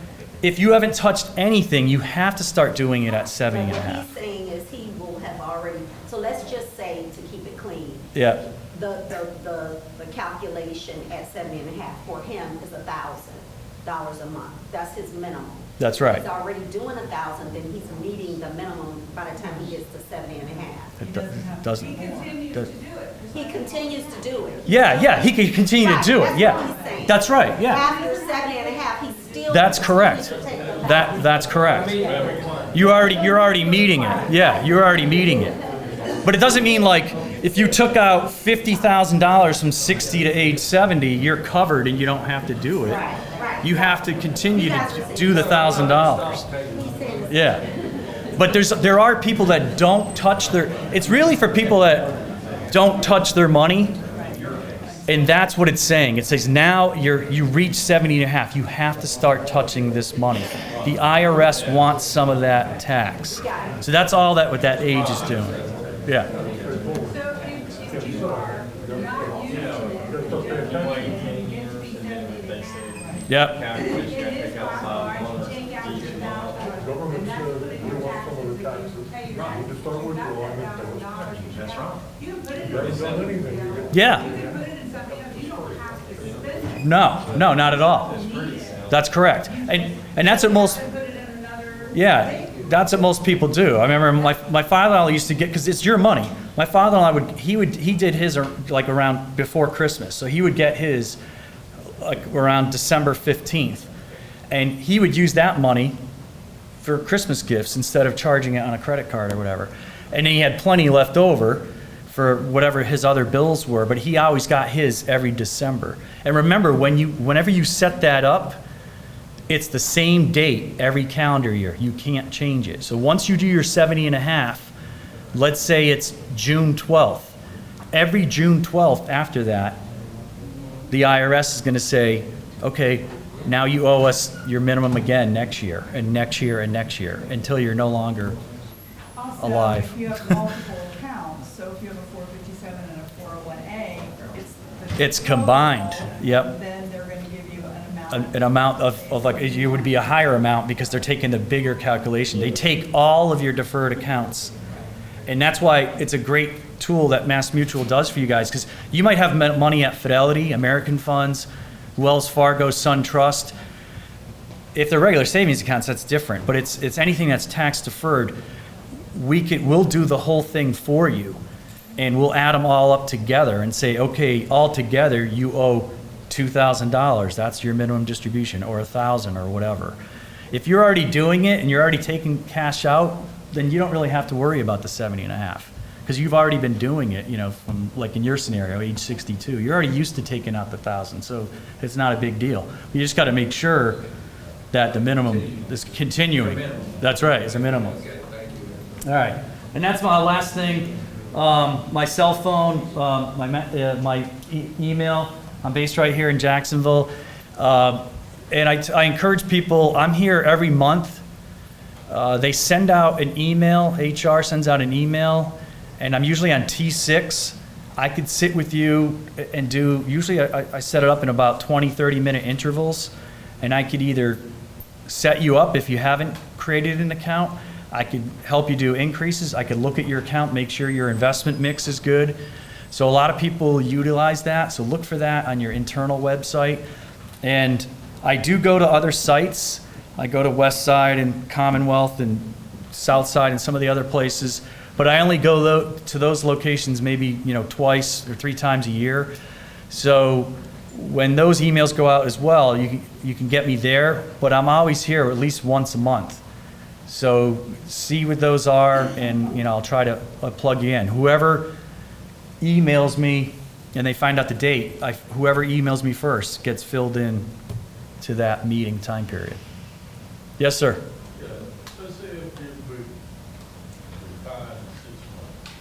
if you haven't touched anything, you have to start doing it at 70.5. What he's saying is he will have already, so let's just say, to keep it clean, Yeah. the calculation at 70.5 for him is $1,000 a month. That's his minimum. That's right. He's already doing 1,000, then he's meeting the minimum by the time he gets to 70.5. It doesn't. He continues to do it. He continues to do it. Yeah, he can continue to do it. Right, Yeah. that's what he's saying. That's right. Yeah. After 70.5, he's still. That's correct. continues to take the That's correct. You're already meeting it. Yeah, you're already meeting it. But it doesn't mean like if you took out $50,000 from 60 to age 70, you're covered and you don't have to do it. You have to continue to do the $1,000. Yeah. But there are people that don't touch their, it's really for people that don't touch their money. And that's what it's saying. It says now you reach 70.5. You have to start touching this money. The IRS wants some of that tax. So that's all that what that age is doing. Yeah. So if you are not using it, Yep. it is possible to take out 2,000, and that's put in your taxes, if you pay your taxes, you got that $1,000. That's right. You can put it in. Yeah. You can put it in something else, you don't have to spend it. No, not at all. That's correct. And that's what most, Put it in another. yeah, that's what most people do. I remember my father-in-law used to get, because it's your money. My father-in-law he did his like around before Christmas. So he would get his like around December 15th. And he would use that money for Christmas gifts instead of charging it on a credit card or whatever. And then he had plenty left over for whatever his other bills were, but he always got his every December. And remember, whenever you set that up, it's the same date every calendar year. You can't change it. So once you do your 70.5, let's say it's June 12th. Every June 12th after that, the IRS is going to say, okay, now you owe us your minimum again next year, and next year, and next year, until you're no longer alive. Also, if you have multiple accounts, so if you have a 457 and a 401A, It's combined, yep. then they're going to give you an amount. An amount of like, it would be a higher amount because they're taking the bigger calculation. They take all of your deferred accounts. And that's why it's a great tool that Mass Mutual does for you guys, because you might have money at Fidelity, American Funds, Wells Fargo, SunTrust. If they're regular savings accounts, that's different. But it's anything that's tax deferred. We'll do the whole thing for you, and we'll add them all up together and say, okay, all together you owe $2,000. That's your minimum distribution, or $1,000, or whatever. If you're already doing it and you're already taking cash out, then you don't really have to worry about the 70.5, because you've already been doing it. From like in your scenario, age 62, you're already used to taking out the 1,000, so it's not a big deal. You just got to make sure that the minimum is continuing. That's right, it's a minimum. All right, and that's my last thing. My cell phone, my email. I'm based right here in Jacksonville. And I encourage people, I'm here every month. They send out an email, HR sends out an email, and I'm usually on T6. I could sit with you and do, usually I set it up in about 20, 30-minute intervals, and I could either set you up if you haven't created an account. I could help you do increases. I could look at your account, make sure your investment mix is good. So a lot of people utilize that, so look for that on your internal website. And I do go to other sites. I go to Westside and Commonwealth and Southside and some of the other places, but I only go to those locations maybe twice or 3 times a year. So when those emails go out as well, you can get me there, but I'm always here at least once a month. So see what those are, and I'll try to plug you in. Whoever emails me and they find out the date, whoever emails me first gets filled in to that meeting time period. Yes, sir. Yeah, so say if you would retire in 6 months,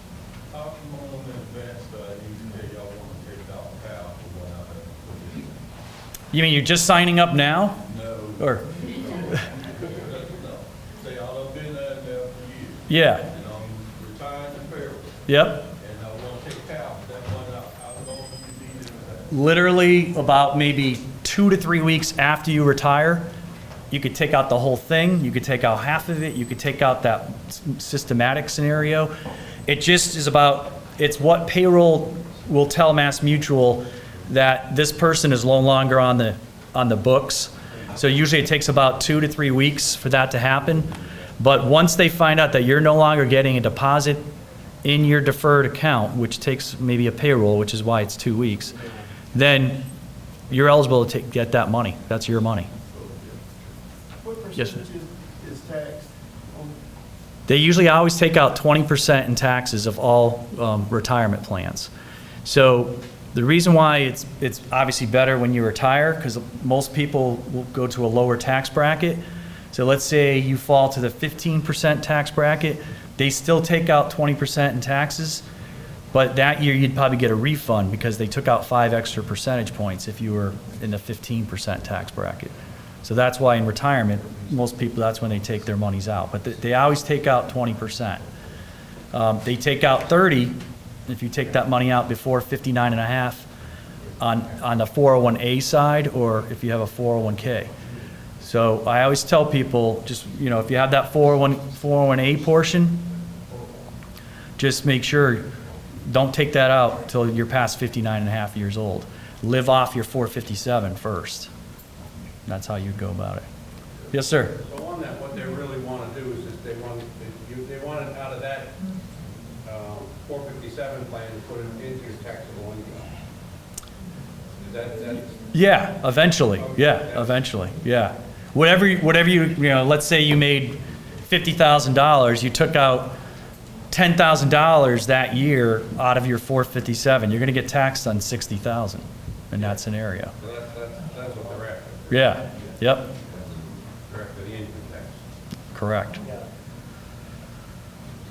how long in advance you say y'all want to take out half or whatever? You mean you're just signing up now? No. Or? No. Say y'all have been there for years. Yeah. And I'm retiring in payroll. Yep. And I want to take half that money out. How long do you need in that? Literally about maybe 2 to 3 weeks after you retire, you could take out the whole thing. You could take out half of it. You could take out that systematic scenario. It just is about, it's what payroll will tell Mass Mutual that this person is no longer on the books. So usually it takes about 2 to 3 weeks for that to happen. But once they find out that you're no longer getting a deposit in your deferred account, which takes maybe a payroll, which is why it's 2 weeks, then you're eligible to get that money. That's your money. What Yes, percentage is taxed on? They usually always take out 20% in taxes of all retirement plans. So the reason why it's obviously better when you retire, because most people will go to a lower tax bracket. So let's say you fall to the 15% tax bracket, they still take out 20% in taxes, but that year you'd probably get a refund because they took out 5 extra percentage points if you were in the 15% tax bracket. So that's why in retirement, most people, that's when they take their monies out. But they always take out 20%. They take out 30 if you take that money out before 59 and a half on the 401A side, or if you have a 401K. So I always tell people, just, if you have that 401A portion, just make sure, don't take that out till you're past 59 and a half years old. Live off your 457 first. That's how you go about it. Yes, sir. So on that, what they really want to do is just they want it out of that 457 plan and put it into your taxable income. Is that? Yeah, eventually. Yeah, eventually. Yeah. Whatever you let's say you made $50,000, you took out $10,000 that year out of your 457, you're going to get taxed on $60,000 in that scenario. So that's what they're after. Yeah. Yep. They're after the income tax. Correct.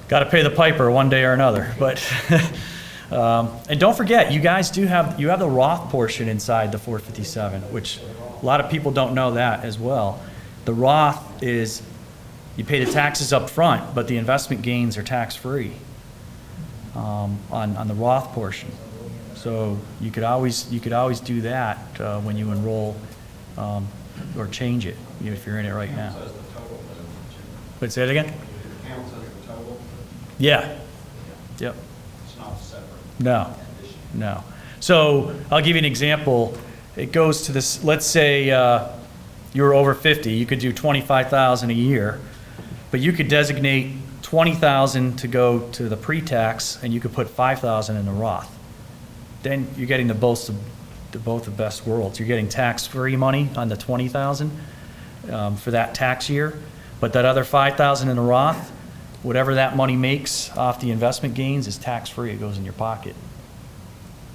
Got to pay the piper one day or another. But and don't forget, you guys you have the Roth portion inside the 457, which a lot of people don't know that as well. The Roth is, you pay the taxes up front, but the investment gains are tax-free on the Roth portion. So you could always do that when you enroll or change it if you're in it right now. Wait, say it again? Counts as the total? Yeah. Yep. It's not separate? No. No. So I'll give you an example. It goes to this, let's say you were over 50, you could do $25,000 a year, but you could designate $20,000 to go to the pre-tax, and you could put $5,000 in the Roth. Then you're getting both the best worlds. You're getting tax-free money on the $20,000 for that tax year, but that other $5,000 in the Roth, whatever that money makes off the investment gains is tax-free. It goes in your pocket.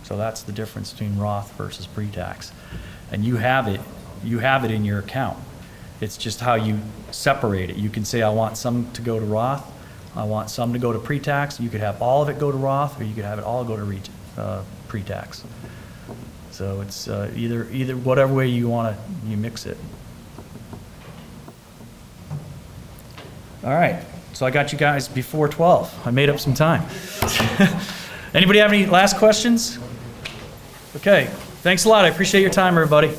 So that's the difference between Roth versus pre-tax. And you have it in your account. It's just how you separate it. You can say, I want some to go to Roth, I want some to go to pre-tax. You could have all of it go to Roth, or you could have it all go to pre-tax. So it's either whatever way you want to, you mix it. All right, so I got you guys before 12. I made up some time. Anybody have any last questions? Okay, thanks a lot. I appreciate your time, everybody.